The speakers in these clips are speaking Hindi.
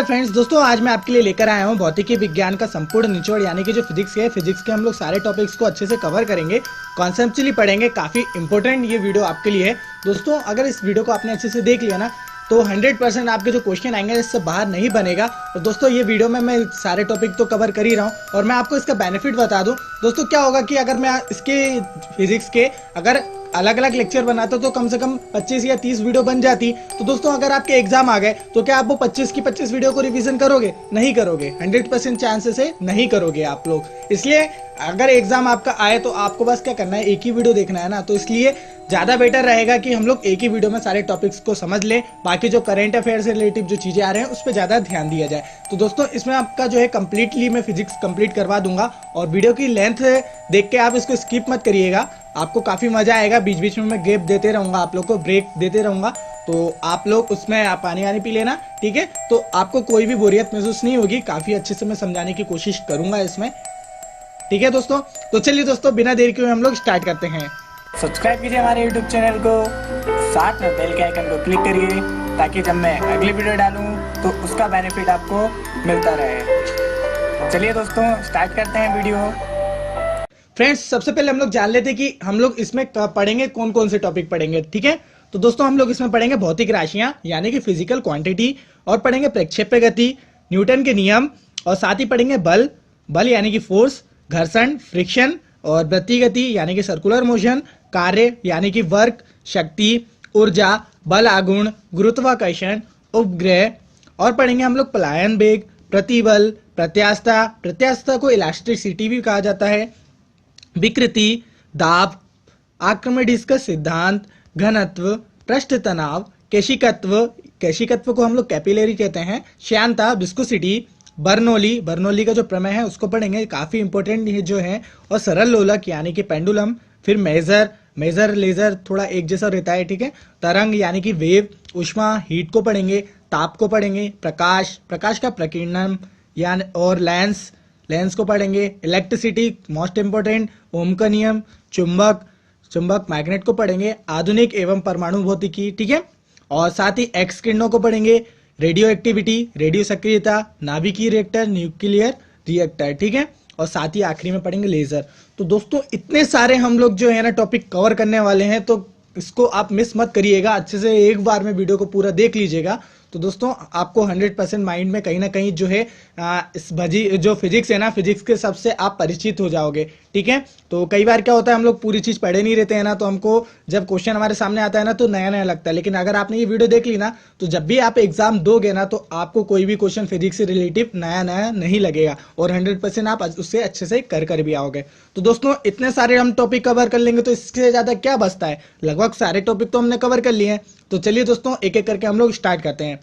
फ्रेंड्स दोस्तों, आज मैं आपके लिए लेकर आया हूं भौतिकी विज्ञान का संपूर्ण निचोड़, यानी कि जो फिजिक्स है, फिजिक्स के हम लोग सारे टॉपिक्स को अच्छे से कवर करेंगे, कॉन्सेप्चुअली पढ़ेंगे। काफी इंपॉर्टेंट ये वीडियो आपके लिए है दोस्तों। अगर इस वीडियो को आपने अच्छे से देख लिया ना तो 100% आपके जो क्वेश्चन आएंगे इससे बाहर नहीं बनेगा। तो दोस्तों ये वीडियो में मैं सारे टॉपिक तो कवर कर ही रहा हूँ और मैं आपको इसका बेनिफिट बता दूं। दोस्तों क्या होगा कि अगर मैं इसके फिजिक्स के अगर अलग अलग लेक्चर बनाता तो कम से कम 25 या 30 वीडियो बन जाती। तो दोस्तों अगर आपके एग्जाम आ गए तो क्या आप वो 25 की 25 वीडियो को रिवीजन करोगे? नहीं करोगे। 100% चांसेस है नहीं करोगे आप लोग। इसलिए अगर एग्जाम आपका आए तो आपको बस क्या करना है, एक ही वीडियो देखना है ना। तो इसलिए ज्यादा बेटर रहेगा कि हम लोग एक ही वीडियो में सारे टॉपिक्स को समझ लें। बाकी जो करंट अफेयर से रिलेटिव जो चीजें आ रहे हैं उस पर ज्यादा ध्यान दिया जाए। तो दोस्तों इसमें आपका जो है कंप्लीटली मैं फिजिक्स कंप्लीट करवा दूंगा और वीडियो की लेंथ देख के आप इसको स्किप मत करिएगा, आपको काफी मजा आएगा। बीच बीच में मैं गैप देते रहूंगा, आप लोग को ब्रेक देते रहूंगा, तो आप लोग उसमें पानी वानी पी लेना, ठीक है। तो आपको कोई भी बोरियत महसूस नहीं होगी, काफी अच्छे से मैं समझाने की कोशिश करूंगा इसमें, ठीक है दोस्तों। तो चलिए दोस्तों बिना देर के हम लोग स्टार्ट करते हैं। सब्सक्राइब कीजिए हमारे YouTube चैनल को, साथ में बेल के आइकन को क्लिक करिए ताकि जब मैं अगली वीडियो डालूं तो उसका बेनिफिट आपको मिलता रहे। चलिए दोस्तों स्टार्ट करते हैं वीडियो। फ्रेंड्स सबसे पहले हम लोग जान लेते हैं कि हम लोग इसमें पढ़ेंगे कौन कौन से टॉपिक पढ़ेंगे, ठीक है। तो दोस्तों हम लोग इसमें पढ़ेंगे भौतिक राशियां यानी कि फिजिकल क्वांटिटी, और पढ़ेंगे प्रक्षेप्य गति, न्यूटन के नियम, और साथ ही पढ़ेंगे बल यानी कि फोर्स, घर्षण फ्रिक्शन, और वृत्तीय गति यानी कि सर्कुलर मोशन, कार्य यानी कि वर्क शक्ति, ऊर्जा, बल आघूर्ण, गुरुत्वाकर्षण, उपग्रह, और पढ़ेंगे हम लोग पलायन वेग, प्रतिबल, प्रत्यास्थता को इलास्टिसिटी भी कहा जाता है, विकृति, दाब, आर्किमिडीज का सिद्धांत, घनत्व, पृष्ठ तनाव, केशिकत्व को हम लोग कैपिलरी कहते हैं, श्यानता विस्कोसिटी, बर्नौली का जो प्रमेय है उसको पढ़ेंगे, काफी इंपॉर्टेंट ये जो है, और सरल लोलक यानी कि पेंडुलम, फिर मेजर लेजर थोड़ा एक जैसा रहता है, ठीक है, तरंग यानी कि वेव, उष्मा हीट को पढ़ेंगे, ताप को पढ़ेंगे, प्रकाश का प्रकीर्णन यानी, और लेंस को पढ़ेंगे, इलेक्ट्रिसिटी मोस्ट इंपोर्टेंट, ओम का नियम, चुंबक मैग्नेट को पढ़ेंगे, आधुनिक एवं परमाणु भौतिकी, ठीक है, और साथ ही एक्स किरणों को पढ़ेंगे, रेडियो एक्टिविटी, रेडियो सक्रियता, नाभिकीय रिएक्टर, न्यूक्लियर रिएक्टर, ठीक है, और साथ ही आखिरी में पढ़ेंगे लेजर। तो दोस्तों इतने सारे हम लोग जो है ना टॉपिक कवर करने वाले हैं, तो इसको आप मिस मत करिएगा, अच्छे से एक बार में वीडियो को पूरा देख लीजिएगा। तो दोस्तों आपको 100% माइंड में कहीं ना कहीं जो है इस जो फिजिक्स है ना, फिजिक्स के सबसे आप परिचित हो जाओगे, ठीक है। तो कई बार क्या होता है हम लोग पूरी चीज पढ़े नहीं रहते हैं ना, तो हमको जब क्वेश्चन हमारे सामने आता है ना तो नया नया लगता है, लेकिन अगर आपने ये वीडियो देख ली ना तो जब भी आप एग्जाम दोगे ना तो आपको कोई भी क्वेश्चन फिजिक्स से रिलेटिव नया नहीं लगेगा, और 100% आप उससे अच्छे से कर भी आओगे। तो दोस्तों इतने सारे हम टॉपिक कवर कर लेंगे तो इससे ज्यादा क्या बचता है, लगभग सारे टॉपिक तो हमने कवर कर लिए हैं। तो चलिए दोस्तों एक एक करके हम लोग स्टार्ट करते हैं।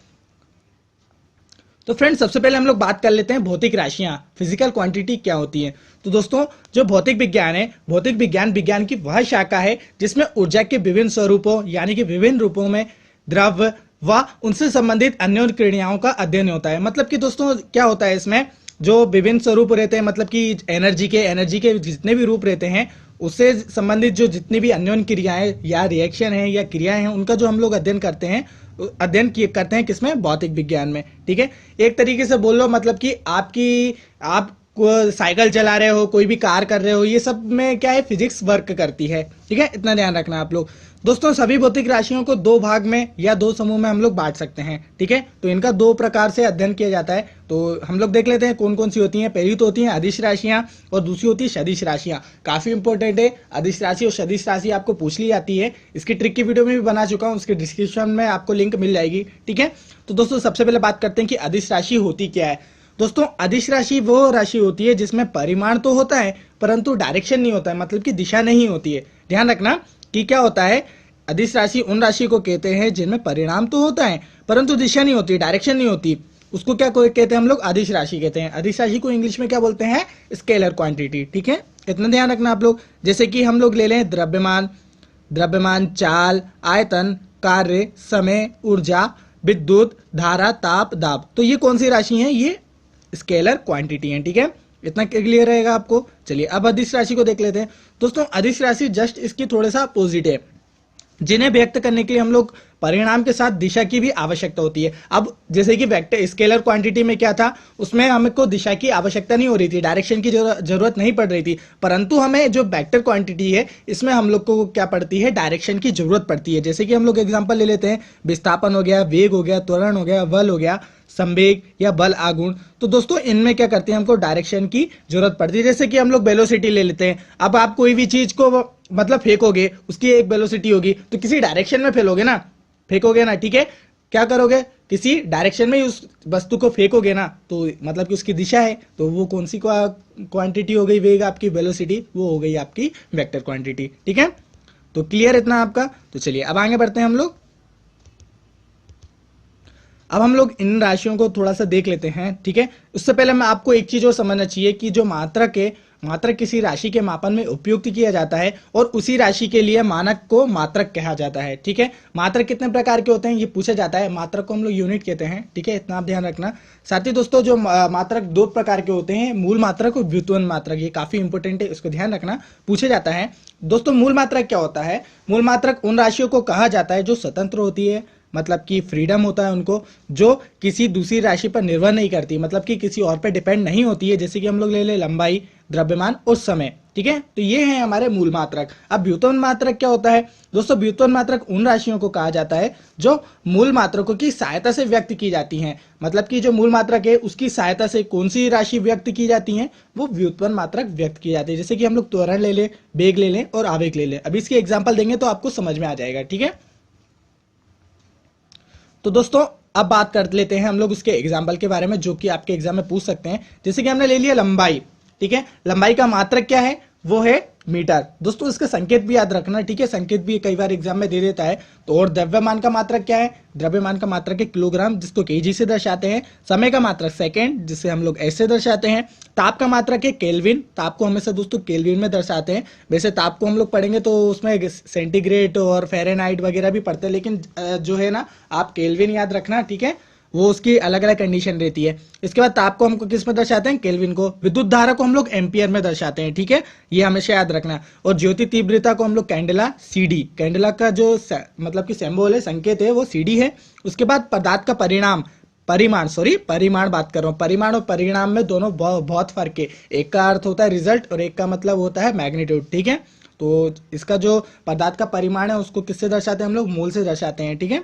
तो फ्रेंड्स सबसे पहले हम लोग बात कर लेते हैं भौतिक राशियां, फिजिकल क्वांटिटी क्या होती है। तो दोस्तों जो भौतिक विज्ञान है, भौतिक विज्ञान की वह शाखा है जिसमें ऊर्जा के विभिन्न स्वरूपों यानी कि विभिन्न रूपों में द्रव्य व उनसे संबंधित अन्य क्रियाओं का अध्ययन होता है। मतलब कि दोस्तों क्या होता है इसमें, जो विभिन्न स्वरूप रहते हैं, मतलब कि एनर्जी के जितने भी रूप रहते हैं उससे संबंधित जो जितनी भी अन्योन्य क्रियाएं या रिएक्शन है या क्रियाएं हैं उनका जो हम लोग अध्ययन करते हैं किसमें, भौतिक विज्ञान में, ठीक है। एक तरीके से बोल लो, मतलब कि आप साइकिल चला रहे हो, कोई भी कार कर रहे हो, ये सब में क्या है, फिजिक्स वर्क करती है, ठीक है, इतना ध्यान रखना आप लोग। दोस्तों सभी भौतिक राशियों को दो भाग में या दो समूह में हम लोग बांट सकते हैं, ठीक है। तो इनका दो प्रकार से अध्ययन किया जाता है, तो हम लोग देख लेते हैं कौन कौन सी होती हैं। पहली तो होती है अदिश राशियां और दूसरी होती है सदिश राशियां। काफी इंपॉर्टेंट है, अदिश राशि और सदिश राशि आपको पूछ ली जाती है, इसकी ट्रिक की वीडियो में भी बना चुका हूं, उसके डिस्क्रिप्शन में आपको लिंक मिल जाएगी, ठीक है। तो दोस्तों सबसे पहले बात करते हैं कि अदिश राशि होती क्या है। दोस्तों अदिश राशि वो राशि होती है जिसमें परिमाण तो होता है परंतु डायरेक्शन नहीं होता है, मतलब कि दिशा नहीं होती है। ध्यान रखना कि क्या होता है, अदिश राशि उन राशि को कहते हैं जिनमें परिणाम तो होता है परंतु दिशा नहीं होती, डायरेक्शन नहीं होती, उसको क्या कहते हैं हम लोग, अदिश राशि कहते हैं। अदिश राशि को इंग्लिश में क्या बोलते हैं, स्केलर क्वांटिटी, ठीक है, इतना ध्यान रखना आप लोग। जैसे कि हम लोग ले लें द्रव्यमान, चाल, आयतन, कार्य, समय, ऊर्जा, विद्युत, धारा, ताप, दाब, तो ये कौन सी राशि है, ये स्केलर क्वांटिटी है, ठीक है, इतना क्लियर रहेगा आपको। चलिए अब अदिश राशि को देख लेते हैं। दोस्तों अदिश राशि जस्ट इसकी थोड़ा सा अपोजिट है, जिन्हें व्यक्त करने के लिए हम लोग परिणाम के साथ दिशा की भी आवश्यकता होती है। अब जैसे कि वेक्टर स्केलर क्वांटिटी में क्या था, उसमें हमको दिशा की आवश्यकता नहीं हो रही थी, डायरेक्शन की जरूरत नहीं पड़ रही थी, परंतु हमें जो वेक्टर क्वांटिटी है इसमें हम लोग को क्या पड़ती है, डायरेक्शन की जरूरत पड़ती है। जैसे कि हम लोग एग्जांपल ले लेते हैं, विस्थापन हो गया, वेग हो गया, त्वरण हो गया, बल हो गया, संवेग या बल आघूर्ण। तो दोस्तों इनमें क्या करते हैं, हमको डायरेक्शन की जरूरत पड़ती है। जैसे कि हम लोग वेलोसिटी ले लेते हैं। अब आप कोई भी चीज को मतलब फेंकोगे, उसकी एक वेलोसिटी होगी, तो किसी डायरेक्शन में फेंकोगे ना, ठीक है। क्या करोगे, किसी डायरेक्शन में उस वस्तु को फेंकोगे ना, तो मतलब कि उसकी दिशा है, तो वो कौन सी क्वांटिटी हो गई, वेग आपकी वेलोसिटी, वो हो गई आपकी वेक्टर क्वांटिटी, ठीक है। तो क्लियर इतना आपका। तो चलिए अब आगे बढ़ते हैं हम लोग। अब हम लोग इन राशियों को थोड़ा सा देख लेते हैं, ठीक है। उससे पहले मैं आपको एक चीज और समझना चाहिए कि जो मात्रक किसी राशि के मापन में उपयुक्त किया जाता है और उसी राशि के लिए मानक को मात्रक कहा जाता है, ठीक है। मात्रक कितने प्रकार के होते हैं ये पूछा जाता है। मात्रक को हम लोग यूनिट कहते हैं, ठीक है, इतना आप ध्यान रखना। साथ ही दोस्तों जो मात्रक दो प्रकार के होते हैं, मूल मात्रक और व्युत्पन्न मात्रक, ये काफी इंपॉर्टेंट है, इसको ध्यान रखना, पूछा जाता है। दोस्तों मूल मात्रक क्या होता है, मूल मात्रक उन राशियों को कहा जाता है जो स्वतंत्र होती है, मतलब कि फ्रीडम होता है उनको, जो किसी दूसरी राशि पर निर्भर नहीं करती, मतलब कि किसी और पर डिपेंड नहीं होती है। जैसे कि हम लोग ले ले लंबाई, द्रव्यमान और समय, ठीक है। तो ये है हमारे मूल मात्रक। अब व्युत्पन्न मात्रक क्या होता है दोस्तों, व्युत्पन्न मात्रक उन राशियों को कहा जाता है जो मूल मात्रकों की सहायता से व्यक्त की जाती हैं। मतलब कि जो मूल मात्रक है उसकी सहायता से कौन सी राशि व्यक्त की जाती है, वो व्युत्पन्न मात्रक व्यक्त की जाती है। जैसे कि हम लोग त्वरण ले लें, वेग ले लें और आवेग ले लें। अब इसके एग्जाम्पल देंगे तो आपको समझ में आ जाएगा, ठीक है। तो दोस्तों अब बात कर लेते हैं हम लोग उसके एग्जाम्पल के बारे में, जो कि आपके एग्जाम में पूछ सकते हैं। जैसे कि हमने ले लिया लंबाई, ठीक है। लंबाई का मात्रक क्या है, वो है मीटर। दोस्तों इसका संकेत भी याद रखना, ठीक है, संकेत भी कई बार एग्जाम में दे देता है। तो और द्रव्यमान का मात्रक क्या है, द्रव्यमान का मात्रक है किलोग्राम, जिसको केजी से दर्शाते हैं। समय का मात्रक सेकंड, जिसे हम लोग ऐसे दर्शाते हैं। ताप का मात्रक है केल्विन, ताप को हमेशा दोस्तों केल्विन में दर्शाते हैं। वैसे ताप को हम लोग पढ़ेंगे तो उसमें सेंटीग्रेड और फ़ारेनहाइट वगैरह भी पढ़ते हैं, लेकिन जो है ना आप केल्विन याद रखना, ठीक है, वो उसकी अलग अलग कंडीशन रहती है। इसके बाद ताप को हमको किस में दर्शाते हैं, केल्विन को। विद्युत धारा को हम लोग एम्पियर में दर्शाते हैं, ठीक है, ये हमेशा याद रखना। और ज्योति तीव्रता को हम लोग कैंडेला, सीडी, कैंडेला का जो मतलब कि सिंबल है, संकेत है, वो सीडी है। उसके बाद पदार्थ का परिमाण बात कर रहा हूँ। परिमाण और परिणाम में दोनों बहुत फर्क है। एक का अर्थ होता है रिजल्ट और एक का मतलब होता है मैग्नीट्यूड, ठीक है। तो इसका जो पदार्थ का परिमाण है उसको किससे दर्शाते हैं हम लोग, मोल से दर्शाते हैं, ठीक है।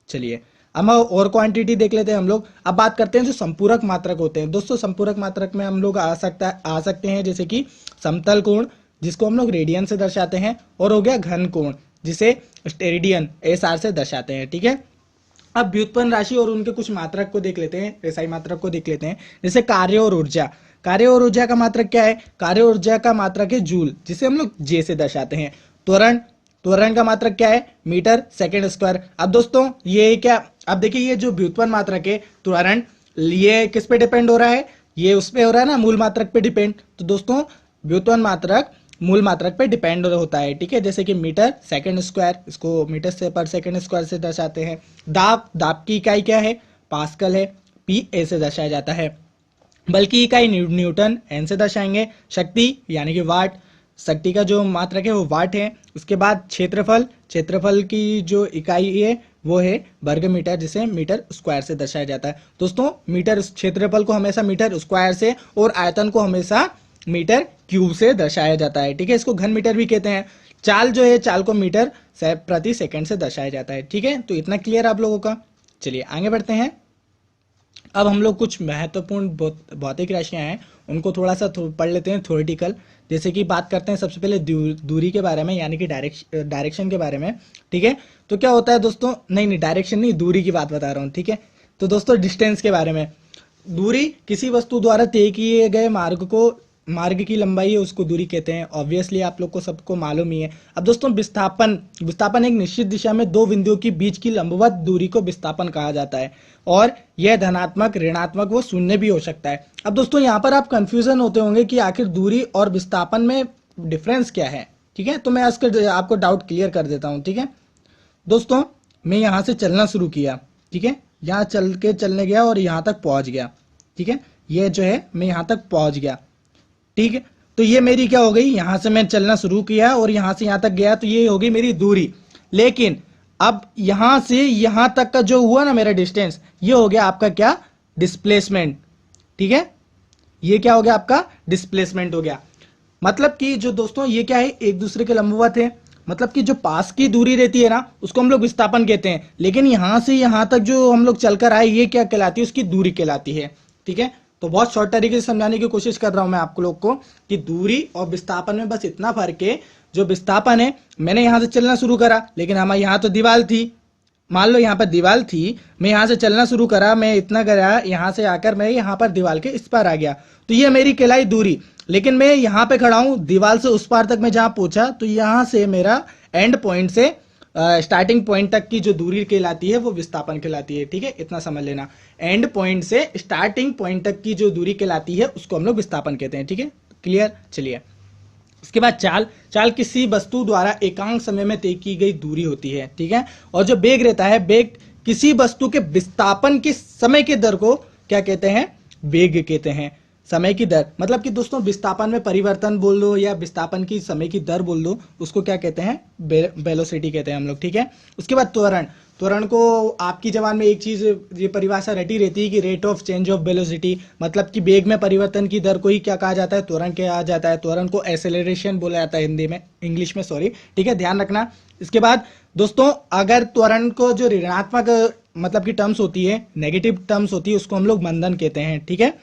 चलिए अब और क्वांटिटी देख लेते हैं हम लोग। अब बात करते हैं जो संपूरक मात्रक होते हैं। दोस्तों संपूरक मात्रक में हम लोग आ सकते हैं जैसे कि समतल कोण, जिसको हम लोग रेडियन से दर्शाते हैं, और हो गया घन कोण, जिसे स्टेरेडियन एसआर से दर्शाते हैं, ठीक है। अब व्युत्पन्न राशि और उनके कुछ मात्रक को देख लेते हैं, रेसाई मात्रक को देख लेते हैं। जैसे कार्य और ऊर्जा। कार्य और ऊर्जा का मात्रक क्या है, कार्य और ऊर्जा का मात्रक है जूल, जिसे हम लोग जे से दर्शाते हैं। त्वरण का मात्रक क्या है, मीटर सेकंड स्क्वायर। अब दोस्तों ये क्या, अब देखिए ये जो व्युत्पन्न मात्रक है त्वरण, ये किस पे डिपेंड हो रहा है, ये उस पे हो रहा है ना, मूल मात्रक पे डिपेंड। तो दोस्तों व्युत्पन्न मात्रक मूल मात्रक पे डिपेंड होता है, ठीक है। जैसे कि मीटर सेकंड स्क्वायर, इसको मीटर से पर सेकंड स्क्वायर से दर्शाते हैं। दाब की इकाई क्या है, पास्कल है, पी ए से दर्शाया जाता है। बल की इकाई न्यूटन, एन से दर्शाएंगे। शक्ति यानी कि वाट, शक्ति का जो मात्रक है वो वाट है। उसके बाद क्षेत्रफल की जो इकाई है वो है वर्ग मीटर, जिसे मीटर स्क्वायर से दर्शाया जाता है। दोस्तों मीटर क्षेत्रफल को हमेशा मीटर स्क्वायर से और आयतन को हमेशा मीटर क्यूब से दर्शाया जाता है, ठीक है। इसको घन मीटर भी कहते हैं। चाल जो है, चाल को मीटर प्रति सेकंड से दर्शाया जाता है, ठीक है। तो इतना क्लियर आप लोगों का। चलिए आगे बढ़ते हैं। अब हम लोग कुछ महत्वपूर्ण भौतिक राशियां हैं उनको थोड़ा सा पढ़ लेते हैं, थ्योरेटिकल। जैसे कि बात करते हैं सबसे पहले दूरी के बारे में, यानी कि डायरेक्शन के बारे में, ठीक है। तो क्या होता है दोस्तों, नहीं डायरेक्शन नहीं, दूरी की बात बता रहा हूँ, ठीक है। तो दोस्तों डिस्टेंस के बारे में, दूरी किसी वस्तु द्वारा तय किए गए मार्ग की लंबाई है, उसको दूरी कहते हैं। ऑब्वियसली आप लोग को सबको मालूम ही है। अब दोस्तों विस्थापन एक निश्चित दिशा में दो बिंदुओं के बीच की लंबवत दूरी को विस्थापन कहा जाता है, और यह धनात्मक, ऋणात्मक व शून्य भी हो सकता है। अब दोस्तों यहाँ पर आप कंफ्यूजन होते होंगे कि आखिर दूरी और विस्थापन में डिफरेंस क्या है, ठीक है। तो मैं आपको डाउट क्लियर कर देता हूँ, ठीक है। दोस्तों मैं यहाँ से चलना शुरू किया, ठीक है, यहाँ चलने गया और यहाँ तक पहुंच गया, ठीक है। ये जो है मैं यहाँ तक पहुंच गया, ठीक है। तो ये मेरी क्या हो गई, यहां से मैं चलना शुरू किया और यहां से यहां तक गया, तो ये हो गई मेरी दूरी। लेकिन अब यहां से यहां तक का जो हुआ ना मेरा डिस्टेंस, ये हो गया आपका क्या, डिस्प्लेसमेंट। ठीक है, ये क्या हो गया आपका, डिस्प्लेसमेंट हो गया। मतलब कि जो दोस्तों ये क्या है, एक दूसरे के लंबवत है, मतलब कि जो पास की दूरी रहती है ना उसको हम लोग विस्थापन कहते हैं, लेकिन यहां से यहां तक जो हम लोग चलकर आए ये क्या कहलाती है, उसकी दूरी कहलाती है। ठीक है, तो बहुत शॉर्ट तरीके से समझाने की कोशिश कर रहा हूं मैं आपको लोग को कि दूरी और विस्थापन में बस इतना फर्क है, जो विस्थापन है मैंने यहां से चलना शुरू करा, लेकिन हमारे यहां तो दीवार थी, मान लो यहाँ पर दीवार थी, मैं यहां से चलना शुरू करा, मैं इतना गया, यहां से आकर मैं यहां पर दीवार के इस पार आ गया, तो ये मेरी कहलाई दूरी। लेकिन मैं यहां पे खड़ा हूं, दीवार से उस पार तक मैं जहां पहुंचा, तो यहां से मेरा एंड पॉइंट से स्टार्टिंग पॉइंट तक की जो दूरी कहलाती है वो विस्थापन कहलाती है। ठीक है, इतना समझ लेना, एंड पॉइंट से स्टार्टिंग पॉइंट तक की जो दूरी कहलाती है उसको हम लोग विस्थापन कहते हैं। ठीक है, क्लियर। चलिए, उसके बाद चाल, चाल किसी वस्तु द्वारा एकांक समय में तय की गई दूरी होती है। ठीक है, और जो वेग रहता है, वेग किसी वस्तु के विस्थापन के समय के दर को क्या कहते हैं, वेग कहते हैं। समय की दर मतलब कि दोस्तों विस्थापन में परिवर्तन बोल दो या विस्थापन की समय की दर बोल दो, उसको क्या कहते हैं, वेलोसिटी कहते हैं हम लोग। ठीक है, उसके बाद त्वरण, त्वरण को आपकी जबान में एक चीज ये परिभाषा रटी रहती है कि rate of change of velocity, मतलब कि वेग में परिवर्तन की दर को ही क्या कहा जाता है, त्वरण कहा जाता है। त्वरण को एक्सेलरेशन बोला जाता है हिंदी में, इंग्लिश में सॉरी। ठीक है, ध्यान रखना। इसके बाद दोस्तों अगर त्वरण को जो ऋणात्मक मतलब की टर्म्स होती है, नेगेटिव टर्म्स होती है, उसको हम लोग मंदन कहते हैं। ठीक है,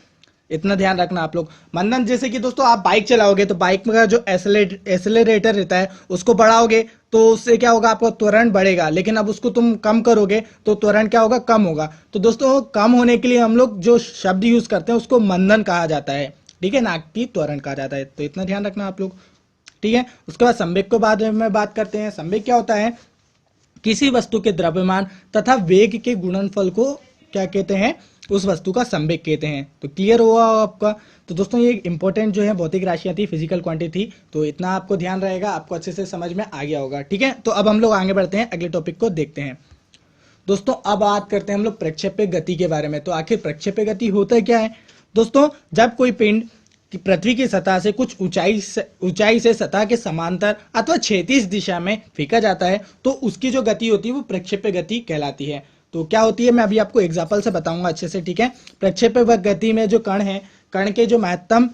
इतना ध्यान रखना आप लोग। मंदन जैसे कि दोस्तों आप बाइक चलाओगे तो बाइक में जो एक्सेलरेटर रहता है उसको बढ़ाओगे तो उससे क्या होगा, आपका त्वरण बढ़ेगा, लेकिन अब उसको तुम कम करोगे तो त्वरण क्या होगा, कम होगा। तो दोस्तों कम होने के लिए हम लोग जो शब्द यूज करते हैं उसको मंदन कहा जाता है। ठीक है, ना कि त्वरण कहा जाता है, तो इतना ध्यान रखना आप लोग। ठीक है, उसके बाद संवेग के बाद में बात करते हैं। संवेग क्या होता है, किसी वस्तु के द्रव्यमान तथा वेग के गुणनफल को क्या कहते हैं, उस वस्तु का संवेग कहते हैं। तो क्लियर हुआ आपका। तो दोस्तों ये इंपॉर्टेंट जो है भौतिक राशियां थी, फिजिकल क्वांटिटी थी, तो इतना आपको ध्यान रहेगा, आपको अच्छे से समझ में आ गया होगा। ठीक है, तो अब हम लोग आगे बढ़ते हैं, अगले टॉपिक को देखते हैं। दोस्तों अब बात करते हैं हम लोग प्रक्षेप्य गति के बारे में। तो आखिर प्रक्षेप्य गति होता क्या है दोस्तों, जब कोई पिंड पृथ्वी की सतह से कुछ ऊंचाई से सतह के समांतर अथवा क्षैतिज दिशा में फेंका जाता है तो उसकी जो गति होती है वो प्रक्षेप्य गति कहलाती है। तो क्या होती है, मैं अभी आपको एग्जांपल से बताऊंगा अच्छे से। ठीक है, प्रक्षेप्य गति में जो कण है, कण के जो महत्तम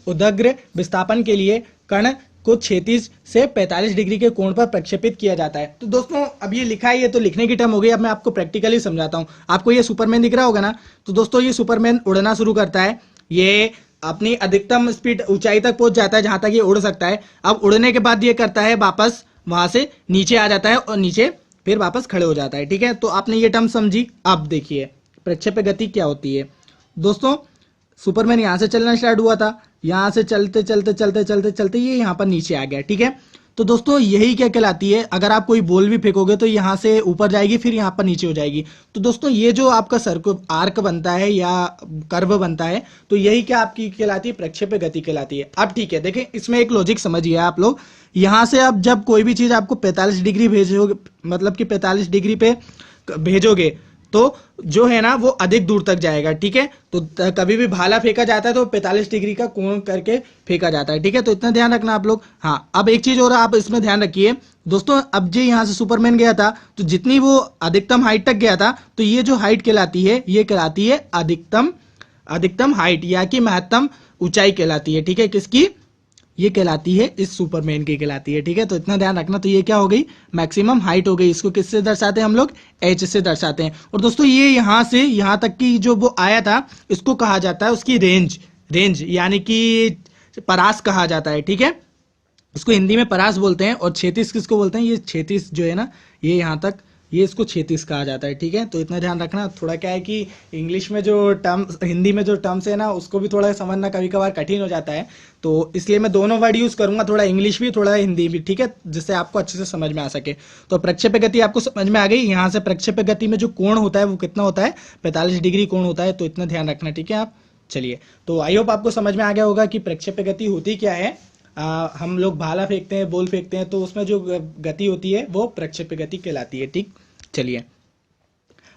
उदग्र विस्थापन के लिए कण को क्षैतिज से 45 डिग्री के कोण पर प्रक्षेपित किया जाता है। तो दोस्तों अब ये लिखा है, ये तो लिखने की टर्म हो गई, अब मैं आपको प्रैक्टिकली समझाता हूं। आपको ये सुपरमैन दिख रहा होगा ना, तो दोस्तों ये सुपरमैन उड़ना शुरू करता है, ये अपनी अधिकतम स्पीड ऊंचाई तक पहुंच जाता है जहां तक ये उड़ सकता है। अब उड़ने के बाद ये करता है वापस वहां से नीचे आ जाता है और नीचे फिर वापस खड़े हो जाता है। ठीक है, तो आपने ये टर्म समझी। अब देखिए प्रक्षेप्य गति क्या होती है दोस्तों। सुपरमैन यहां से चलना स्टार्ट हुआ था, यहां से चलते चलते चलते चलते चलते ये यहां पर नीचे आ गया। ठीक है, तो दोस्तों यही क्या कहलाती है, अगर आप कोई बॉल भी फेंकोगे तो यहां से ऊपर जाएगी फिर यहां पर नीचे हो जाएगी। तो दोस्तों ये जो आपका सर्कल आर्क बनता है या कर्व बनता है, तो यही क्या आपकी कहलाती है, प्रक्षेप्य गति कहलाती है। अब ठीक है, देखें इसमें एक लॉजिक समझिए आप लोग। यहां से अब जब कोई भी चीज आपको 45 डिग्री भेजोगे, मतलब कि 45 डिग्री पे भेजोगे तो जो है ना वो अधिक दूर तक जाएगा। ठीक है, तो कभी भी भाला फेंका जाता है तो 45 डिग्री का कोण करके फेंका जाता है। ठीक है, तो इतना ध्यान रखना आप लोग। हाँ, अब एक चीज और आप इसमें ध्यान रखिए दोस्तों, अब जो यहां से सुपरमैन गया था तो जितनी वो अधिकतम हाइट तक गया था, तो ये जो हाइट कहलाती है ये कहलाती है अधिकतम हाइट या कि महत्तम ऊंचाई कहलाती है। ठीक है, किसकी, ये कहलाती है इस सुपरमैन की कहलाती है। ठीक है, तो इतना ध्यान रखना। तो ये क्या हो गई, मैक्सिमम हाइट हो गई। इसको किससे दर्शाते हैं हम लोग, एच से दर्शाते हैं। और दोस्तों ये यहां से यहां तक की जो वो आया था इसको कहा जाता है उसकी रेंज यानी कि परास कहा जाता है। ठीक है, इसको हिंदी में परास बोलते हैं। और क्षैतिज किसको बोलते हैं, ये क्षैतिज जो है ना ये यहां तक, ये इसको क्षैतिज कहा जाता है। ठीक है, तो इतना ध्यान रखना। थोड़ा क्या है कि इंग्लिश में जो टर्म, हिंदी में जो टर्म्स है ना उसको भी थोड़ा समझना कभी कभार कठिन हो जाता है, तो इसलिए मैं दोनों वर्ड यूज करूंगा, थोड़ा इंग्लिश भी थोड़ा हिंदी भी। ठीक है, जिससे आपको अच्छे से समझ में आ सके। तो प्रक्षेप्य गति आपको समझ में आ गई। यहाँ से प्रक्षेप्य गति में जो कोण होता है वो कितना होता है, 45 डिग्री कोण होता है। तो इतना ध्यान रखना। ठीक है आप, चलिए, तो आई होप आपको समझ में आ गया होगा कि प्रक्षेप्य गति होती क्या है। हम लोग भाला फेंकते हैं, बॉल फेंकते हैं, तो उसमें जो गति होती है वो प्रक्षेप्य गति कहलाती है। ठीक, चलिए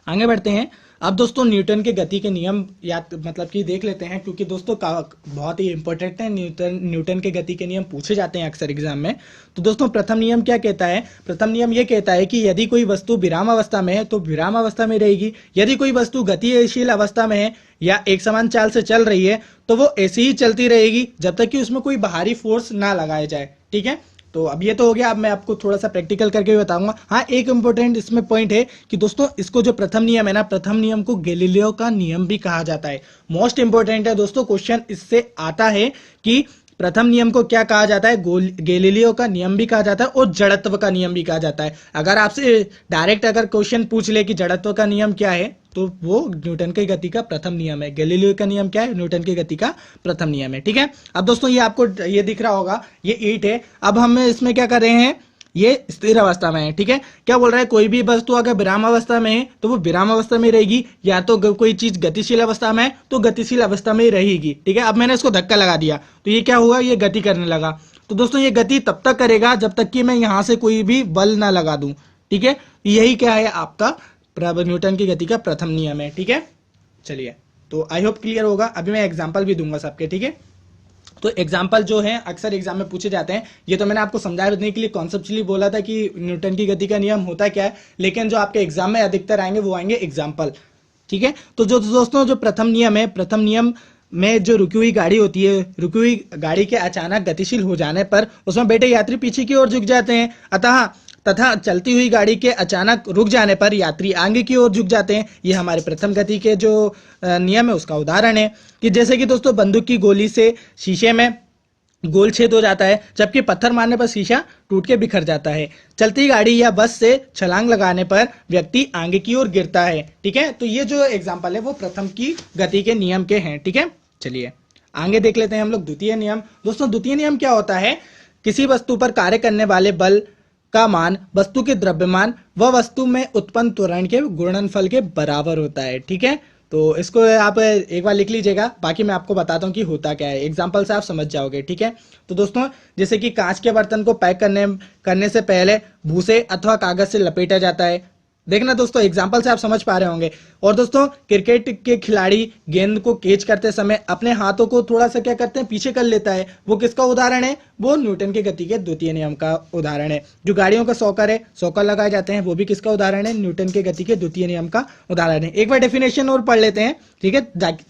आगे बढ़ते हैं। अब दोस्तों न्यूटन के गति के नियम याद मतलब कि देख लेते हैं, क्योंकि दोस्तों बहुत ही इंपॉर्टेंट है। न्यूटन के गति के नियम पूछे जाते हैं अक्सर एग्जाम में। तो दोस्तों प्रथम नियम क्या कहता है? प्रथम नियम ये कहता है कि यदि कोई वस्तु विराम अवस्था में है तो विराम अवस्था में रहेगी, यदि कोई वस्तु गतिशील अवस्था में है या एक समान चाल से चल रही है तो वो ऐसी ही चलती रहेगी जब तक कि उसमें कोई बाहरी फोर्स ना लगाया जाए। ठीक है, तो अब ये तो हो गया। अब मैं आपको थोड़ा सा प्रैक्टिकल करके भी बताऊंगा। हाँ, एक इंपॉर्टेंट इसमें पॉइंट है कि दोस्तों इसको जो प्रथम नियम है ना, प्रथम नियम को गैलीलियो का नियम भी कहा जाता है। मोस्ट इंपॉर्टेंट है दोस्तों, क्वेश्चन इससे आता है कि प्रथम नियम को क्या कहा जाता है? गैलीलियो का नियम भी कहा जाता है और जड़त्व का नियम भी कहा जाता है। अगर आपसे डायरेक्ट अगर क्वेश्चन पूछ ले कि जड़त्व का नियम क्या है, तो वो न्यूटन की गति का प्रथम नियम है। गैलीलियो का नियम क्या है? न्यूटन की गति का प्रथम नियम है। ठीक है, अब दोस्तों ये आपको ये दिख रहा होगा, ये ईंट है। अब हम इसमें क्या कर रहे हैं? ये स्थिर अवस्था में है। ठीक है, क्या बोल रहा है? कोई भी वस्तु अगर विराम अवस्था में है तो वो विराम अवस्था में रहेगी, या तो कोई चीज गतिशील अवस्था में है तो गतिशील अवस्था में ही रहेगी। ठीक है, अब मैंने इसको धक्का लगा दिया तो ये क्या हुआ? ये गति करने लगा। तो दोस्तों ये गति तब तक करेगा जब तक कि मैं यहां से कोई भी बल ना लगा दूं। ठीक है, यही क्या है? आपका न्यूटन की गति का प्रथम नियम है। ठीक है, चलिए, तो आई होप क्लियर होगा। अभी मैं एग्जांपल भी दूंगा सबके। ठीक है, तो एग्जाम्पल जो है अक्सर एग्जाम में पूछे जाते हैं। ये तो मैंने आपको समझाने के लिए कॉन्सेप्चुअली बोला था कि न्यूटन की गति का नियम होता क्या है, लेकिन जो आपके एग्जाम में अधिकतर आएंगे वो आएंगे एग्जाम्पल। ठीक है, तो जो दोस्तों जो प्रथम नियम है, प्रथम नियम में जो रुकी हुई गाड़ी होती है, रुकी हुई गाड़ी के अचानक गतिशील हो जाने पर उसमें बैठे यात्री पीछे की ओर झुक जाते हैं, तथा चलती हुई गाड़ी के अचानक रुक जाने पर यात्री आगे की ओर झुक जाते हैं। ये हमारे प्रथम गति के जो नियम है उसका उदाहरण है। कि जैसे कि दोस्तों बंदूक की गोली से शीशे में गोल छेद हो जाता है, जबकि पत्थर मारने पर शीशा टूट के बिखर जाता है। चलती गाड़ी या बस से छलांग लगाने पर व्यक्ति आगे की ओर गिरता है। ठीक है, तो ये जो एग्जाम्पल है वो प्रथम की गति के नियम के हैं। ठीक है, चलिए आगे देख लेते हैं हम लोग द्वितीय नियम। दोस्तों द्वितीय नियम क्या होता है? किसी वस्तु पर कार्य करने वाले बल का मान वस्तु के द्रव्यमान व वस्तु में उत्पन्न त्वरण के गुणनफल के बराबर होता है। ठीक है, तो इसको आप एक बार लिख लीजिएगा, बाकी मैं आपको बताता हूँ कि होता क्या है। एग्जांपल से आप समझ जाओगे। ठीक है, तो दोस्तों जैसे कि कांच के बर्तन को पैक करने से पहले भूसे अथवा कागज से लपेटा जाता है। देखना दोस्तों, एग्जाम्पल से आप समझ पा रहे होंगे। और दोस्तों क्रिकेट के खिलाड़ी गेंद को कैच करते समय अपने हाथों को थोड़ा सा क्या करते हैं? पीछे कर लेता है। वो किसका उदाहरण है? वो न्यूटन की गति के द्वितीय नियम का उदाहरण है। जो गाड़ियों का सॉकर है, सॉकर लगाए जाते हैं, वो भी किसका उदाहरण है? न्यूटन के गति के द्वितीय नियम का उदाहरण है। एक बार डेफिनेशन और पढ़ लेते हैं। ठीक है,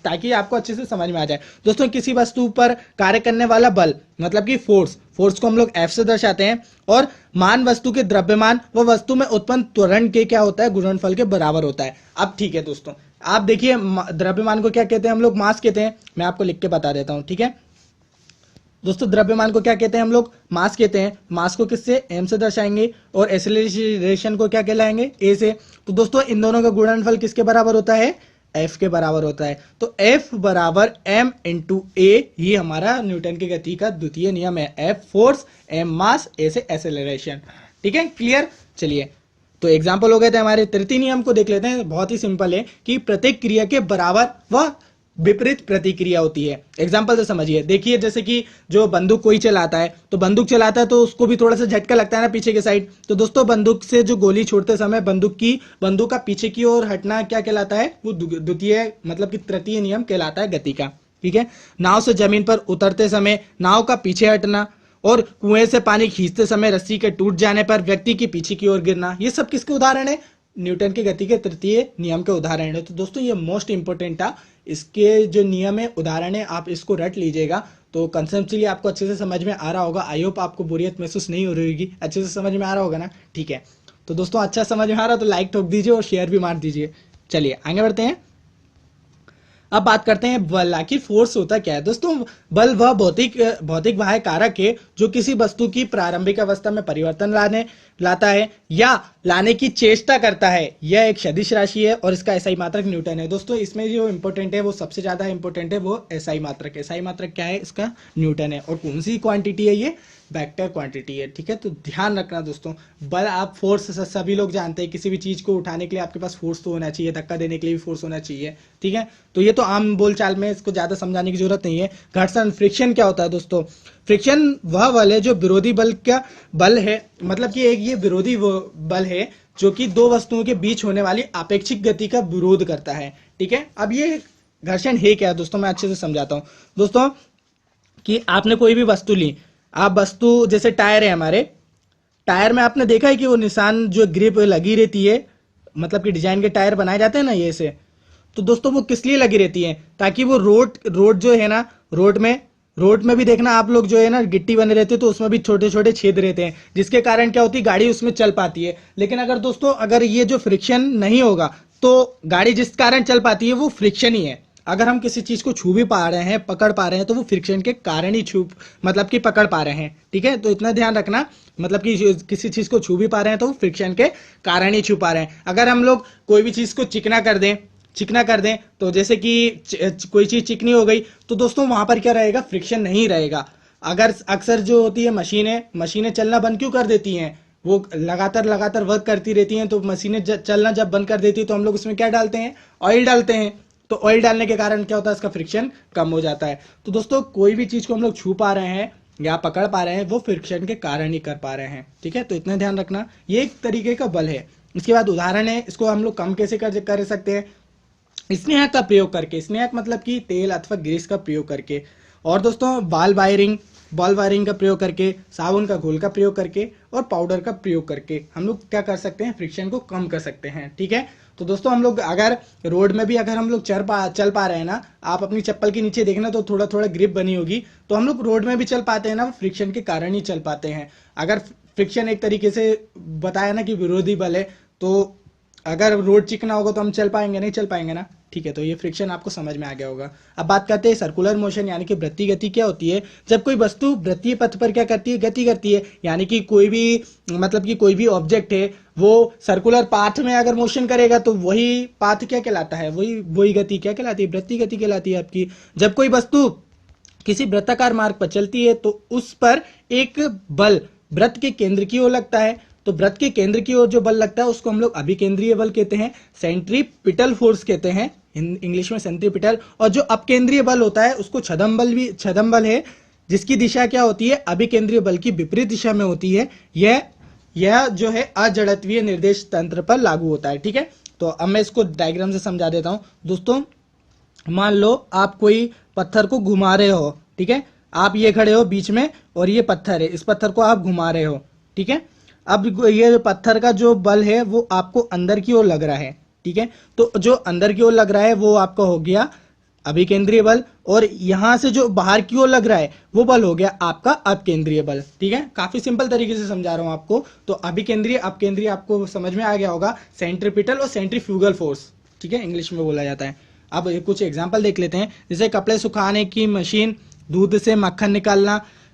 ताकि आपको अच्छे से समझ में आ जाए। दोस्तों किसी वस्तु पर कार्य करने वाला बल मतलब कि फोर्स को हम लोग F से दर्शाते हैं, और मान वस्तु के द्रव्यमान व वस्तु में उत्पन्न त्वरण के क्या होता है? गुणनफल के बराबर होता है। अब ठीक है दोस्तों, आप देखिए द्रव्यमान को क्या कहते हैं? हम लोग मास कहते हैं। मैं आपको लिख के बता देता हूं। ठीक है दोस्तों, द्रव्यमान को क्या कहते हैं? हम लोग मास कहते हैं। मास को किससे? m से दर्शाएंगे, और एक्सेलरेशन को क्या कहलाएंगे? a से। तो दोस्तों इन दोनों का गुणनफल किसके बराबर होता है? F के बराबर होता है। तो F बराबर m इंटू a, ये हमारा न्यूटन की गति का द्वितीय नियम है। F force, m mass, a से एक्सेलरेशन। ठीक है, क्लियर? चलिए, तो एग्जाम्पल हो गए थे हमारे। तृतीय नियम को देख लेते हैं। बहुत ही सिंपल है कि प्रत्येक क्रिया के बराबर व विपरीत प्रतिक्रिया होती है। एग्जाम्पल से समझिए। देखिए जैसे कि जो बंदूक कोई चलाता है, तो बंदूक चलाता है तो उसको भी थोड़ा सा झटका लगता है ना पीछे के साइड। तो दोस्तों बंदूक से जो गोली छोड़ते समय बंदूक का पीछे की ओर हटना क्या कहलाता है? वो द्वितीय मतलब कि तृतीय नियम कहलाता है गति का। ठीक है, नाव से जमीन पर उतरते समय नाव का पीछे हटना, और कुएं से पानी खींचते समय रस्सी के टूट जाने पर व्यक्ति की पीछे की ओर गिरना, ये सब किसके उदाहरण है? न्यूटन की गति के तृतीय नियम के उदाहरण है। तो दोस्तों ये मोस्ट इंपोर्टेंट था। इसके जो नियम है, उदाहरण है, आप इसको रट लीजिएगा तो कंसेप्चुअली आपको अच्छे से समझ में आ रहा होगा। आई होप आपको बोरियत महसूस नहीं हो रही होगी, अच्छे से समझ में आ रहा होगा ना? ठीक है, तो दोस्तों अच्छा समझ में आ रहा तो लाइक ठोक दीजिए और शेयर भी मार दीजिए। चलिए आगे बढ़ते हैं। अब बात करते हैं बल। आखिर फोर्स होता क्या है? दोस्तों बल वह भौतिक बाह्य कारक है जो किसी वस्तु की प्रारंभिक अवस्था में परिवर्तन लाता है या लाने की चेष्टा करता है। यह एक सदिश राशि है और इसका एसआई मात्रक न्यूटन है। दोस्तों इसमें जो इंपॉर्टेंट है, वो सबसे ज्यादा इंपॉर्टेंट है, वो एसआई मात्रक। एसआई मात्रक क्या है? इसका न्यूटन है। और कौन सी क्वांटिटी है? ये वेक्टर क्वांटिटी है। ठीक है, तो ध्यान रखना दोस्तों। बल आप फोर्स सभी लोग जानते हैं, किसी भी चीज को उठाने के लिए आपके पास फोर्स तो होना चाहिए, धक्का देने के लिए भी फोर्स होना चाहिए। ठीक है, तो ये तो आम बोलचाल में, इसको ज्यादा समझाने की जरूरत नहीं है। घर्षण, फ्रिक्शन क्या होता है दोस्तों? फ्रिक्शन वह बल है जो विरोधी बल का बल है, मतलब कि एक ये विरोधी बल है जो कि दो वस्तुओं के बीच होने वाली आपेक्षिक गति का विरोध करता है। ठीक है, अब ये घर्षण है क्या दोस्तों, मैं अच्छे से समझाता हूं दोस्तों। कि आपने कोई भी वस्तु ली, आप वस्तु जैसे टायर है हमारे, टायर में आपने देखा है कि वो निशान जो ग्रिप लगी रहती है, मतलब कि डिजाइन के टायर बनाए जाते हैं ना ये से, तो दोस्तों वो किस लिए लगी रहती है, ताकि वो रोड जो है ना, रोड में भी देखना आप लोग जो है ना गिट्टी बने रहते हैं तो उसमें भी छोटे छोटे छेद रहते हैं, जिसके कारण क्या होती है गाड़ी उसमें चल पाती है। लेकिन अगर दोस्तों अगर ये जो फ्रिक्शन नहीं होगा तो गाड़ी जिस कारण चल पाती है वो फ्रिक्शन ही है। अगर हम किसी चीज को छू भी पा रहे हैं, पकड़ पा रहे हैं, तो वो फ्रिक्शन के कारण ही मतलब कि पकड़ पा रहे हैं। ठीक है, तो इतना ध्यान रखना, मतलब कि किसी चीज को छू भी पा रहे हैं तो वो फ्रिक्शन के कारण ही छू पा रहे हैं। अगर हम लोग कोई भी चीज को चिकना कर दें तो जैसे कि कोई चीज चिकनी हो गई तो दोस्तों वहां पर क्या रहेगा, फ्रिक्शन नहीं रहेगा। अगर अक्सर जो होती है मशीनें चलना बंद क्यों कर देती हैं, वो लगातार वर्क करती रहती हैं, तो मशीनें चलना जब बंद कर देती है तो हम लोग उसमें क्या डालते हैं, ऑयल डालते हैं। तो ऑयल डालने के कारण क्या होता है, इसका फ्रिक्शन कम हो जाता है। तो दोस्तों कोई भी चीज को हम लोग छू पा रहे हैं या पकड़ पा रहे हैं वो फ्रिक्शन के कारण ही कर पा रहे हैं। ठीक है, तो इतना ध्यान रखना, ये एक तरीके का बल है। इसके बाद उदाहरण है, इसको हम लोग कम कैसे कर सकते हैं, स्नेहक का प्रयोग करके, स्नेहक मतलब कि तेल अथवा ग्रीस का प्रयोग करके, और दोस्तों बॉल वायरिंग का प्रयोग करके, साबुन का घोल का प्रयोग करके और पाउडर का प्रयोग करके हम लोग क्या कर सकते हैं, फ्रिक्शन को कम कर सकते हैं। ठीक है, तो दोस्तों हम लोग अगर रोड में भी अगर हम लोग चल पा रहे हैं ना, आप अपनी चप्पल के नीचे देखना तो थोड़ा थोड़ा ग्रिप बनी होगी, तो हम लोग रोड में भी चल पाते हैं ना, वो फ्रिक्शन के कारण ही चल पाते हैं। अगर फ्रिक्शन एक तरीके से बताया ना कि विरोधी बल है, तो अगर रोड चिकना होगा तो हम चल पाएंगे, नहीं चल पाएंगे ना। ठीक है, तो ये फ्रिक्शन आपको समझ में आ गया होगा। अब बात करते हैं सर्कुलर मोशन यानी कि वृत्तीय गति क्या होती है। जब कोई वस्तु वृत्तीय पथ पर क्या करती है, गति करती है, यानी कि कोई भी ऑब्जेक्ट है वो सर्कुलर पाथ में अगर मोशन करेगा तो वही पाथ क्या कहलाता है, वही गति क्या कहलाती है, वृत्तीय गति कहलाती है आपकी। जब कोई वस्तु किसी वृत्ताकार मार्ग पर चलती है तो उस पर एक बल वृत्त के केंद्र की ओर लगता है, तो वृत्त के केंद्र की ओर जो बल लगता है उसको हम लोग अभिकेंद्रीय बल कहते हैं, सेंट्रीपिटल फोर्स कहते हैं इंग्लिश में, सेंट्रीपिटल। और जो अपकेंद्रीय बल होता है उसको छदम बल है, जिसकी दिशा क्या होती है, अभिकेंद्रीय बल की विपरीत दिशा में होती है। यह जो है अजड़त्वीय निर्देश तंत्र पर लागू होता है। ठीक है, तो अब मैं इसको डायग्राम से समझा देता हूं दोस्तों। मान लो आप कोई पत्थर को घुमा रहे हो, ठीक है, आप ये खड़े हो बीच में और ये पत्थर है, इस पत्थर को आप घुमा रहे हो। ठीक है, अब ये पत्थर का जो बल है वो आपको अंदर की ओर लग रहा है। ठीक है, तो जो अंदर की ओर लग रहा है वो आपका हो गया अभिकेंद्रीय बल, और यहां से जो बाहर की ओर लग रहा है वो बल हो गया आपका अपकेंद्रीय बल। ठीक है, काफी सिंपल तरीके से समझा रहा हूं आपको। तो अभिकेंद्रीय अपकेंद्रीय आपको समझ में आ गया होगा, सेंट्रीपिटल और सेंट्रीफ्यूगल फोर्स, ठीक है, इंग्लिश में बोला जाता है। अब कुछ एग्जाम्पल देख लेते हैं, जैसे कपड़े सुखाने की मशीन, दूध से मक्खन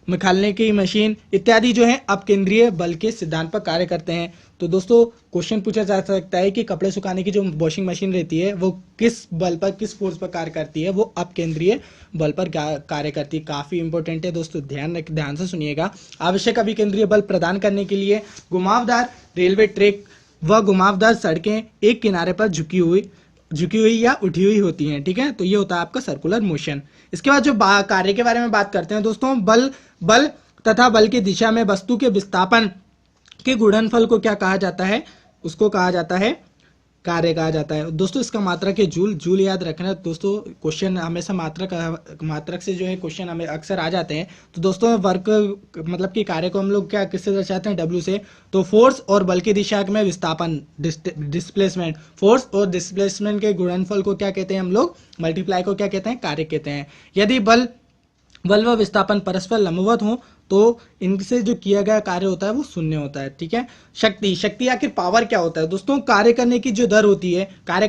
निकालने की मशीन इत्यादि जो है अपकेंद्रीय बल के सिद्धांत पर कार्य करते हैं। तो दोस्तों क्वेश्चन पूछा जा सकता है कि कपड़े सुखाने की जो वॉशिंग मशीन रहती है वो किस बल पर, किस फोर्स पर कार्य करती है, वो अपकेंद्रीय बल पर कार्य करती है। काफी इंपॉर्टेंट है दोस्तों, ध्यान से सुनिएगा। आवश्यक अभिकेंद्रीय बल प्रदान करने के लिए घुमावदार रेलवे ट्रैक व घुमावदार सड़कें एक किनारे पर झुकी हुई या उठी हुई होती हैं। ठीक है, तो ये होता है आपका सर्कुलर मोशन। इसके बाद जो कार्य के बारे में बात करते हैं दोस्तों, बल तथा बल की दिशा में वस्तु के विस्थापन के गुणनफल को क्या कहा जाता है, उसको कहा जाता है कार्य कहा जाता है। दोस्तों इसका मात्रक है जूल याद रखना दोस्तों, क्वेश्चन हमेशा मात्रक से जो है क्वेश्चन हमें अक्सर आ जाते हैं। तो दोस्तों वर्क मतलब कि कार्य को हम लोग क्या किससे दर्शाते हैं, डब्ल्यू से। तो फोर्स और बल की दिशा में विस्थापन, डिस्प्लेसमेंट, फोर्स और डिस्प्लेसमेंट के गुणनफल को क्या कहते हैं हम लोग, मल्टीप्लाई को क्या कहते हैं, कार्य कहते हैं। यदि बल व विस्थापन परस्पर लंबवत हो तो इनसे जो किया गया कार्य होता है वो शून्य होता है। ठीक है, शक्ति आखिर पावर क्या होता है दोस्तों, कार्य करने की जो दर होती है, कार्य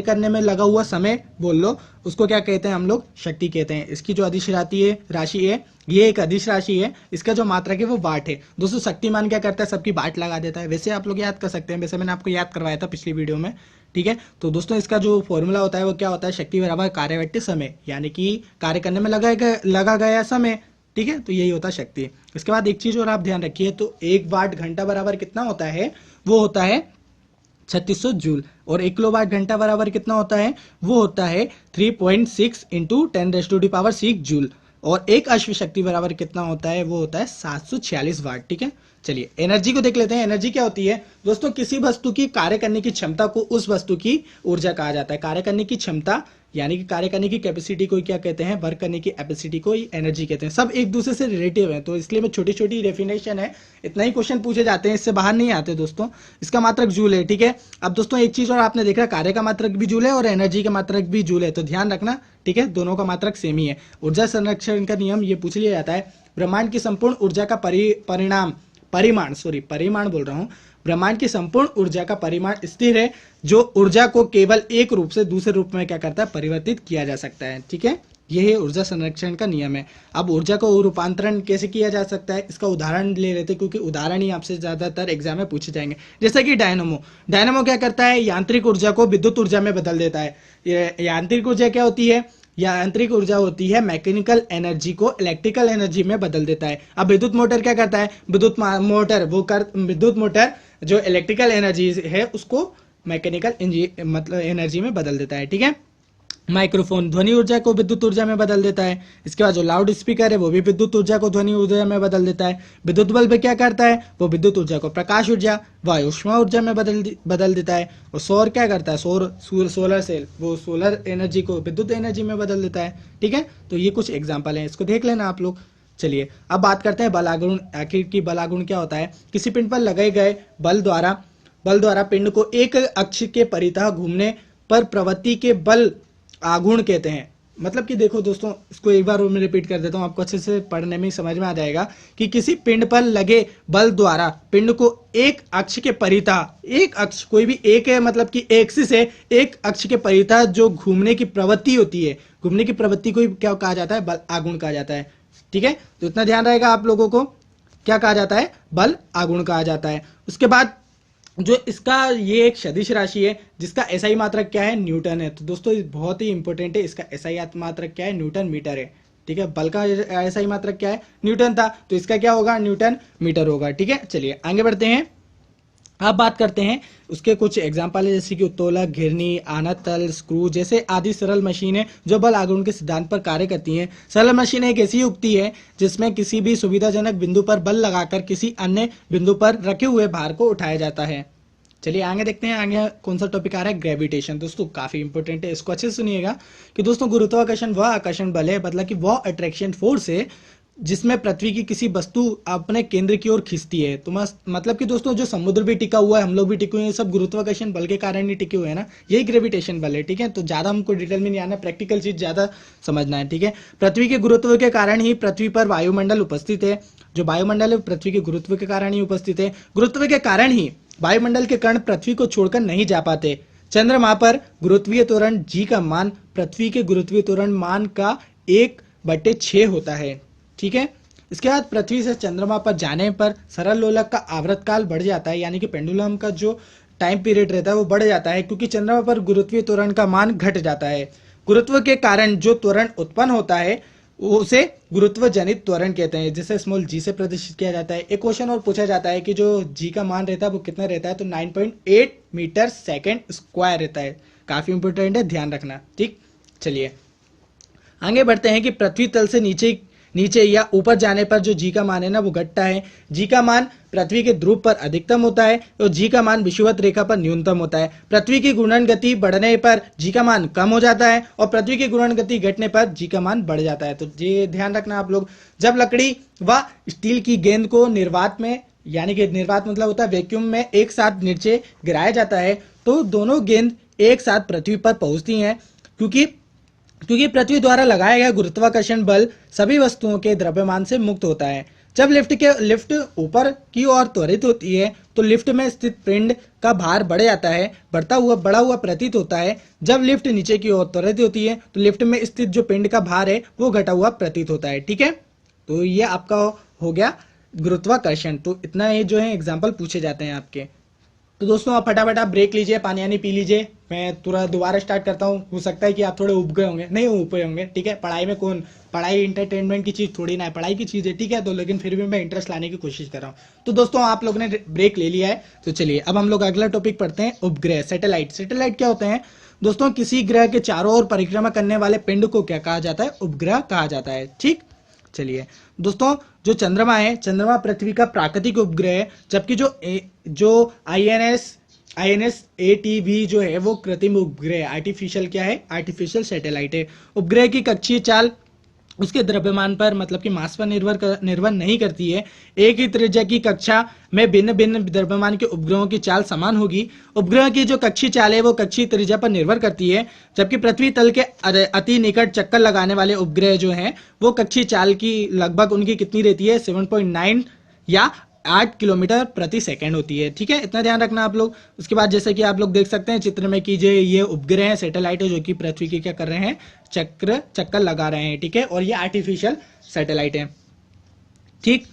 करने में लगा हुआ समय बोल लो, उसको क्या कहते हैं हम लोग, शक्ति कहते हैं। इसकी जो अदिश राशि है ये एक अदिश राशि है, इसका जो मात्रक है वो वाट है। दोस्तों शक्तिमान क्या करता है, सबकी वाट लगा देता है। वैसे आप लोग याद कर सकते हैं, वैसे मैंने आपको याद करवाया था पिछली वीडियो में। ठीक है, तो दोस्तों इसका जो फॉर्मूला होता है वो क्या होता है, शक्ति बराबर कार्यवृत्ति समय, यानी कि कार्य करने में लगा गया समय। ठीक है, तो यही होता है शक्ति। इसके बाद एक चीज और आप ध्यान रखिए, तो 1 वाट घंटा बराबर कितना होता है, वो होता है 3600 जूल, और 1 किलोवाट घंटा बराबर कितना होता है, वो होता है 3.6 इंटू 10⁻⁶ जूल, और एक अश्व शक्ति बराबर कितना होता है, वो होता है 746 वाट। ठीक है, चलिए एनर्जी को देख लेते हैं। एनर्जी क्या होती है दोस्तों? किसी वस्तु की कार्य करने की क्षमता को उस वस्तु की ऊर्जा कहा जाता है। कार्य करने की क्षमता यानी कि कार्य करने की कैपेसिटी को क्या कहते हैं? वर्क करने की कैपेसिटी को एनर्जी कहते हैं। सब एक दूसरे से रिलेटिव है, तो इसलिए मैं छोटी छोटी डेफिनेशन है, इतना ही क्वेश्चन पूछे जाते हैं, इससे बाहर नहीं आते दोस्तों। इसका मात्रक जूल है, ठीक है। अब दोस्तों एक चीज और आपने देखा, कार्य का मात्रक भी जूल है और एनर्जी का मात्रक भी जूल है, तो ध्यान रखना, ठीक है, दोनों का मात्रक सेम ही है। ऊर्जा संरक्षण का नियम ये पूछ लिया जाता है, ब्रह्मांड की संपूर्ण ऊर्जा का परिमाण बोल रहा हूं, ब्रह्मांड की संपूर्ण ऊर्जा का परिमाण स्थिर है, जो ऊर्जा को केवल एक रूप से दूसरे रूप में क्या करता है? परिवर्तित किया जा सकता है, ठीक है। यह ऊर्जा संरक्षण का नियम है। अब ऊर्जा को रूपांतरण कैसे किया जा सकता है, इसका उदाहरण ले लेते हैं, क्योंकि उदाहरण ही आपसे ज्यादातर एग्जाम में पूछे जाएंगे। जैसा कि डायनामो क्या करता है? यांत्रिक ऊर्जा को विद्युत ऊर्जा में बदल देता है। यांत्रिक ऊर्जा क्या होती है? यांत्रिक ऊर्जा होती है मैकेनिकल एनर्जी को इलेक्ट्रिकल एनर्जी में बदल देता है। अब विद्युत मोटर क्या करता है? विद्युत मोटर जो इलेक्ट्रिकल एनर्जी है उसको मैकेनिकल मतलब एनर्जी में बदल देता है, ठीक है। माइक्रोफोन ध्वनि ऊर्जा को विद्युत ऊर्जा में बदल देता है। इसके बाद जो लाउड स्पीकर है वो भी विद्युत ऊर्जा को ध्वनि ऊर्जा में बदल देता है। विद्युत बल्ब क्या करता है? वो विद्युत ऊर्जा को प्रकाश ऊर्जा व ऊष्मा ऊर्जा में बदल देता है। और सौर क्या करता है? सोलर सेल वो सोलर एनर्जी को विद्युत एनर्जी में बदल देता है, ठीक है। तो ये कुछ एग्जाम्पल है, इसको देख लेना आप लोग। चलिए अब बात करते हैं बल आघूर्ण। आखिर की बल आघूर्ण क्या होता है? किसी पिंड पर लगाए गए बल द्वारा पिंड को एक अक्ष के परितः घूमने पर प्रवृत्ति के बल आघूर्ण कहते हैं। मतलब कि देखो दोस्तों, इसको एक बार मैं रिपीट कर देता हूं, आपको अच्छे से पढ़ने में समझ में आ जाएगा कि किसी पिंड पर लगे बल द्वारा पिंड को एक अक्ष के परितः, एक अक्ष कोई भी एक है मतलब कि एक्सिस है, एक अक्ष के परितः जो घूमने की प्रवृत्ति होती है, घूमने की प्रवृत्ति को क्या कहा जाता है? बल आघूर्ण कहा जाता है, ठीक है। तो इतना ध्यान रहेगा आप लोगों को, क्या कहा जाता है? बल आघूर्ण कहा जाता है। उसके बाद जो इसका ये एक सदिश राशि है जिसका एसआई मात्रक क्या है? न्यूटन है। तो दोस्तों बहुत ही इंपॉर्टेंट है, इसका एसआई मात्रक क्या है? न्यूटन मीटर है, ठीक है। बल का एसआई मात्रक क्या है? न्यूटन था, तो इसका क्या होगा? न्यूटन मीटर होगा, ठीक है। चलिए आगे बढ़ते हैं। अब बात करते हैं उसके कुछ एग्जाम्पल है, जैसे कि उत्तोलक, घिरनी, आनत तल, स्क्रू जैसे आदि सरल मशीनें जो बल आघूर्ण के सिद्धांत पर कार्य करती हैं। सरल मशीनें एक ऐसी युक्ति है जिसमें किसी भी सुविधाजनक बिंदु पर बल लगाकर किसी अन्य बिंदु पर रखे हुए भार को उठाया जाता है। चलिए आगे देखते हैं, आगे कौन सा टॉपिक आ रहा है? ग्रेविटेशन। दोस्तों काफी इंपॉर्टेंट है, इसको अच्छे से सुनिएगा कि दोस्तों गुरुत्वाकर्षण वह आकर्षण बल है, मतलब कि वह अट्रैक्शन फोर्स है जिसमें पृथ्वी की किसी वस्तु अपने केंद्र की ओर खींचती है। तो मतलब कि दोस्तों जो समुद्र भी टिका हुआ है, हम लोग भी टिके हुए हैं, सब गुरुत्वाकर्षण बल के कारण ही टिके हुए हैं ना, यही ग्रेविटेशन बल है, ठीक है। तो ज्यादा हमको डिटेल में नहीं आना, प्रैक्टिकल चीज ज्यादा समझना है, ठीक है। पृथ्वी के गुरुत्व के कारण ही पृथ्वी पर वायुमंडल उपस्थित है। जो वायुमंडल है पृथ्वी के गुरुत्व के कारण ही उपस्थित है। गुरुत्व के कारण ही वायुमंडल के कण पृथ्वी को छोड़कर नहीं जा पाते। चंद्रमा पर गुरुत्वीय त्वरण जी का मान पृथ्वी के गुरुत्वीय त्वरण मान का 1/6 होता है, ठीक है। इसके बाद पृथ्वी से चंद्रमा पर जाने पर सरल लोलक का आवर्तकाल बढ़ जाता है, यानी कि पेंडुलम का जो टाइम पीरियड रहता है वो बढ़ जाता है, क्योंकि चंद्रमा पर गुरुत्वीय त्वरण का मान घट जाता है। गुरुत्व के कारण जो त्वरण उत्पन्न होता है उसे गुरुत्व जनित त्वरण कहते हैं, जिसे स्मॉल जी से प्रदर्शित किया जाता है। एक क्वेश्चन और पूछा जाता है कि जो जी का मान रहता है वो कितना रहता है? तो 9.8 मीटर सेकेंड स्क्वायर रहता है। काफी इंपोर्टेंट है, ध्यान रखना, ठीक। चलिए आगे बढ़ते हैं कि पृथ्वी तल से नीचे या ऊपर जाने पर जो जी का मान है ना वो घटता है। जी का मान पृथ्वी के ध्रुव पर अधिकतम होता है और जी का मान विषुवत रेखा पर न्यूनतम होता है। पृथ्वी की घूर्णन गति बढ़ने पर जी का मान कम हो जाता है और पृथ्वी की घूर्णन गति घटने पर जी का मान बढ़ जाता है। तो ये ध्यान रखना आप लोग। जब लकड़ी व स्टील की गेंद को निर्वात में, यानी कि निर्वात मतलब होता है वैक्यूम में, एक साथ नीचे गिराया जाता है तो दोनों गेंद एक साथ पृथ्वी पर पहुंचती हैं, क्योंकि पृथ्वी द्वारा लगाया गया गुरुत्वाकर्षण बल सभी वस्तुओं के द्रव्यमान से मुक्त होता है। जब लिफ्ट ऊपर की ओर त्वरित होती है तो लिफ्ट में स्थित पिंड का भार बढ़ जाता है, बढ़ा हुआ प्रतीत होता है। जब लिफ्ट नीचे की ओर त्वरित होती है तो लिफ्ट में स्थित जो पिंड का भार है वो घटा हुआ प्रतीत होता है, ठीक है। तो ये आपका हो गया गुरुत्वाकर्षण। तो इतना ये जो है एग्जाम्पल पूछे जाते हैं आपके। तो दोस्तों आप फटाफट आप ब्रेक लीजिए, पानी पी लीजिए, मैं तुरंत दोबारा स्टार्ट करता हूँ। हो सकता है कि आप थोड़े उब गए होंगे, नहीं उब गए होंगे, ठीक है। पढ़ाई इंटरटेनमेंट की चीज थोड़ी ना है, पढ़ाई की चीज है, ठीक है। तो लेकिन फिर भी मैं इंटरेस्ट लाने की कोशिश कर रहा हूँ। तो दोस्तों आप लोगों ने ब्रेक ले लिया है, तो चलिए अब हम लोग अगला टॉपिक पढ़ते हैं, उपग्रह, सैटेलाइट। सैटेलाइट क्या होते हैं दोस्तों? किसी ग्रह के चारों ओर परिक्रमा करने वाले पिंड को क्या कहा जाता है? उपग्रह कहा जाता है, ठीक। चलिए दोस्तों, जो चंद्रमा है, चंद्रमा पृथ्वी का प्राकृतिक उपग्रह है, जबकि जो आईएनएस एटीवी जो है वो कृत्रिम उपग्रह है। आर्टिफिशियल क्या है? आर्टिफिशियल सैटेलाइट है। उपग्रह की कक्षीय चाल उसके द्रव्यमान पर मतलब कि मास पर निर्भर नहीं करती है। एक ही त्रिज्या की कक्षा में भिन्न भिन्न द्रव्यमान के उपग्रहों की चाल समान होगी। उपग्रह की जो कक्षीय चाल है वो कक्षीय त्रिज्या पर निर्भर करती है, जबकि पृथ्वी तल के अति निकट चक्कर लगाने वाले उपग्रह जो हैं वो कक्षीय चाल की लगभग उनकी कितनी रहती है? 7.9 या 8 किलोमीटर प्रति सेकंड होती है। ठीक है, इतना ध्यान रखना आप लोग। उसके बाद जैसे कि आप लोग देख सकते हैं चित्र में कि ये उपग्रह है, सैटेलाइट है, जो कि पृथ्वी की क्या कर रहे हैं? चक्कर लगा रहे हैं। ठीक है, और ये आर्टिफिशियल सैटेलाइट है। ठीक,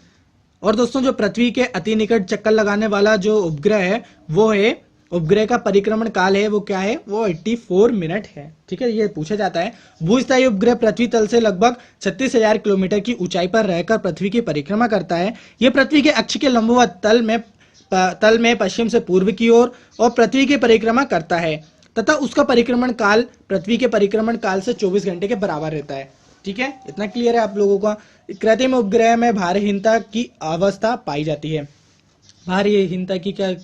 और दोस्तों जो पृथ्वी के अति निकट चक्कर लगाने वाला जो उपग्रह है वो है, उपग्रह का परिक्रमण काल है वो क्या है? वो 84 मिनट है। ठीक है, ये पूछा जाता है। भूस्थायी उपग्रह पृथ्वी तल से लगभग 36,000 किलोमीटर की ऊंचाई पर रहकर पृथ्वी की परिक्रमा करता है। यह पृथ्वी के अक्ष के लंबवत तल में पश्चिम से पूर्व की ओर और पृथ्वी की परिक्रमा करता है तथा उसका परिक्रमण काल पृथ्वी के परिक्रमण काल से 24 घंटे के बराबर रहता है। ठीक है, इतना क्लियर है आप लोगों का। कृत्रिम उपग्रह में भारहीनता की अवस्था पाई जाती है। भारहीनता की क्या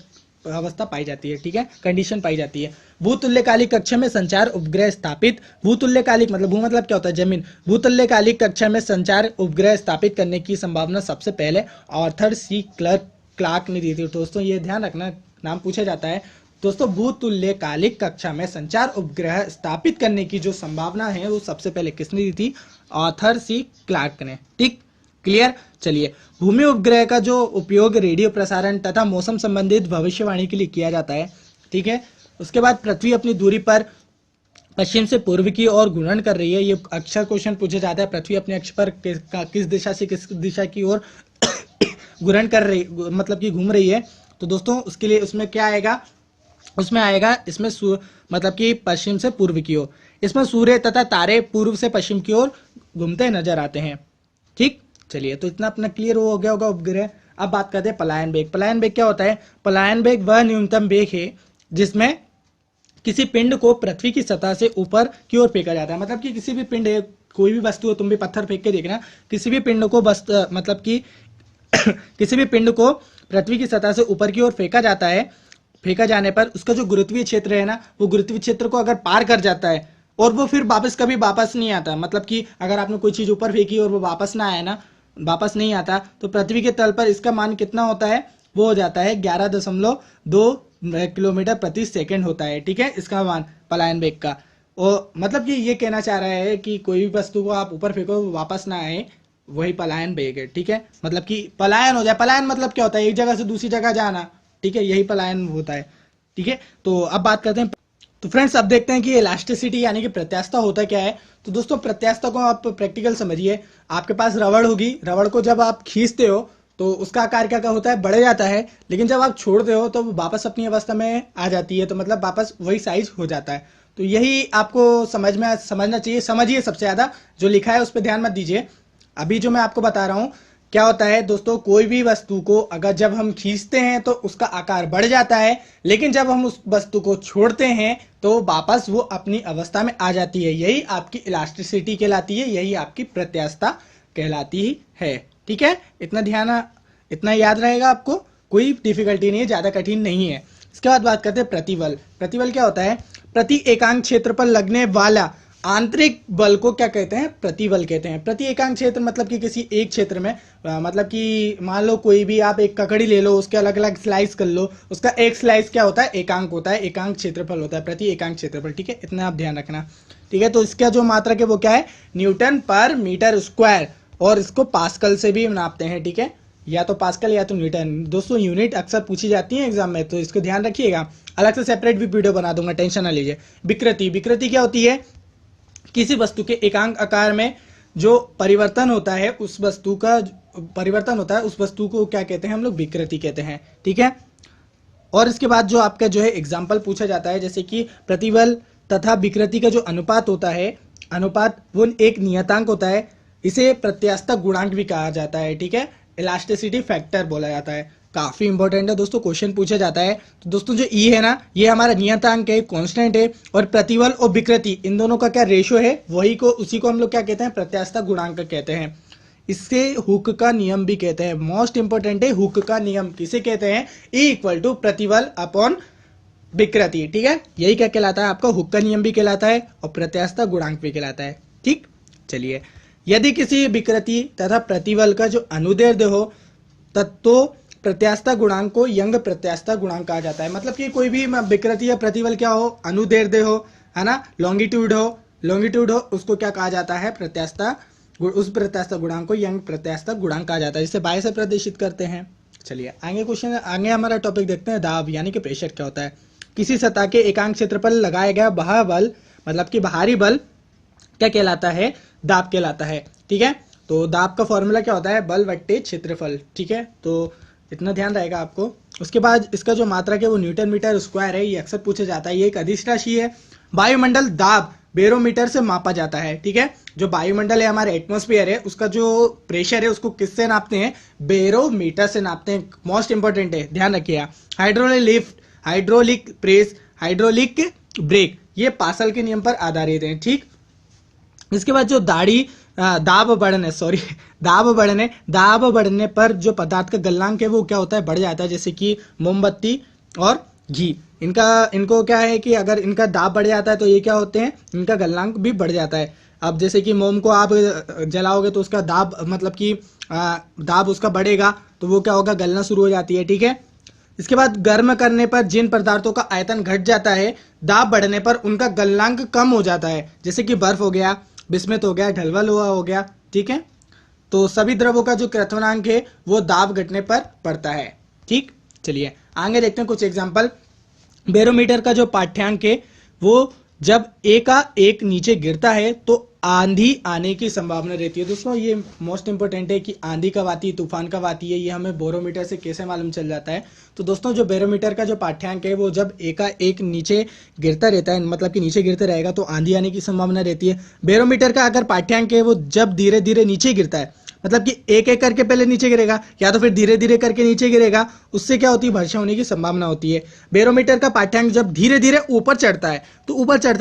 अवस्था पाई जाती है? ठीक है, कंडीशन पाई जाती है। भूतुल्यकालिक कक्षा में संचार उपग्रह स्थापित, भूतुल्यकालिक मतलब भू मतलब क्या होता है? जमीन। भूतुल्यकालिक कक्षा में संचार उपग्रह स्थापित करने की संभावना सबसे पहले आर्थर सी क्लार्क ने दी थी। दोस्तों ये ध्यान रखना, नाम पूछा जाता है। दोस्तों भूतुल्यकालिक कक्षा में संचार उपग्रह स्थापित करने की जो संभावना है वो सबसे पहले किसने दी थी? आर्थर सी क्लार्क ने। ठीक, क्लियर। चलिए, भूमि उपग्रह का जो उपयोग रेडियो प्रसारण तथा मौसम संबंधित भविष्यवाणी के लिए किया जाता है। ठीक है, उसके बाद पृथ्वी अपनी दूरी पर पश्चिम से पूर्व की ओर घूर्णन कर रही है। ये अक्सर क्वेश्चन पूछा जाता है, पृथ्वी अपने अक्ष पर किस दिशा से किस दिशा की ओर घूर्णन कर रही, मतलब कि घूम रही है। तो दोस्तों उसके लिए उसमें क्या आएगा? उसमें आएगा इसमें मतलब कि पश्चिम से पूर्व की ओर। इसमें सूर्य तथा तारे पूर्व से पश्चिम की ओर घूमते नजर आते हैं। ठीक, चलिए, तो इतना अपना क्लियर हो गया होगा उपग्रह। अब बात करते हैं पलायन वेग। पलायन वेग क्या होता है? पलायन वेग वह न्यूनतम वेग है जिसमें किसी पिंड को पृथ्वी की सतह से ऊपर की ओर फेंका जाता है। मतलब कि किसी भी पिंड है, कोई भी वस्तु हो, तुम भी पत्थर फेंक के देखना, किसी भी पिंड को मतलब कि किसी भी पिंड को पृथ्वी की सतह से ऊपर की ओर फेंका जाता है। फेंका जाने पर उसका जो गुरुत्वीय क्षेत्र है ना, वो गुरुत्वीय क्षेत्र को अगर पार कर जाता है और वो फिर कभी वापस नहीं आता, मतलब कि अगर आपने कोई चीज ऊपर फेंकी और वो वापस ना आए ना, वापस नहीं आता, तो पृथ्वी के तल पर इसका मान कितना होता है? वो हो जाता है 11.2 किलोमीटर प्रति सेकंड होता है। ठीक है, इसका मान पलायन वेग का। और मतलब कि ये कहना चाह रहा है कि कोई भी वस्तु को आप ऊपर फेंको वो वापस ना आए, वही पलायन वेग है। ठीक है, मतलब कि पलायन हो जाए। पलायन मतलब क्या होता है? एक जगह से दूसरी जगह जाना। ठीक है, यही पलायन होता है। ठीक है, तो अब बात करते हैं। तो फ्रेंड्स अब देखते हैं कि इलास्टिसिटी यानी कि प्रत्यास्थता होता क्या है। तो दोस्तों प्रत्यास्थता को आप प्रैक्टिकल समझिए। आपके पास रबड़ होगी, रबड़ को जब आप खींचते हो तो उसका आकार क्या होता है? बढ़ जाता है, लेकिन जब आप छोड़ते हो तो वो वापस अपनी अवस्था में आ जाती है, तो मतलब वापस वही साइज हो जाता है। तो यही आपको समझना चाहिए। समझिए, सबसे ज्यादा जो लिखा है उस पर ध्यान मत दीजिए। अभी जो मैं आपको बता रहा हूँ क्या होता है दोस्तों, कोई भी वस्तु को अगर जब हम खींचते हैं तो उसका आकार बढ़ जाता है, लेकिन जब हम उस वस्तु को छोड़ते हैं तो वापस वो अपनी अवस्था में आ जाती है। यही आपकी इलास्टिसिटी कहलाती है, यही आपकी प्रत्यास्थता कहलाती है। ठीक है, इतना याद रहेगा आपको, कोई डिफिकल्टी नहीं है, ज्यादा कठिन नहीं है। इसके बाद बात करते हैं प्रतिबल। प्रतिबल क्या होता है? प्रति एकांक क्षेत्र पर लगने वाला आंतरिक बल को क्या कहते हैं? प्रतिबल कहते हैं। प्रति एकांक क्षेत्र मतलब कि किसी एक क्षेत्र में, मतलब कि मान लो कोई भी आप एक ककड़ी ले लो, उसके अलग अलग स्लाइस कर लो, उसका एक स्लाइस क्या होता है? एकांक होता है, एकांक क्षेत्रफल होता है, प्रति एकांक क्षेत्रफल। ठीक है, इतना आप ध्यान रखना। ठीक है, तो इसका जो मात्रक है वो क्या है? न्यूटन पर मीटर स्क्वायर, और इसको पास्कल से भी नापते हैं। ठीक है, या तो पास्कल या तो न्यूटन। दोस्तों यूनिट अक्सर पूछी जाती है एग्जाम में, तो इसको ध्यान रखिएगा। अलग से सेपरेट भी वीडियो बना दूंगा, टेंशन ना लीजिए। विकृति, विकृति क्या होती है? किसी वस्तु के एकांक आकार में जो परिवर्तन होता है, उस वस्तु का परिवर्तन होता है, उस वस्तु को क्या कहते हैं? हम लोग विकृति कहते हैं। ठीक है, और इसके बाद जो आपका जो है एग्जाम्पल पूछा जाता है, जैसे कि प्रतिबल तथा विकृति का जो अनुपात होता है, अनुपात वो एक नियतांक होता है, इसे प्रत्यास्थता गुणांक भी कहा जाता है। ठीक है, इलास्टिसिटी फैक्टर बोला जाता है। काफी इंपॉर्टेंट है दोस्तों, क्वेश्चन पूछा जाता है। तो दोस्तों जो ई है ना, ये हमारा नियतांक है, कांस्टेंट है, और प्रतिबल और विकृति इन दोनों का क्या रेशियो है, उसी को हम लोग क्या कहते हैं? प्रत्यास्थता गुणांक कहते हैं। इससे हुक का नियम भी कहते हैं। मोस्ट इंपोर्टेंट है हुक का नियम, किसे कहते हैं? E इक्वल टू प्रतिबल अपॉन विकृति। ठीक है, यही क्या कहलाता है आपका? हुक का नियम भी कहलाता है और प्रत्यास्थता गुणांक भी कहलाता है। ठीक, चलिए, यदि किसी विकृति तथा प्रतिबल का जो अनुदैर्ध्य हो तो प्रत्यास्थता गुणांक को यंग प्रत्यास्थता गुणांक कहा जाता है। मतलब कि कोई भी विकृति या प्रतिबल क्या हो? अनुदैर्ध्य हो, है ना, लॉन्गिट्यूड हो, उसको क्या कहा जाता है? प्रत्यास्थता, उस प्रत्यास्थता गुणांक को यंग प्रत्यास्थता गुणांक कहा जाता है, जिसे बाय से प्रदर्शित करते हैं। चलिए आगे क्वेश्चन, आगे हमारा टॉपिक देखते हैं, दाब यानी कि प्रेशर क्या होता है। किसी सतह के एकांक क्षेत्र पर लगाया गया बाह्य बल, मतलब कि बाहरी बल क्या कहलाता है? दाब कहलाता है। ठीक है, तो दाब का फॉर्मूला क्या होता है? बल बट्टे क्षेत्रफल। ठीक है, तो इतना ध्यान रहेगा आपको। उसके बाद इसका जो मात्रक है वो न्यूटन मीटर स्क्वायर है, ये अक्सर पूछा जाता है। ये एक अदिश राशि है। वायुमंडल दाब बेरोमीटर से मापा जाता है। ठीक है, जो वायुमंडल है, हमारे एटमॉस्फेयर है, उसका जो प्रेशर है उसको किससे नापते हैं? बेरोमीटर से नापते हैं। मोस्ट इंपोर्टेंट है, ध्यान रखिएगा। Hydraulic lift, hydraulic press, hydraulic brake, ये पास्कल के नियम पर आधारित है। ठीक, इसके बाद जो दाब बढ़ने पर जो पदार्थ का गलनांक है वो क्या होता है? बढ़ जाता है। जैसे कि मोमबत्ती और घी, इनको क्या है कि अगर इनका दाब बढ़ जाता है तो ये क्या होते हैं? इनका गलनांक भी बढ़ जाता है। अब जैसे कि मोम को आप जलाओगे तो उसका दाब, मतलब कि दाब उसका बढ़ेगा, तो वो क्या होगा? गलना शुरू हो जाती है। ठीक है, इसके बाद गर्म करने पर जिन पदार्थों का आयतन घट जाता है, दाब बढ़ने पर उनका गलनांक कम हो जाता है। जैसे कि बर्फ हो गया, बिस्मित हो गया, ढलवा लोहा हो गया। ठीक है, तो सभी द्रवों का जो क्वथनांक है वो दाब घटने पर पड़ता है। ठीक, चलिए आगे देखते हैं कुछ एग्जांपल। बैरोमीटर का जो पाठ्यांक है वो जब एक नीचे गिरता है तो आंधी आने की संभावना रहती है। दोस्तों ये मोस्ट इंपोर्टेंट है कि आंधी कब आती है, तूफान कब आती है, ये हमें बैरोमीटर से कैसे मालूम चल जाता है। तो दोस्तों जो बैरोमीटर का जो पाठ्यांक है वो जब एक नीचे गिरता रहता है, मतलब कि नीचे गिरते रहेगा, तो आंधी आने की संभावना रहती है। बैरोमीटर का अगर पाठ्यांक है वो जब धीरे धीरे नीचे गिरता है, मतलब कि एक एक करके पहले नीचे गिरेगा या तो फिर धीरे धीरे करके नीचे गिरेगा, उससे क्या होती है? वर्षा होने की संभावना होती है। बैरोमीटर का पाठ्यांक जब धीरे धीरे ऊपर चढ़ता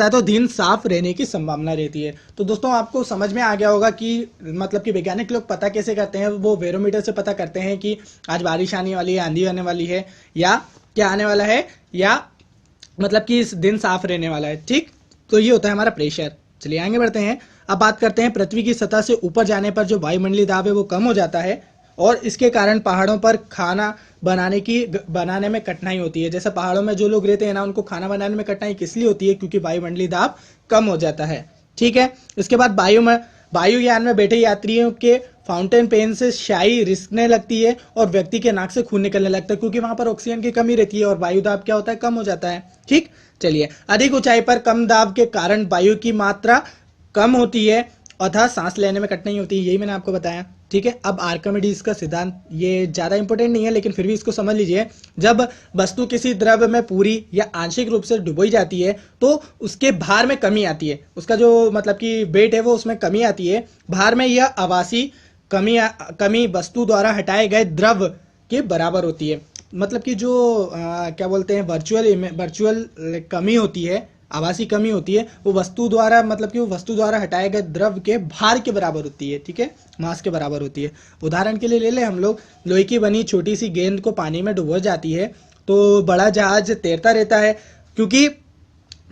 है तो दिन साफ रहने की संभावना रहती है। तो दोस्तों आपको समझ में आ गया होगा कि मतलब कि वैज्ञानिक लोग पता कैसे करते हैं? वो बैरोमीटर से पता करते हैं कि आज बारिश आने वाली है, आंधी आने वाली है, या क्या आने वाला है, या मतलब कि इस दिन साफ रहने वाला है। ठीक, तो ये होता है हमारा प्रेशर। चलिए आगे बढ़ते हैं। अब बात करते हैं पृथ्वी की सतह से ऊपर जाने पर जो वायुमंडलीय दाब है वो कम हो जाता है और इसके कारण पहाड़ों पर खाना बनाने में कठिनाई होती है। जैसे पहाड़ों में जो लोग रहते हैं ना, उनको खाना बनाने में कठिनाई किस लिए होती है? क्योंकि वायुमंडलीय दाब कम हो जाता है। ठीक है, इसके बाद वायुयान में बैठे यात्रियों के फाउंटेन पेन से स्याही रिसने लगती है और व्यक्ति के नाक से खून निकलने लगता है, क्योंकि वहां पर ऑक्सीजन की कमी रहती है और वायु दाब क्या होता है? कम हो जाता है। ठीक, चलिए, अधिक ऊंचाई पर कम दाब के कारण वायु की मात्रा कम होती है अतः सांस लेने में कठिनाई होती है। यही मैंने आपको बताया। ठीक है, अब आर्किमिडीज का सिद्धांत, ये ज्यादा इंपॉर्टेंट नहीं है लेकिन फिर भी इसको समझ लीजिए। जब वस्तु किसी द्रव में पूरी या आंशिक रूप से डुबोई जाती है तो उसके भार में कमी आती है, उसका जो मतलब कि वेट है वो उसमें कमी आती है। भार में यह आभासी कमी वस्तु द्वारा हटाए गए द्रव के बराबर होती है। मतलब कि जो क्या बोलते हैं, वर्चुअल कमी होती है, आभासी कमी होती है, वो वस्तु द्वारा, मतलब कि वो वस्तु द्वारा हटाए गए द्रव के भार के बराबर होती है। ठीक है, मास के बराबर होती है। उदाहरण के लिए ले ले हम लोग, लोहे की बनी छोटी सी गेंद को पानी में डुबो जाती है तो बड़ा जहाज तैरता रहता है। क्योंकि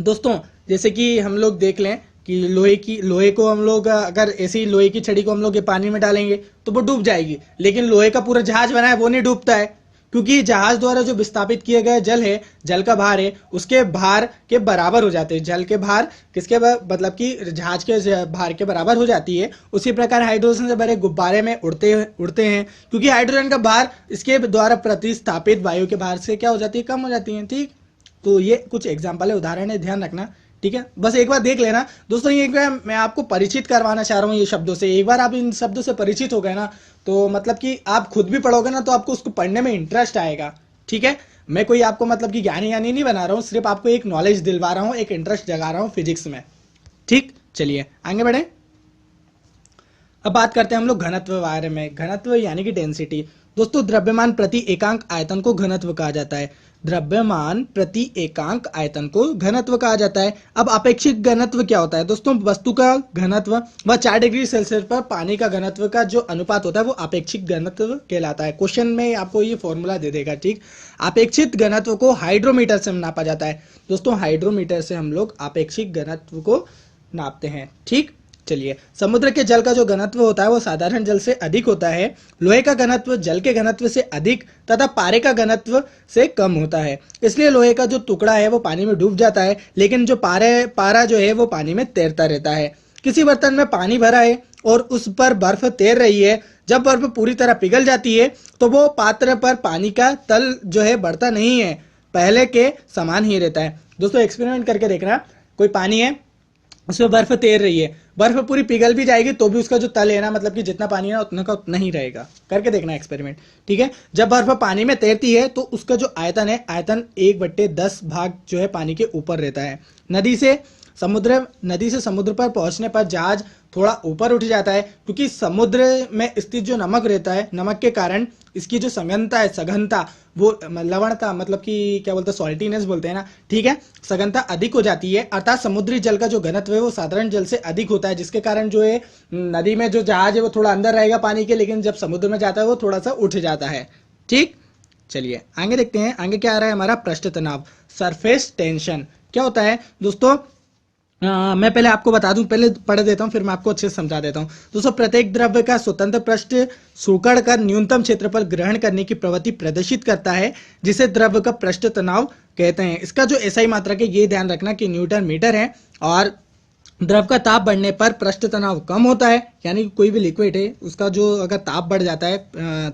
दोस्तों जैसे कि हम लोग देख लें कि लोहे को हम लोग अगर ऐसी लोहे की छड़ी को हम लोग पानी में डालेंगे तो वो डूब जाएगी, लेकिन लोहे का पूरा जहाज बना है वो नहीं डूबता है, क्योंकि जहाज द्वारा जो विस्थापित किए गए जल का भार है उसके भार के बराबर हो जाते हैं। जल के भार किसके मतलब कि जहाज के भार के बराबर हो जाती है। उसी प्रकार हाइड्रोजन से भरे गुब्बारे में उड़ते हैं, क्योंकि हाइड्रोजन का भार इसके द्वारा प्रतिस्थापित वायु के भार से क्या हो जाती है? कम हो जाती है। ठीक, तो ये कुछ एग्जाम्पल है, उदाहरण है, ध्यान रखना। ठीक है, बस एक बार देख लेना दोस्तों। ये मैं आपको परिचित करवाना चाह रहा हूँ ये शब्दों से। एक बार आप इन शब्दों से परिचित हो गए ना तो मतलब कि आप खुद भी पढ़ोगे ना तो आपको उसको पढ़ने में इंटरेस्ट आएगा। ठीक है, मैं कोई आपको मतलब कि ज्ञानी नहीं बना रहा हूँ, सिर्फ आपको एक नॉलेज दिलवा रहा हूँ, एक इंटरेस्ट जगा रहा हूँ फिजिक्स में। ठीक, चलिए आगे बढ़े। अब बात करते हैं हम लोग घनत्व के बारे में। घनत्व यानी कि डेंसिटी। दोस्तों द्रव्यमान प्रति एकांक आयतन को घनत्व कहा जाता है। द्रव्यमान प्रति एकांक आयतन को घनत्व कहा जाता है। अब अपेक्षित घनत्व क्या होता है दोस्तों? वस्तु का घनत्व व 4 डिग्री सेल्सियस पर पानी का घनत्व का जो अनुपात होता है वो अपेक्षित घनत्व कहलाता है। क्वेश्चन में आपको ये फॉर्मूला दे देगा, ठीक। अपेक्षित घनत्व को हाइड्रोमीटर से नापा जाता है दोस्तों। हाइड्रोमीटर से हम लोग अपेक्षित घनत्व को नापते हैं, ठीक। चलिए, समुद्र के जल का जो घनत्व होता है वो साधारण जल से अधिक होता है। लोहे का घनत्व जल के घनत्व से अधिक तथा पारे का घनत्व से कम होता है। इसलिए लोहे का जो टुकड़ा है वो पानी में डूब जाता है, लेकिन जो पारा जो है वो पानी में तैरता रहता है। किसी बर्तन में पानी भरा है और उस पर बर्फ तैर रही है। जब बर्फ पूरी तरह पिघल जाती है तो वो पात्र पर पानी का तल जो है बढ़ता नहीं है, पहले के समान ही रहता है। दोस्तों एक्सपेरिमेंट करके देखना, कोई पानी है, उसमें बर्फ तैर रही है, बर्फ पूरी पिघल भी जाएगी तो भी उसका जो तल है ना, मतलब कि जितना पानी है ना उतना का उतना ही रहेगा। करके देखना एक्सपेरिमेंट, ठीक है। जब बर्फ पानी में तैरती है तो उसका जो आयतन है, आयतन 1/10 भाग जो है पानी के ऊपर रहता है। नदी से समुद्र पर पहुंचने पर जहाज थोड़ा ऊपर उठ जाता है, क्योंकि समुद्र में स्थित जो नमक रहता है, नमक के कारण इसकी जो सघनता वो लवणता, मतलब कि क्या बोलते हैं, सॉल्टीनेस बोलते हैं ना, ठीक है, सघनता अधिक हो जाती है। अर्थात समुद्री जल का जो घनत्व है वो साधारण जल से अधिक होता है, जिसके कारण जो है नदी में जो जहाज है वो थोड़ा अंदर रहेगा पानी के, लेकिन जब समुद्र में जाता है वो थोड़ा सा उठ जाता है, ठीक। चलिए आगे देखते हैं, आगे क्या आ रहा है हमारा पृष्ठ तनाव, सरफेस टेंशन। क्या होता है दोस्तों? मैं पहले आपको बता दूं, पहले पढ़ देता हूं फिर मैं आपको अच्छे से समझा देता हूं। दोस्तों, प्रत्येक द्रव्य का स्वतंत्र पृष्ठ सूखड़ कर न्यूनतम क्षेत्रफल ग्रहण करने की प्रवृत्ति प्रदर्शित करता है, जिसे द्रव्य का पृष्ठ तनाव कहते हैं। इसका जो एसआई मात्रक है ये ध्यान रखना कि न्यूटन मीटर है, और द्रव का ताप बढ़ने पर पृष्ठ तनाव कम होता है। यानी कि कोई भी लिक्विड है उसका जो अगर ताप बढ़ जाता है,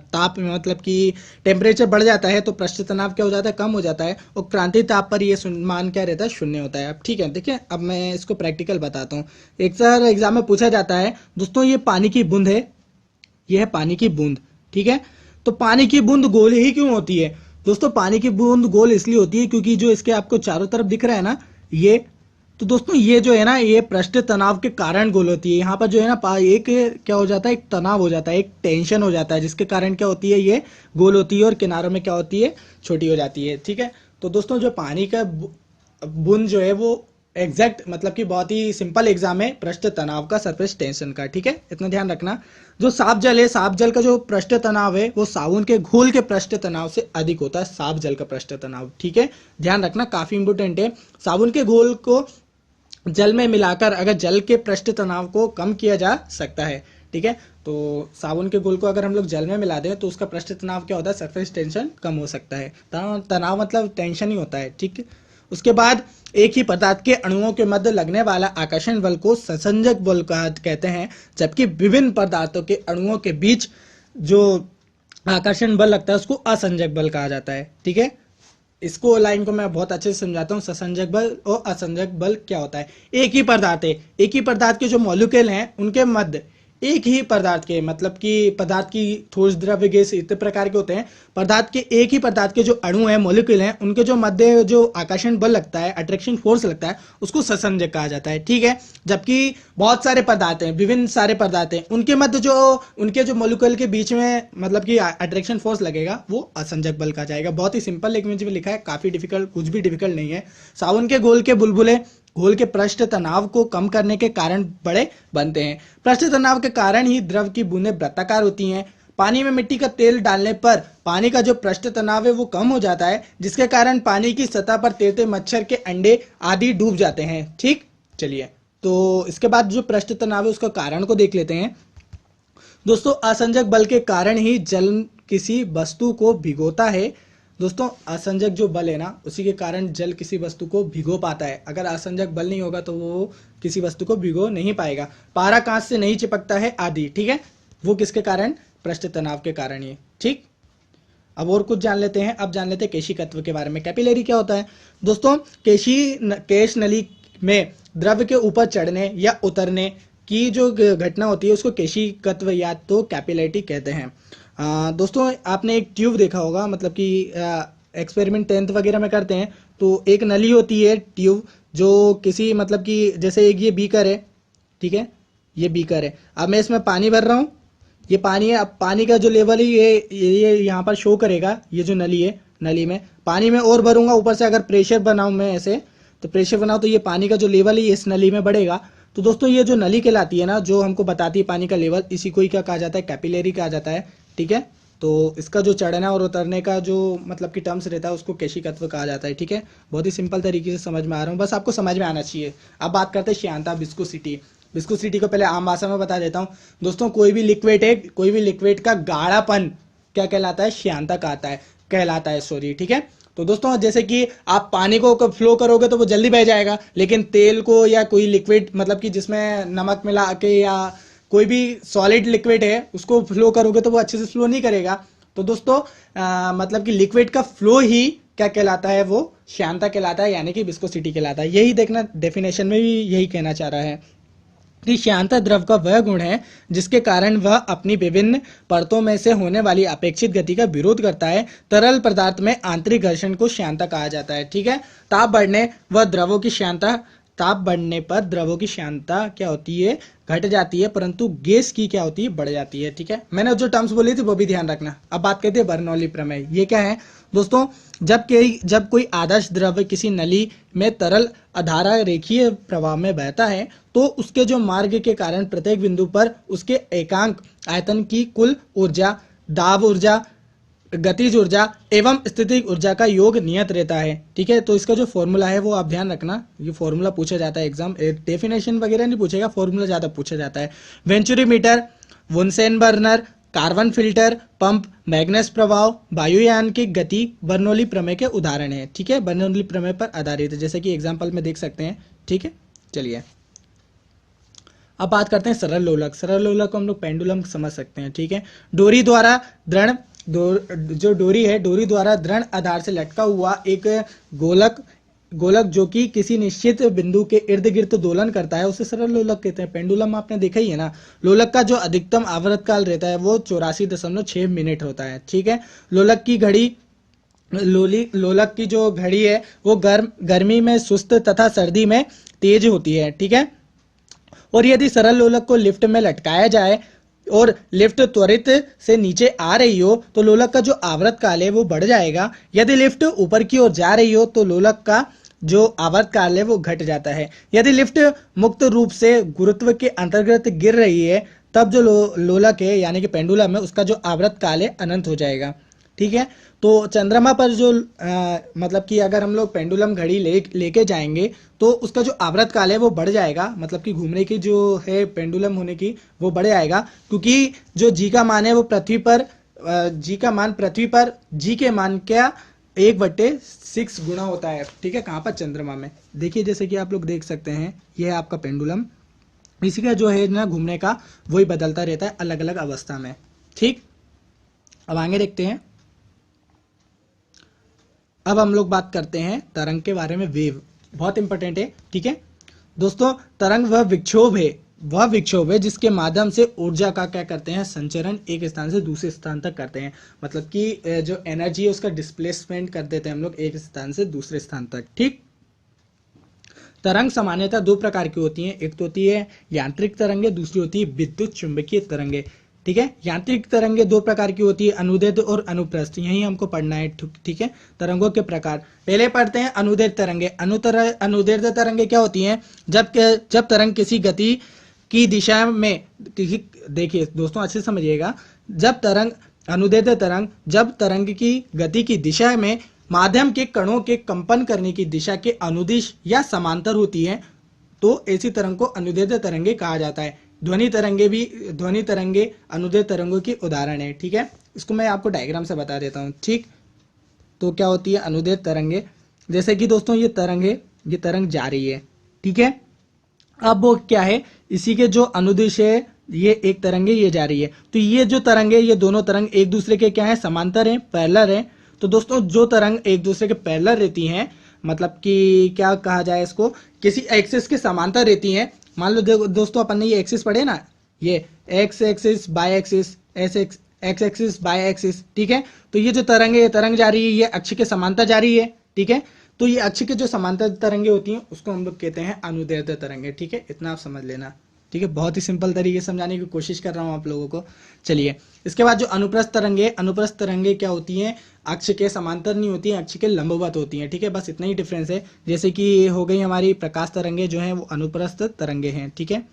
ताप मतलब कि टेम्परेचर बढ़ जाता है तो पृष्ठ तनाव क्या हो जाता है? कम हो जाता है। और क्रांति ताप पर ये मान क्या रहता है? 0 होता है। अब ठीक है, देखिए अब मैं इसको प्रैक्टिकल बताता हूँ। एग्जाम में पूछा जाता है दोस्तों, ये पानी की बूंद है, ये है पानी की बूंद, ठीक है। तो पानी की बूंद गोल ही क्यों होती है दोस्तों? पानी की बूंद गोल इसलिए होती है क्योंकि जो इसके आपको चारों तरफ दिख रहा है ना, ये तो दोस्तों ये जो है ना, ये पृष्ठ तनाव के कारण गोल होती है। यहाँ पर जो है ना एक क्या हो जाता है, एक तनाव हो जाता है, एक टेंशन हो जाता है, जिसके कारण क्या होती है, ये गोल होती है और किनारों में क्या होती है, छोटी हो जाती है, ठीक है। तो दोस्तों जो पानी का बूंद जो है वो एग्जैक्ट मतलब कि बहुत ही सिंपल एग्जाम है पृष्ठ तनाव का, सरफेस टेंशन का, ठीक है, इतना ध्यान रखना। जो साफ जल है, साफ जल का जो पृष्ठ तनाव है वो साबुन के घोल के पृष्ठ तनाव से अधिक होता है, साफ जल का पृष्ठ तनाव, ठीक है, ध्यान रखना, काफी इंपोर्टेंट है। साबुन के घोल को जल में मिलाकर अगर जल के पृष्ठ तनाव को कम किया जा सकता है, ठीक है। तो साबुन के घोल को अगर हम लोग जल में मिला दें तो उसका पृष्ठ तनाव क्या होता है, सरफेस टेंशन कम हो सकता है। तनाव मतलब टेंशन ही होता है, ठीक है। उसके बाद एक ही पदार्थ के अणुओं के मध्य लगने वाला आकर्षण बल को ससंजक बल कहते हैं, जबकि विभिन्न पदार्थों के अणुओं के बीच जो आकर्षण बल लगता है उसको असंजक बल कहा जाता है, ठीक है। इसको लाइन को मैं बहुत अच्छे से समझाता हूँ। ससंजक बल और असंजक बल क्या होता है? एक ही पदार्थ है, एक ही पदार्थ के जो मॉलिक्यूल हैं उनके मध्य, एक ही पदार्थ के मतलब कि पदार्थ की ठोस द्रव्य गैस इतने प्रकार के होते हैं, पदार्थ के एक ही पदार्थ के जो अणु हैं, मॉलिक्यूल हैं, उनके जो मध्य जो आकर्षण बल लगता है, अट्रैक्शन फोर्स लगता है, उसको ससंजक कहा जाता है, ठीक है। जबकि बहुत सारे पदार्थ हैं, विभिन्न सारे पदार्थ हैं, उनके मध्य जो उनके जो मॉलिक्यूल के बीच में मतलब कि अट्रैक्शन फोर्स लगेगा वो असंजक बल कहा जाएगा। बहुत ही सिंपल लैंग्वेज में लिखा है, काफी डिफिकल्ट कुछ भी डिफिकल्ट नहीं है। साबुन के घोल के बुलबुले घोल के पृष्ठ तनाव को कम करने के कारण बड़े बनते हैं। पृष्ठ तनाव के कारण ही द्रव की बूंदें वृत्ताकार होती हैं। पानी में मिट्टी का तेल डालने पर पानी का जो पृष्ठ तनाव है वो कम हो जाता है, जिसके कारण पानी की सतह पर तैरते मच्छर के अंडे आदि डूब जाते हैं, ठीक। चलिए, तो इसके बाद जो पृष्ठ तनाव है उसका कारण को देख लेते हैं। दोस्तों, असंजक बल के कारण ही जल किसी वस्तु को भिगोता है। दोस्तों, असंजक जो बल है ना, उसी के कारण जल किसी वस्तु को भिगो पाता है। अगर असंजक बल नहीं होगा तो वो किसी वस्तु को भिगो नहीं पाएगा। पारा कांच से नहीं चिपकता है आदि, ठीक है, वो किसके कारण? पृष्ठ तनाव के कारण ही, ठीक। अब और कुछ जान लेते हैं। अब जान लेते हैं केशिकत्व के बारे में। कैपिलरी क्या होता है दोस्तों? केश नली में द्रव्य के ऊपर चढ़ने या उतरने की जो घटना होती है उसको केशिकत्व या तो कैपिलरी कहते हैं। दोस्तों, आपने एक ट्यूब देखा होगा, मतलब कि एक्सपेरिमेंट 10th वगैरह में करते हैं तो एक नली होती है, ट्यूब, जो किसी मतलब कि जैसे एक ये बीकर है, ठीक है, ये बीकर है। अब मैं इसमें पानी भर रहा हूँ, ये पानी है। अब पानी का जो लेवल है ये यहाँ पर शो करेगा, ये जो नली है, नली में, पानी में और भरूंगा, ऊपर से अगर प्रेशर बनाऊं मैं ऐसे, तो प्रेशर बनाओ तो ये पानी का जो लेवल है ये इस नली में बढ़ेगा। तो दोस्तों ये जो नली कहलाती है ना, जो हमको बताती है पानी का लेवल, इसी को ही क्या कहा जाता है, कैपिलरी कहा जाता है। ठीक है, तो इसका जो चढ़ना और उतरने का जो मतलब कि टर्म्स रहता है उसको केशिकत्व कहा जाता है। ठीक है, बहुत ही सिंपल तरीके से समझ में आ रहा हूँ, बस आपको समझ में आना चाहिए। अब बात करते हैं श्यानता, विस्कोसिटी। विस्कोसिटी को पहले आम भाषा में बता देता हूँ दोस्तों। कोई भी लिक्विड है, कोई भी लिक्विड का गाढ़ापन क्या कहलाता है, श्यानता कहलाता है सॉरी। ठीक है, तो दोस्तों जैसे कि आप पानी को फ्लो करोगे तो वो जल्दी बह जाएगा, लेकिन तेल को या कोई लिक्विड मतलब कि जिसमें नमक मिला के या कोई भी सॉलिड लिक्विड है उसको फ्लो करोगे तो वो अच्छे से फ्लो नहीं करेगा। तो दोस्तों मतलब कि लिक्विड का फ्लो ही क्या कहलाता है, वो श्यानता कहलाता है, यानी कि विस्कोसिटी कहलाता है। यही देखना, डेफिनेशन में भी यही कहना चाह रहा है कि श्यानता द्रव का वह गुण है जिसके कारण वह अपनी विभिन्न परतों में से होने वाली अपेक्षित गति का विरोध करता है। तरल पदार्थ में आंतरिक घर्षण को श्यानता कहा जाता है। ठीक है, ताप बढ़ने व द्रवों की श्यानता, ताप बढ़ने पर द्रवों की श्यानता क्या होती है, घट जाती है, परंतु गैस की क्या होती है, बढ़ जाती है। ठीक है, मैंने जो टर्म्स बोली थी वो भी ध्यान रखना। अब बात करते हैं बर्नौली प्रमेय। ये क्या है दोस्तों, जब कोई आदर्श द्रव्य किसी नली में तरल अधारा रेखीय प्रवाह में बहता है तो उसके जो मार्ग के कारण प्रत्येक बिंदु पर उसके एकांक आयतन की कुल ऊर्जा, दाब ऊर्जा, गतिज ऊर्जा एवं स्थितिक ऊर्जा का योग नियत रहता है। ठीक है, तो इसका जो फॉर्मूला है वो आप ध्यान रखना, ये फॉर्मूला पूछा जाता है एग्जाम, डेफिनेशन वगैरह नहीं पूछेगा, फॉर्मूला ज्यादा पूछा जाता है। Venturi meter, Bunsen burner, carbon filter, pump, Magnus प्रभाव, वायुयान की गति बर्नौली प्रमेय के उदाहरण है। ठीक है, बर्नौली प्रमेय पर आधारित है, जैसे कि एग्जाम्पल में देख सकते हैं। ठीक है, चलिए अब बात करते हैं सरल लोलक। सरल लोलक को हम लोग पेंडुलम समझ सकते हैं। ठीक है, डोरी द्वारा दृढ़ जो डोरी है, डोरी द्वारा दृढ़ आधार से लटका हुआ एक गोलक जो कि किसी निश्चित बिंदु के इर्द गिर्द दोलन करता है, उसे सरल लोलक कहते हैं। पेंडुलम आपने देखा ही है ना। लोलक का जो अधिकतम आवर्त काल रहता है वो 84.6 मिनट होता है। ठीक है, लोलक की जो घड़ी है वो गर्मी में सुस्त तथा सर्दी में तेज होती है। ठीक है, और यदि सरल लोलक को लिफ्ट में लटकाया जाए और लिफ्ट त्वरित से नीचे आ रही हो तो लोलक का जो आवर्त काल है वो बढ़ जाएगा। यदि लिफ्ट ऊपर की ओर जा रही हो तो लोलक का जो आवर्त काल है वो घट जाता है। यदि लिफ्ट मुक्त रूप से गुरुत्व के अंतर्गत गिर रही है तब जो लोलक है यानी कि पेंडुलम है उसका जो आवर्त काल है अनंत हो जाएगा। ठीक है, तो चंद्रमा पर जो मतलब कि अगर हम लोग पेंडुलम घड़ी लेके जाएंगे तो उसका जो आवर्त काल है वो बढ़ जाएगा, मतलब कि घूमने की जो है पेंडुलम होने की वो बढ़ जाएगा, क्योंकि जो जी का मान है वो पृथ्वी पर जी के मान क्या 1/6 गुना होता है। ठीक है, कहाँ पर, चंद्रमा में। देखिए जैसे कि आप लोग देख सकते हैं ये है आपका पेंडुलम, इसी का जो है ना घूमने का वही बदलता रहता है अलग अलग अवस्था में। ठीक, अब आगे देखते हैं। अब हम लोग बात करते हैं तरंग के बारे में। वेव बहुत इंपॉर्टेंट है। ठीक है दोस्तों, तरंग वह विक्षोभ है जिसके माध्यम से ऊर्जा का क्या करते हैं, संचरण एक स्थान से दूसरे स्थान तक करते हैं। मतलब कि जो एनर्जी है उसका डिस्प्लेसमेंट कर देते हैं हम लोग एक स्थान से दूसरे स्थान तक। ठीक, तरंग सामान्यतः दो प्रकार की होती हैं, एक तो होती है यांत्रिक तरंगे, दूसरी होती है विद्युत चुंबकीय तरंगे। ठीक है, यांत्रिक तरंगे दो प्रकार की होती है, अनुदैर्ध्य और अनुप्रस्थ, यही हमको पढ़ना है। ठीक है, तरंगों के प्रकार पहले पढ़ते हैं अनुदैर्ध्य तरंगे। अनुदैर्ध्य तरंगे क्या होती हैं, जब तरंग किसी गति की दिशा में, देखिए दोस्तों अच्छे से समझिएगा, अनुदैर्ध्य तरंग जब तरंग की गति की दिशा में माध्यम के कणों के कंपन करने की दिशा के अनुदिश या समांतर होती है तो ऐसी तरंग को अनुदैर्ध्य तरंगे कहा जाता है। ध्वनि तरंगे अनुदैर्ध्य तरंगों की उदाहरण है। ठीक है, इसको मैं आपको डायग्राम से बता देता हूँ। ठीक, तो क्या होती है अनुदैर्ध्य तरंगे, जैसे कि दोस्तों ये तरंग है, ये तरंग जा रही है। ठीक है, अब वो क्या है, इसी के जो अनुदिश है ये एक तरंग है, ये जा रही है, तो ये जो तरंग है ये दोनों तरंग एक दूसरे के क्या है, समांतर है, पैरेलल है। तो दोस्तों जो तरंग एक दूसरे के पैरेलल रहती हैं, मतलब कि क्या कहा जाए इसको, किसी एक्सिस के समांतर रहती हैं। मान लो दोस्तों अपन ने ये एक्सिस पढ़े ना, ये X axis by axis, X axis by axis. ठीक है, तो ये जो तरंग है ये तरंग जा रही है, ये अक्ष के समांतर जा रही है। ठीक है, तो ये अक्ष के जो समांतर तरंगे होती हैं उसको हम लोग कहते हैं अनुदैर्ध्य तरंगे। ठीक है, इतना आप समझ लेना। ठीक है, बहुत ही सिंपल तरीके से समझाने की कोशिश कर रहा हूँ आप लोगों को। चलिए, इसके बाद जो अनुप्रस्थ तरंगे, अनुप्रस्थ तरंगे क्या होती हैं, अक्ष के समांतर नहीं होती हैं, अक्ष के लंबवत होती हैं। ठीक है, बस इतना ही डिफरेंस है। जैसे कि ये हो गई हमारी प्रकाश तरंगे जो हैं वो अनुप्रस्थ तरंगे हैं। ठीक है,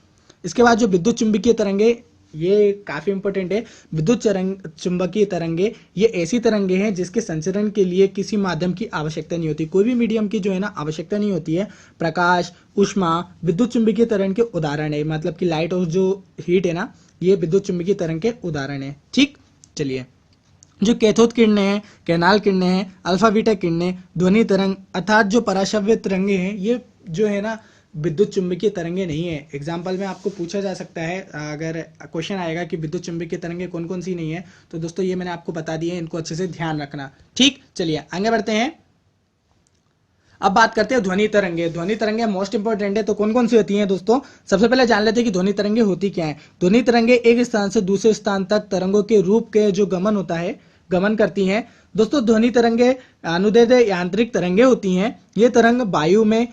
इसके बाद जो विद्युत चुंबकीय तरंगे, ये काफी इंपॉर्टेंट है। विद्युत चुंबकीय तरंगे ये ऐसी तरंगे हैं जिसके संचरण के लिए किसी माध्यम की आवश्यकता नहीं होती, कोई भी मीडियम की जो है ना आवश्यकता नहीं होती है। प्रकाश, ऊष्मा विद्युत चुंबकीय तरंग के उदाहरण है, मतलब कि लाइट और जो हीट है ना, ये विद्युत चुंबकीय तरंग के उदाहरण है। ठीक, चलिए, जो कैथोड किरणें हैं, कैनाल किरणें हैं, अल्फा बीटा किरणें, ध्वनि तरंग अर्थात जो पराश्रव्य तरंगे हैं, ये जो है ना विद्युत चुंबकीय तरंगे नहीं है। एग्जाम्पल में आपको पूछा जा सकता है, अगर क्वेश्चन आएगा कि विद्युत चुंबकीय तरंगे कौन कौन सी नहीं है, तो दोस्तों ये मैंने आपको बता दिए, इनको अच्छे से ध्यान रखना। ठीक, चलिए आगे बढ़ते हैं। अब बात करते हैं ध्वनि तरंगे। ध्वनि तरंगे मोस्ट इंपोर्टेंट है, तो कौन कौन सी होती हैं दोस्तों? सबसे पहले जान लेते हैं कि ध्वनि तरंगे होती क्या है। ध्वनि तरंगे एक स्थान से दूसरे स्थान तक तरंगों के रूप के जो गमन होता है, गमन करती हैं। दोस्तों ध्वनि तरंगे अनुदैर्ध्य यांत्रिक तरंगे होती हैं। ये तरंग वायु में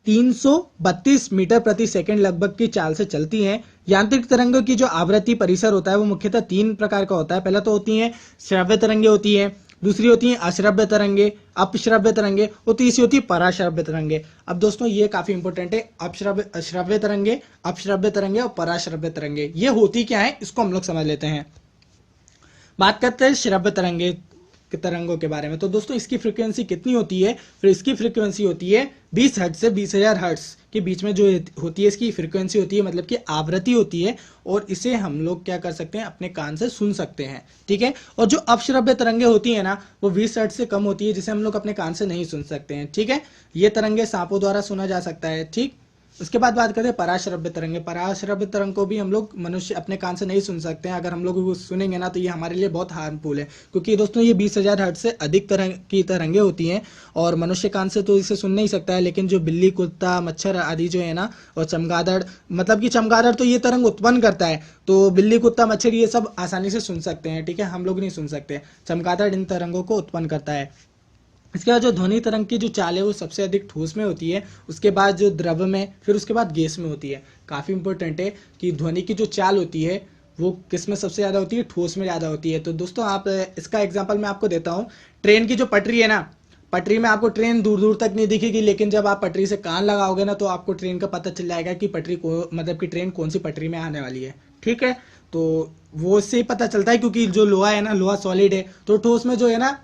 332 मीटर प्रति सेकंड लगभग की चाल से चलती हैं। यांत्रिक तरंगों की जो आवृत्ति परिसर होता है वो मुख्यतः 3 प्रकार का होता है। पहला तो होती है श्रव्य तरंगे होती है, दूसरी होती है अश्रव्य तरंगे, अपश्रव्य तरंगे, और तीसरी होती है पराश्रव्य तरंगे। अब दोस्तों ये काफी इंपॉर्टेंट है, अश्रव्य तरंगे, अपश्रव्य तरंगे और पराश्रव्य तरंगे, ये होती क्या है इसको हम लोग समझ लेते हैं। बात करते हैं श्रव्य तरंगे के तरंगों के बारे में। तो दोस्तों इसकी फ्रीक्वेंसी कितनी होती है? फिर इसकी फ्रीक्वेंसी होती है 20 हर्ट्ज से 20,000 हर्ट्ज के बीच में जो होती है इसकी फ्रीक्वेंसी होती है, मतलब कि आवृत्ति होती है, और इसे हम लोग क्या कर सकते हैं, अपने कान से सुन सकते हैं। ठीक है, और जो अपश्रव्य तरंगे होती है ना, वो 20 हर्ट्ज से कम होती है, जिसे हम लोग अपने कान से नहीं सुन सकते हैं। ठीक है, ये तरंगे सांपों द्वारा सुना जा सकता है। ठीक, उसके बाद बात करते हैं पराश्रव्य तरंगे। पराश्रव्य तरंग को भी हम लोग मनुष्य अपने कान से नहीं सुन सकते हैं। अगर हम लोग वो सुनेंगे ना तो ये हमारे लिए बहुत हार्मफुल है, क्योंकि दोस्तों ये 20,000 हर्ट्ज से अधिक तरह की तरंगे होती हैं, और मनुष्य कान से तो इसे सुन नहीं सकता है। लेकिन जो बिल्ली, कुत्ता, मच्छर आदि जो है ना, और चमगादड़, मतलब कि चमगादड़ तो ये तरंग उत्पन्न करता है, तो बिल्ली, कुत्ता, मच्छर ये सब आसानी से सुन सकते हैं। ठीक है, हम लोग नहीं सुन सकते, चमगादड़ इन तरंगों को उत्पन्न करता है। इसके बाद जो ध्वनि तरंग की जो चाल है वो सबसे अधिक ठोस में होती है, उसके बाद जो द्रव में, फिर उसके बाद गैस में होती है। काफी इंपॉर्टेंट है कि ध्वनि की जो चाल होती है वो किस में सबसे ज्यादा होती है? ठोस में ज्यादा होती है। तो दोस्तों आप इसका एग्जांपल मैं आपको देता हूँ। ट्रेन की जो पटरी है ना, पटरी में आपको ट्रेन दूर दूर तक नहीं दिखेगी, लेकिन जब आप पटरी से कान लगाओगे ना तो आपको ट्रेन का पता चल जाएगा कि पटरी को, मतलब कि ट्रेन कौन सी पटरी में आने वाली है। ठीक है, तो वो इससे ही पता चलता है, क्योंकि जो लोहा है ना, लोहा सॉलिड है, तो ठोस में जो है ना,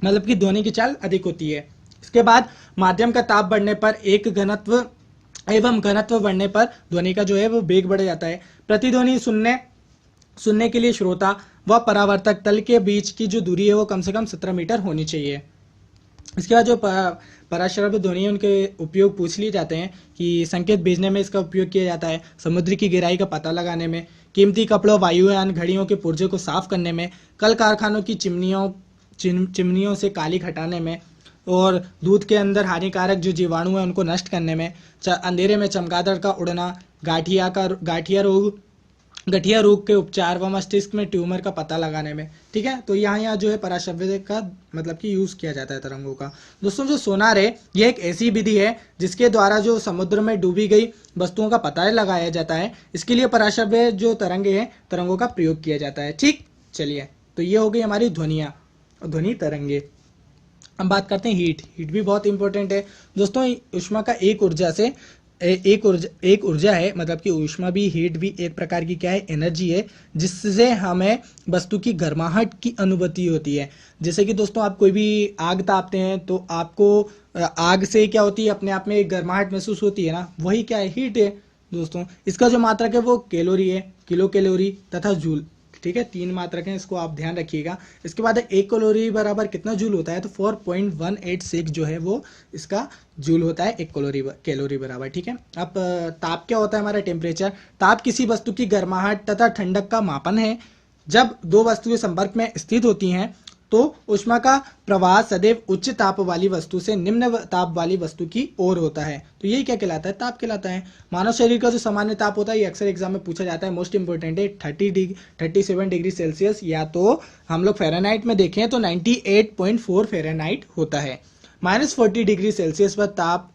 मतलब कि ध्वनि की चाल अधिक होती है। इसके बाद माध्यम का ताप बढ़ने पर एक घनत्व एवं घनत्व बढ़ने पर ध्वनि का जो है वो वेग बढ़ जाता है। प्रतिध्वनि सुनने के लिए श्रोता व परावर्तक तल के बीच की जो दूरी है वो कम से कम 17 मीटर होनी चाहिए। इसके बाद जो पराश्रव्य ध्वनि है उनके उपयोग पूछ लिए जाते हैं कि संकेत भेजने में इसका उपयोग किया जाता है, समुद्र की गहराई का पता लगाने में, कीमती कपड़ों, वायुयान, घड़ियों के पुर्जे को साफ करने में, कल कारखानों की चिमनियों से काली हटाने में, और दूध के अंदर हानिकारक जो जीवाणु है उनको नष्ट करने में, अंधेरे में चमगादड़ का उड़ना, गठिया रोग के उपचार व मस्तिष्क में ट्यूमर का पता लगाने में। ठीक है, तो यहाँ जो है पराश्रव्य का मतलब कि यूज किया जाता है तरंगों का। दोस्तों जो सोनार है यह एक ऐसी विधि है जिसके द्वारा जो समुद्र में डूबी गई वस्तुओं का पता लगाया जाता है। इसके लिए पराश्रव्य जो तरंगे हैं, तरंगों का प्रयोग किया जाता है। ठीक, चलिए, तो ये हो गई हमारी ध्वनि तरंगे। अब बात करते हैं हीट भी बहुत इंपॉर्टेंट है दोस्तों। ऊष्मा का एक ऊर्जा है, मतलब कि ऊष्मा भी, हीट भी एक प्रकार की क्या है, एनर्जी है, जिससे हमें वस्तु की गर्माहट की अनुभूति होती है। जैसे कि दोस्तों आप कोई भी आग तापते हैं तो आपको आग से क्या होती है, अपने आप में एक गर्माहट महसूस होती है ना, वही क्या है, हीट है दोस्तों। इसका जो मात्रक है वो कैलोरी है, किलो कैलोरी तथा जूल। ठीक है, 3 मात्रक हैं, इसको आप ध्यान रखिएगा। इसके बाद 1 कैलोरी बराबर कितना जूल होता है, तो 4.186 जो है वो इसका जूल होता है 1 कैलोरी बराबर। ठीक है, अब ताप क्या होता है, हमारा टेम्परेचर। ताप किसी वस्तु की गर्माहट तथा ठंडक का मापन है। जब 2 वस्तुएं संपर्क में स्थित होती हैं तो ऊष्मा का प्रवाह सदैव उच्च ताप वाली वस्तु से निम्न ताप वाली वस्तु की ओर होता है। तो यही क्या कहलाता है, ताप कहलाता है। मानव शरीर का जो सामान्य ताप होता है, ये अक्सर एग्जाम में पूछा जाता है, मोस्ट इंपोर्टेंट है, 37 डिग्री सेल्सियस, या तो हम लोग फ़ारेनहाइट में देखें तो 98.4 फ़ारेनहाइट होता है। -40 डिग्री सेल्सियस पर ताप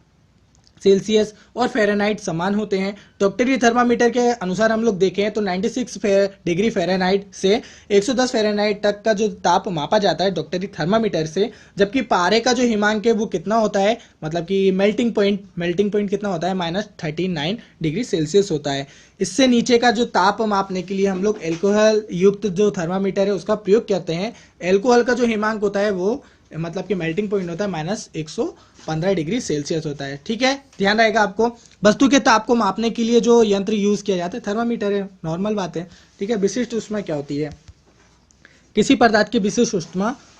सेल्सियस और फ़ारेनहाइट समान होते हैं। डॉक्टरी थर्मामीटर के अनुसार हम लोग देखें तो 96 डिग्री फ़ारेनहाइट से 110 फ़ारेनहाइट तक का जो ताप मापा जाता है डॉक्टरी थर्मामीटर से, जबकि पारे का जो हिमांक है वो कितना होता है, मतलब कि मेल्टिंग पॉइंट कितना होता है, -39 डिग्री सेल्सियस होता है। इससे नीचे का जो ताप मापने के लिए हम लोग एल्कोहल युक्त जो थर्मामीटर है उसका प्रयोग करते हैं। एल्कोहल का जो हिमांक होता है वो मतलब कि मेल्टिंग पॉइंट होता है -115 डिग्री सेल्सियस होता है। ठीक है, ध्यान रहेगा आपको। वस्तु के ताप को मापने के लिए जो यंत्र यूज किया जाता है थर्मामीटर है, नॉर्मल बात है। ठीक है, विशिष्ट ऊष्मा क्या होती है? किसी पदार्थ की विशिष्ट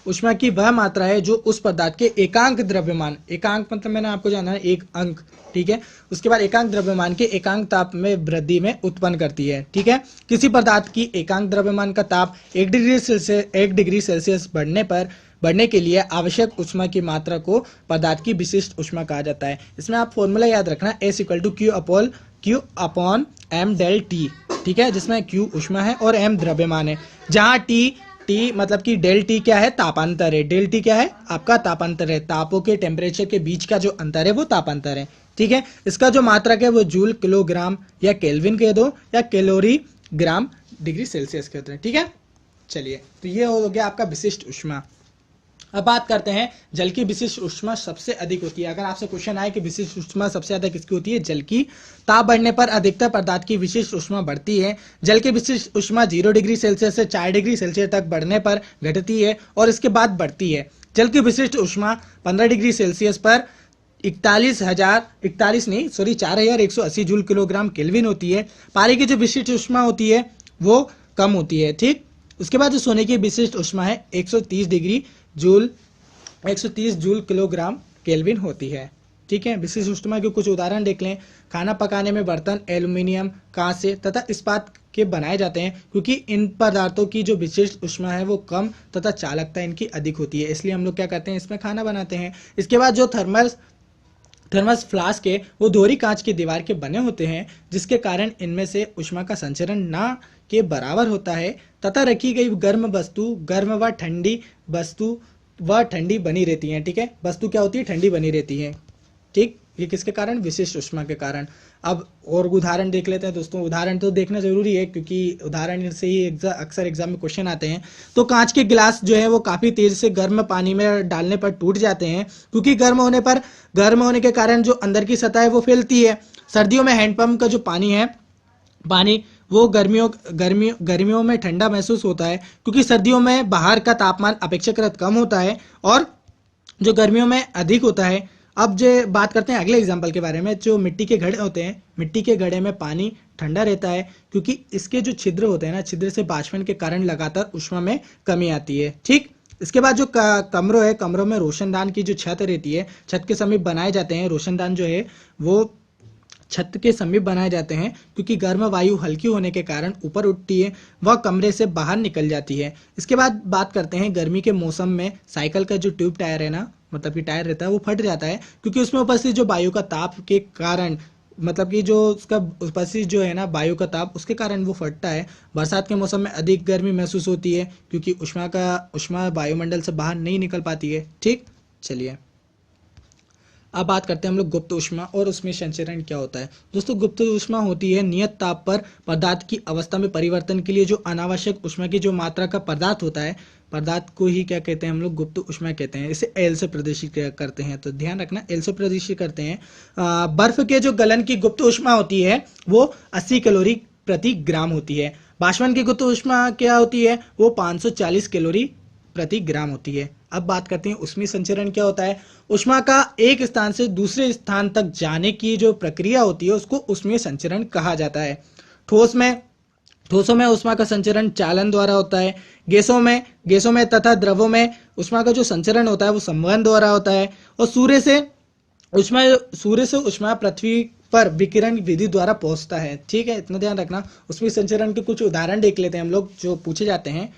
ऊष्मा की वह मात्रा है जो उस पदार्थ के एकांक द्रव्यमान, एकांक मतलब मैंने आपको जाना है एक अंक, ठीक है, उसके बाद एकांक द्रव्यमान के एकांक ताप में वृद्धि में उत्पन्न करती है। ठीक है, किसी पदार्थ की एकांक द्रव्यमान का ताप 1 डिग्री सेल्सियस बढ़ने के लिए आवश्यक ऊष्मा की मात्रा को पदार्थ की विशिष्ट ऊष्मा कहा जाता है। इसमें आप फॉर्मूला याद रखना, S = Q upon m del T। ठीक है, जिसमें Q ऊष्मा है और m द्रव्यमान है, जहां T मतलब कि डेल T क्या है, तापांतर है। डेल T क्या है, आपका तापांतर है, तापों के टेम्परेचर के बीच का जो अंतर है वो तापांतर है। ठीक है, इसका जो मात्रक है वो जूल, किलोग्राम या केल्विन कह दो या कैलोरी ग्राम डिग्री सेल्सियस कहते हैं। ठीक है, चलिए, तो ये हो गया आपका विशिष्ट ऊष्मा। अब बात करते हैं जल की विशिष्ट ऊष्मा सबसे अधिक होती है। अगर आपसे क्वेश्चन आए कि विशिष्ट ऊष्मा सबसे ज्यादा किसकी होती है, जल की। ताप बढ़ने पर अधिकतर पदार्थ की विशिष्ट ऊष्मा बढ़ती है। जल की विशिष्ट ऊष्मा 0 डिग्री सेल्सियस से 4 डिग्री सेल्सियस तक बढ़ने पर घटती है और इसके बाद बढ़ती है। जल की विशिष्ट ऊष्मा 15 डिग्री सेल्सियस पर 4180 जूल किलोग्राम केल्विन होती है। पानी की जो विशिष्ट ऊष्मा होती है वो कम होती है। ठीक, उसके बाद जो सोने की विशिष्ट ऊष्मा है 130 जूल किलोग्राम केल्विन होती है। ठीक है, विशिष्ट ऊष्मा के कुछ उदाहरण देख लें। खाना पकाने में बर्तन एल्यूमिनियम, कांस्य तथा इस्पात के बनाए जाते हैं, क्योंकि इन पदार्थों की जो विशिष्ट ऊष्मा है वो कम तथा चालकता इनकी अधिक होती है, इसलिए हम लोग क्या करते हैं, इसमें खाना बनाते हैं। इसके बाद जो थर्मस फ्लास्क है वो दोहरी कांच की दीवार के बने होते हैं, जिसके कारण इनमें से ऊष्मा का संचरण ना के बराबर होता है तथा रखी गई गर्म वस्तु गर्म व ठंडी बनी रहती है। ठीक है, वस्तु क्या होती है, ठंडी बनी रहती है। ठीक, ये किसके कारण, विशिष्ट ऊष्मा के कारण। अब और उदाहरण देख लेते हैं दोस्तों। उदाहरण तो देखना जरूरी है क्योंकि उदाहरण से ही अक्सर एग्जाम में क्वेश्चन आते हैं। तो कांच के गिलास जो है वो काफी तेज से गर्म पानी में डालने पर टूट जाते हैं, क्योंकि गर्म होने के कारण जो अंदर की सतह है वो फैलती है। सर्दियों में हैंडपंप का जो पानी वो गर्मियों में ठंडा महसूस होता है, क्योंकि सर्दियों में बाहर का तापमान अपेक्षाकृत कम होता है और जो गर्मियों में अधिक होता है। अब जो बात करते हैं अगले एग्जाम्पल के बारे में, जो मिट्टी के घड़े होते हैं, मिट्टी के घड़े में पानी ठंडा रहता है क्योंकि इसके जो छिद्र होते हैं ना, छिद्र से बाष्पन के कारण लगातार ऊष्मा में कमी आती है। ठीक, इसके बाद जो कमरों में रोशनदान की जो छत रहती है, छत के समीप बनाए जाते हैं। रोशनदान जो है वो छत के समीप बनाए जाते हैं, क्योंकि गर्म वायु हल्की होने के कारण ऊपर उठती है, वह कमरे से बाहर निकल जाती है। इसके बाद बात करते हैं गर्मी के मौसम में साइकिल का जो ट्यूब टायर है ना, मतलब कि टायर रहता है वो फट जाता है, क्योंकि उसमें उपस्थित जो वायु का ताप के कारण, मतलब कि जो उसका उपस्थित जो है ना वायु का ताप, उसके कारण वो फटता है। बरसात के मौसम में अधिक गर्मी महसूस होती है, क्योंकि ऊष्मा वायुमंडल से बाहर नहीं निकल पाती है। ठीक, चलिए अब बात करते हैं हम लोग गुप्त ऊष्मा और उसमें संचरण क्या होता है। दोस्तों, गुप्त ऊष्मा होती है नियत ताप पर पदार्थ की अवस्था में परिवर्तन के लिए जो अनावश्यक ऊष्मा की जो मात्रा का पदार्थ होता है, पदार्थ को ही क्या कहते हैं हम लोग, गुप्त ऊष्मा कहते हैं। इसे एल से प्रदर्शित करते हैं, तो ध्यान रखना, एल से प्रदर्शित करते हैं। बर्फ के जो गलन की गुप्त ऊष्मा होती है वो 80 कैलोरी प्रति ग्राम होती है। बाष्पन की गुप्त ऊष्मा क्या होती है, वो 540 कैलोरी प्रति ग्राम होती है। अब बात करते हैं ऊष्मीय संचरण क्या होता है। ऊष्मा का एक स्थान से दूसरे स्थान तक जाने की जो प्रक्रिया होती है उसको ऊष्मीय संचरण कहा जाता है। ठोसों में ऊष्मा का संचरण चालन द्वारा होता है। गैसों में तथा द्रवों में ऊष्मा का जो संचरण होता है वो संवहन द्वारा होता है। और सूर्य से ऊष्मा पृथ्वी पर विकिरण विधि द्वारा पहुंचता है। ठीक है, इतना ध्यान रखना। ऊष्मीय संचरण के कुछ उदाहरण देख लेते हैं हम लोग जो पूछे जाते हैं।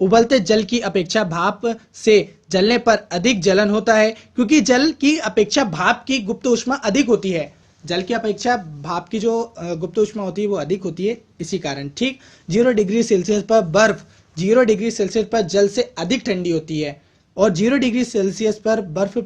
उबलते जल की अपेक्षा भाप से जलने पर अधिक जलन होता है, क्योंकि जल की अपेक्षा भाप की गुप्त ऊष्मा अधिक होती है। जल की अपेक्षा भाप की जो गुप्त ऊष्मा होती है वो अधिक होती है, इसी कारण। ठीक, 0 डिग्री सेल्सियस पर बर्फ 0 डिग्री सेल्सियस पर जल से अधिक ठंडी होती है, और 0 डिग्री सेल्सियस पर बर्फ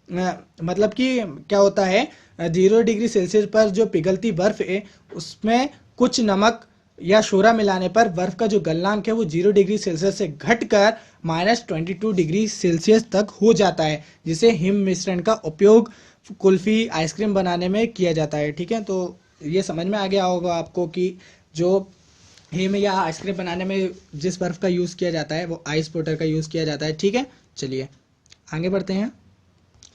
मतलब कि क्या होता है, 0 डिग्री सेल्सियस पर जो पिघलती बर्फ है उसमें कुछ नमक या शोरा मिलाने पर बर्फ का जो गलनांक है वो 0 डिग्री सेल्सियस से घटकर -22 डिग्री सेल्सियस तक हो जाता है, जिसे हिम मिश्रण का उपयोग कुल्फी आइसक्रीम बनाने में किया जाता है। ठीक है, तो ये समझ में आ गया होगा आपको कि जो हिम या आइसक्रीम बनाने में जिस बर्फ का यूज़ किया जाता है वो आइस वाटर का यूज़ किया जाता है। ठीक है, चलिए आगे बढ़ते हैं।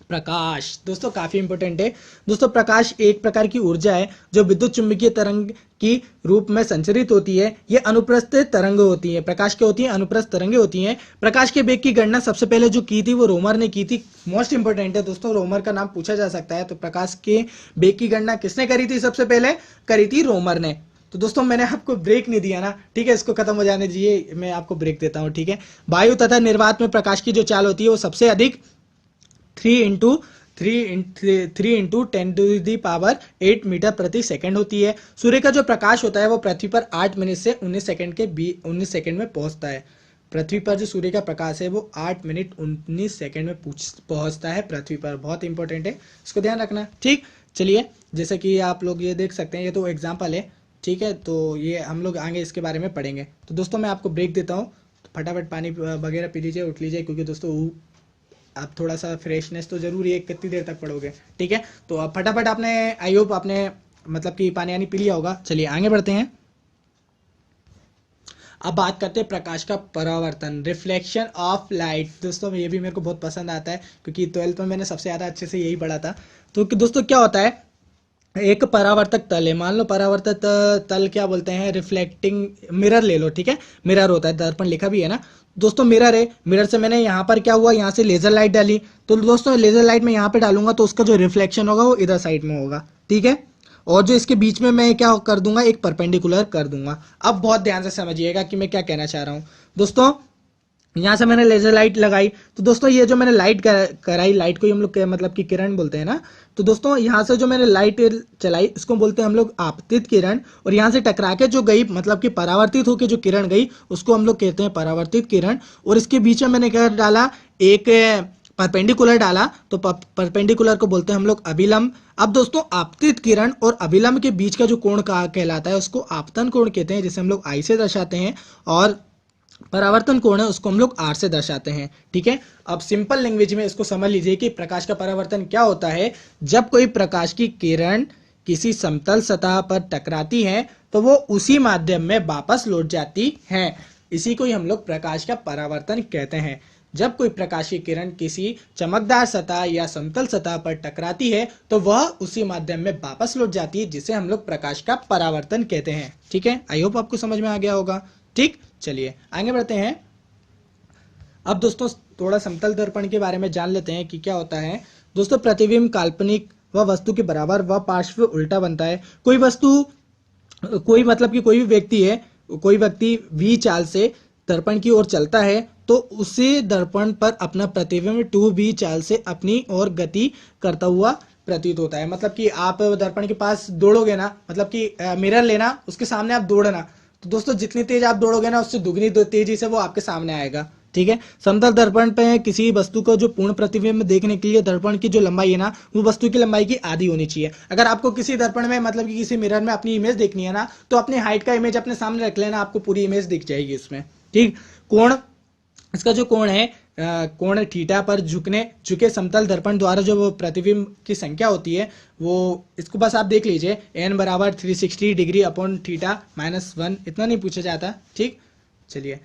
प्रकाश दोस्तों काफी इंपॉर्टेंट है। दोस्तों प्रकाश एक प्रकार की ऊर्जा है जो विद्युत चुंबकीय तरंग की रूप में संचरित होती है। ये अनुप्रस्थ तरंग होती है। प्रकाश क्या होती है? अनुप्रस्थ तरंगें होती हैं। प्रकाश के वेग की गणना सबसे पहले जो की थी वो रोमर ने की थी। मोस्ट इंपॉर्टेंट है दोस्तों, रोमर का नाम पूछा जा सकता है। तो प्रकाश के वेग की गणना किसने करी थी? सबसे पहले करी थी रोमर ने। तो दोस्तों मैंने आपको ब्रेक नहीं दिया ना, ठीक है, इसको खत्म हो जाने दीजिए, मैं आपको ब्रेक देता हूं। ठीक है, वायु तथा निर्वात में प्रकाश की जो चाल होती है वो सबसे अधिक 3 × 10⁸ मीटर प्रति सेकंड होती है। सूर्य का जो प्रकाश होता है वो पृथ्वी पर 8 मिनट से 19 सेकंड के 19 सेकंड में पहुंचता है। पृथ्वी पर जो सूर्य का प्रकाश है वो 8 मिनट 19 सेकंड में पहुंचता है पृथ्वी पर। बहुत इंपॉर्टेंट है, इसको ध्यान रखना। ठीक, चलिए जैसे कि आप लोग ये देख सकते हैं, ये तो एग्जाम्पल है। ठीक है, तो ये हम लोग आगे इसके बारे में पढ़ेंगे। तो दोस्तों मैं आपको ब्रेक देता हूँ, तो फटाफट पानी वगैरह पी लीजिए, उठ लीजिए, क्योंकि दोस्तों आप थोड़ा सा फ्रेशनेस तो जरूरी है, कितनी देर तक पढ़ोगे। ठीक है, तो अब फटाफट आपने आई होप आपने मतलब कि पानी यानी पी लिया होगा। चलिए आगे बढ़ते हैं। अब बात करते हैं प्रकाश का परावर्तन, रिफ्लेक्शन ऑफ लाइट। दोस्तों ये भी मेरे को बहुत पसंद आता है, क्योंकि 12th में मैंने सबसे ज़्यादा अच्छे से यही पढ़ा था। तो दोस्तों क्या होता है, एक परावर्तक तल है, मान लो परावर्तक तल क्या बोलते हैं, रिफ्लेक्टिंग मिरर ले लो। ठीक है, मिरर होता है, दर्पण लिखा भी है ना दोस्तों, मिरर है। मिरर से मैंने यहाँ पर क्या हुआ, यहाँ से लेजर लाइट डाली, तो दोस्तों लेजर लाइट में यहाँ पे डालूंगा तो उसका जो रिफ्लेक्शन होगा वो इधर साइड में होगा। ठीक है, और जो इसके बीच में मैं क्या कर दूंगा, एक परपेंडिकुलर कर दूंगा। अब बहुत ध्यान से समझिएगा कि मैं क्या कहना चाह रहा हूँ। दोस्तों यहाँ से मैंने लेजर लाइट लगाई, तो दोस्तों ये जो मैंने लाइट कराई, लाइट को ही हम लोग मतलब कि किरण बोलते हैं ना। तो दोस्तों यहाँ से जो मैंने लाइट चलाई इसको बोलते हैं हम लोग आपतित किरण, और यहाँ से टकरा के जो गई मतलब कि परावर्तित होकर जो किरण गई उसको हम लोग कहते हैं परावर्तित किरण। और इसके बीच में मैंने क्या डाला, एक परपेंडिकुलर डाला, तो परपेंडिकुलर को बोलते हैं हम लोग अभिलंब। अब दोस्तों आपतित किरण और अभिलंब के बीच का जो कोण कहलाता है उसको आपतन कोण कहते हैं, जिसे हम लोग आई से दर्शाते हैं, और परावर्तन कोण है उसको हम लोग आर से दर्शाते हैं। ठीक है, अब सिंपल लैंग्वेज में इसको समझ लीजिए कि प्रकाश का परावर्तन क्या होता है। जब कोई प्रकाश की किरण किसी समतल सतह पर टकराती है तो वो उसी माध्यम में वापस लौट जाती है। इसी को ही हम लोग प्रकाश का परावर्तन कहते हैं। जब कोई प्रकाश की किरण किसी चमकदार सतह या समतल सतह पर टकराती है तो वह उसी माध्यम में वापस लौट जाती है, जिसे हम लोग प्रकाश का परावर्तन कहते हैं। ठीक है, आई होप आपको समझ में आ गया होगा। ठीक, चलिए आगे बढ़ते हैं। अब दोस्तों थोड़ा समतल दर्पण के बारे में जान लेते हैं कि क्या होता है। दोस्तों प्रतिबिंब काल्पनिक व वस्तु के बराबर व पार्श्व उल्टा बनता है। कोई वस्तु, कोई मतलब कि कोई भी व्यक्ति है, कोई व्यक्ति v चाल से दर्पण की ओर चलता है तो उसे दर्पण पर अपना प्रतिबिंब 2v चाल से अपनी ओर गति करता हुआ प्रतीत होता है। मतलब कि आप दर्पण के पास दौड़ोगे ना, मतलब कि मिरर लेना, उसके सामने आप दौड़ना, तो दोस्तों जितनी तेज आप दौड़ोगे ना उससे दुगनी तेजी से वो आपके सामने आएगा। ठीक है, समतल दर्पण पे किसी वस्तु को जो पूर्ण प्रतिबिंब देखने के लिए दर्पण की जो लंबाई है ना वो वस्तु की लंबाई की आधी होनी चाहिए। अगर आपको किसी दर्पण में मतलब कि किसी मिरर में अपनी इमेज देखनी है ना तो अपनी हाइट का इमेज अपने सामने रख लेना, आपको पूरी इमेज दिख जाएगी उसमें। ठीक, कोण, इसका जो कोण है कोण थीटा पर झुके समतल दर्पण द्वारा जो प्रतिबिंब की संख्या होती है वो, इसको बस आप देख लीजिए, n बराबर 360 डिग्री अपॉन थीटा -1, इतना नहीं पूछा जाता। ठीक, चलिए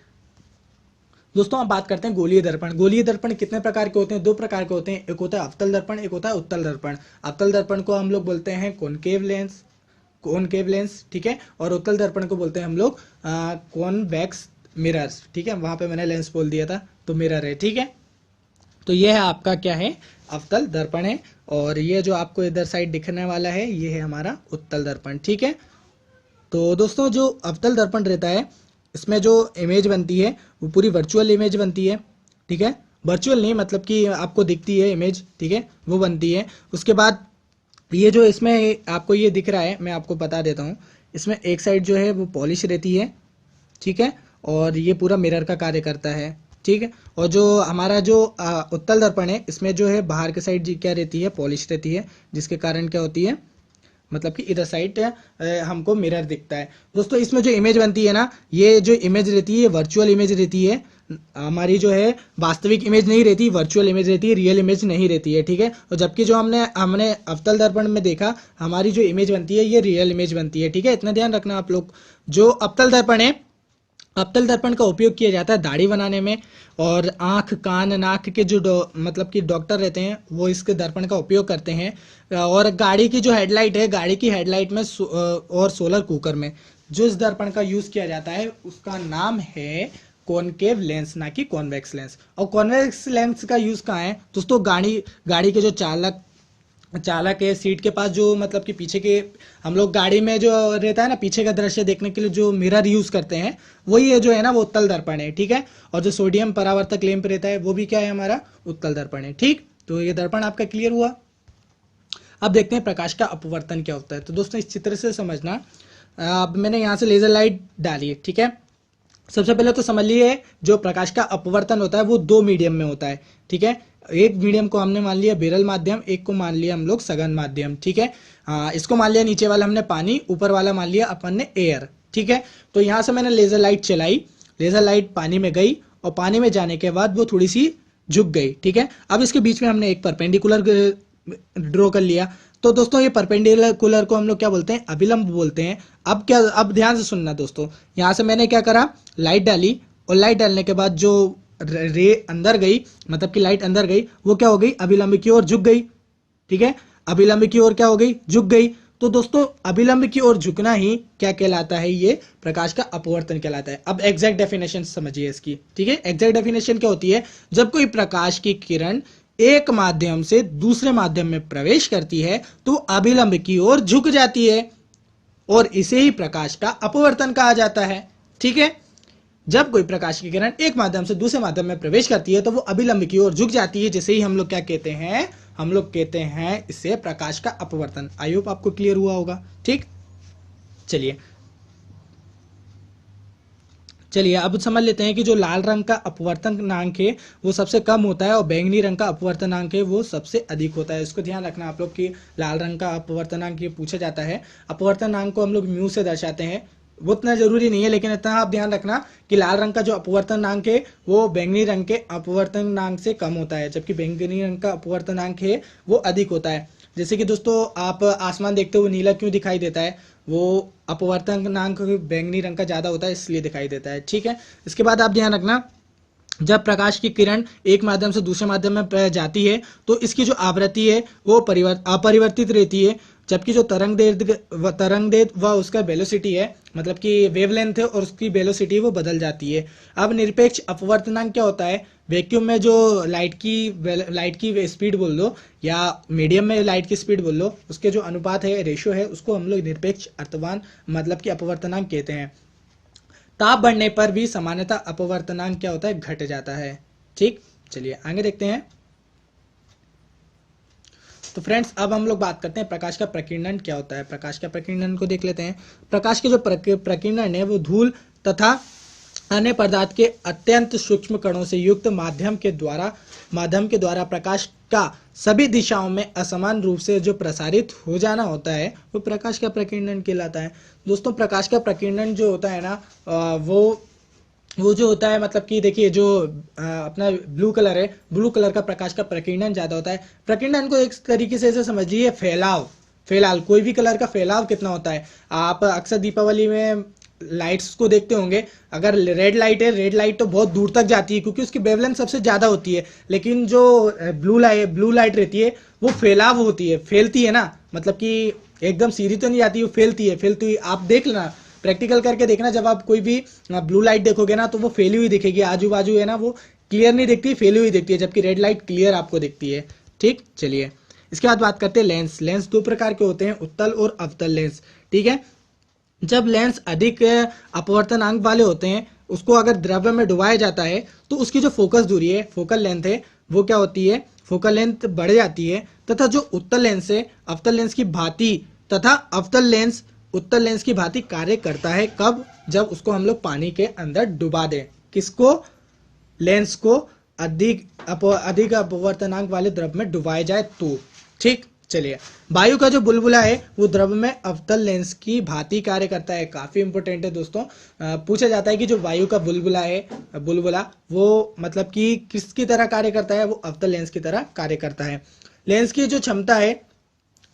दोस्तों अब बात करते हैं गोलीय दर्पण। गोलीय दर्पण कितने प्रकार के होते हैं? 2 प्रकार के होते हैं, एक होता है अवतल दर्पण, एक होता है उत्तल दर्पण। अवतल दर्पण को हम लोग बोलते हैं कॉनकेव लेंस, ठीक है, और उत्तल दर्पण को बोलते हैं हम लोग कॉन्वेक्स मिरर्स। ठीक है, वहां पे मैंने लेंस बोल दिया था, तो मिरर है। ठीक है, तो ये है आपका क्या है, अवतल दर्पण है, और ये जो आपको इधर साइड दिखने वाला है ये है हमारा उत्तल दर्पण। ठीक है, तो दोस्तों जो अवतल दर्पण रहता है इसमें जो इमेज बनती है वो पूरी वर्चुअल इमेज बनती है। ठीक है, वर्चुअल नहीं मतलब कि आपको दिखती है इमेज, ठीक है, वो बनती है। उसके बाद ये जो इसमें आपको ये दिख रहा है मैं आपको बता देता हूँ, इसमें एक साइड जो है वो पॉलिश रहती है, ठीक है, और ये पूरा मिरर का कार्य करता है। ठीक है। और जो हमारा जो उत्तल दर्पण है, इसमें जो है बाहर के साइड क्या रहती है, पॉलिश रहती है, जिसके कारण क्या होती है, मतलब कि इधर साइड हमको मिरर दिखता है। दोस्तों इसमें जो इमेज बनती है ना, ये जो इमेज रहती है वर्चुअल इमेज रहती है, हमारी जो है वास्तविक इमेज नहीं रहती, वर्चुअल इमेज रहती है, रियल इमेज नहीं रहती है, ठीक है। और जबकि जो हमने अवतल दर्पण में देखा, हमारी जो इमेज बनती है ये रियल इमेज बनती है, ठीक है। इतना ध्यान रखना आप लोग। जो अवतल दर्पण है, अवतल दर्पण का उपयोग किया जाता है दाढ़ी बनाने में, और आंख कान नाक के जो मतलब कि डॉक्टर रहते हैं वो इसके दर्पण का उपयोग करते हैं। और गाड़ी की जो हेडलाइट है, गाड़ी की हेडलाइट में और सोलर कुकर में जो इस दर्पण का यूज किया जाता है उसका नाम है कॉनकेव लेंस, ना कि कॉन्वेक्स लेंस। और कॉन्वेक्स लेंस का यूज कहाँ है दोस्तों, गाड़ी के जो चालक है, सीट के पास जो मतलब कि पीछे के हम लोग गाड़ी में जो रहता है ना, पीछे का दृश्य देखने के लिए जो मिरर यूज करते हैं, वही है जो है ना वो उत्तल दर्पण है, ठीक है। और जो सोडियम परावर्तक लैंप रहता है वो भी क्या है, हमारा उत्तल दर्पण है, ठीक। तो ये दर्पण आपका क्लियर हुआ। अब देखते हैं प्रकाश का अपवर्तन क्या होता है। तो दोस्तों इस चित्र से समझना, अब मैंने यहाँ से लेजर लाइट डाली है, ठीक है। सबसे पहले तो समझ लिए जो प्रकाश का अपवर्तन होता है वो दो मीडियम में होता है, ठीक है। एक मीडियम को हमने मान लिया विरल माध्यम, एक को मान लिया हम लोग सघन माध्यम, ठीक है। इसको मान लिया नीचे वाला हमने पानी, ऊपर वाला मान लिया अपन ने एयर, ठीक है। तो यहाँ से मैंने लेजर लाइट चलाई, लेजर लाइट पानी में गई और पानी में जाने के बाद वो थोड़ी सी झुक गई, ठीक है। अब इसके बीच में हमने एक परपेंडिकुलर ड्रॉ कर लिया। तो दोस्तों ये परपेंडिकुलर को हम लोग क्या बोलते हैं, अभिलंब बोलते हैं। अब ध्यान से सुनना दोस्तों, यहाँ से मैंने क्या करा, लाइट डाली, और लाइट डालने के बाद जो रे अंदर गई, मतलब कि लाइट अंदर गई, वो क्या हो गई, अभिलंब की ओर झुक गई, ठीक है। अभिलंब की ओर क्या हो गई, झुक गई। तो दोस्तों अभिलंब की ओर झुकना ही क्या कहलाता है, ये प्रकाश का अपवर्तन कहलाता है। अब एग्जैक्ट डेफिनेशन समझिए इसकी, ठीक है। एग्जैक्ट डेफिनेशन क्या होती है, जब कोई प्रकाश की किरण एक माध्यम से दूसरे माध्यम में प्रवेश करती है तो अभिलंब की ओर झुक जाती है, और इसे ही प्रकाश का अपवर्तन कहा जाता है, ठीक है। जब कोई प्रकाश की किरण एक माध्यम से दूसरे माध्यम में प्रवेश करती है तो वो अभिलंब की ओर झुक जाती है, जिसे ही हम लोग क्या कहते हैं, हम लोग कहते हैं इसे प्रकाश का अपवर्तन। आई होप आपको क्लियर हुआ होगा, ठीक। चलिए अब समझ लेते हैं कि जो लाल रंग का अपवर्तनांक है वो सबसे कम होता है, और बैंगनी रंग का अपवर्तनांक है वो सबसे अधिक होता है। इसको ध्यान रखना आप लोग कि लाल रंग का अपवर्तनांक ये पूछा जाता है। अपवर्तनांक को हम लोग म्यू से दर्शाते हैं, वो उतना जरूरी नहीं है, लेकिन इतना आप ध्यान रखना कि लाल रंग का जो अपवर्तनांक है वो बैंगनी रंग के अपवर्तनांक से कम होता है, जबकि बैंगनी रंग का अपवर्तनांक है वो अधिक होता है। जैसे कि दोस्तों आप आसमान देखते हो नीला क्यों दिखाई देता है, वो अपवर्तनांक बैंगनी रंग का ज्यादा होता है इसलिए दिखाई देता है, ठीक है। इसके बाद आप ध्यान रखना, जब प्रकाश की किरण एक माध्यम से दूसरे माध्यम में जाती है तो इसकी जो आवृत्ति है वो अपरिवर्तित रहती है, जबकि जो तरंगदैर्घ्य व उसका वेलोसिटी है, मतलब कि वेवलेंथ है और उसकी वेलोसिटी वो बदल जाती है। अब निरपेक्ष अपवर्तनांक क्या होता है, वैक्यूम में जो लाइट की स्पीड बोल लो या मीडियम में लाइट की स्पीड बोल लो, उसके जो अनुपात है, रेशियो है, उसको हम लोग निरपेक्ष मतलब कि अपवर्तनांक कहते हैं। ताप बढ़ने पर भी सामान्यतः अपवर्तनांक क्या होता है, घट जाता है, ठीक। चलिए आगे देखते हैं। तो फ्रेंड्स अब हम लोग बात करते हैं प्रकाश का प्रकीर्णन क्या होता है। प्रकाश का प्रकीर्णन को देख लेते हैं। प्रकाश के जो प्रकीर्णन है वो धूल तथा अन्य पदार्थ के अत्यंत सूक्ष्म कणों से युक्त माध्यम के द्वारा प्रकाश का सभी दिशाओं में असमान रूप से जो प्रसारित हो जाना होता है वो प्रकाश का प्रकीर्णन कहलाता है। दोस्तों प्रकाश का प्रकीर्णन जो होता है ना, वो जो होता है, मतलब कि देखिए जो अपना ब्लू कलर है, ब्लू कलर का प्रकाश का प्रकीर्णन ज्यादा होता है। प्रकीर्णन को एक तरीके से ऐसे समझिए, फैलाव कोई भी कलर का फैलाव कितना होता है। आप अक्सर दीपावली में लाइट्स को देखते होंगे, अगर रेड लाइट है, रेड लाइट तो बहुत दूर तक जाती है क्योंकि उसकी वेवलेंथ सबसे ज्यादा होती है, लेकिन जो ब्लू लाइट रहती है वो फैलाव होती है, फैलती है ना, मतलब कि एकदम सीधी तो नहीं जाती, वो फैलती है। आप देख लेना, प्रैक्टिकल करके देखना, जब आप कोई भी ब्लू लाइट देखोगे ना तो वो फैली हुई दिखेगी, आजू बाजू है ना वो क्लियर नहीं दिखती, फैली हुई दिखती है, जबकि रेड लाइट क्लियर आपको दिखती है, ठीक। चलिए इसके बाद बात करते हैं लेंस। लेंस दो प्रकार के होते हैं, उत्तल और अवतल लेंस, ठीक है। जब लेंस अधिक अपवर्तनांक वाले होते हैं, उसको अगर द्रव्य में डुबाया जाता है तो उसकी जो फोकस दूरी है, फोकल लेंथ है, वो क्या होती है, फोकल लेंथ बढ़ जाती है। तथा जो उत्तल लेंस है, अवतल लेंस की भांति तथा उत्तल लेंस की भांति कार्य करता है। कब, जब उसको हम लोग पानी के अंदर डुबा दें। किसको, लेंस को अधिक अपवर्तनांक वाले द्रव में डुबाया जाए तो। ठीक, चलिए, वायु का जो बुलबुला है वो द्रव में अवतल लेंस की भांति कार्य करता है। काफी इंपॉर्टेंट है दोस्तों। पूछा जाता है कि जो वायु का बुलबुला है, बुलबुला वो मतलब कि किसकी तरह कार्य करता है, वो अवतल लेंस की तरह कार्य करता है। लेंस की जो क्षमता है,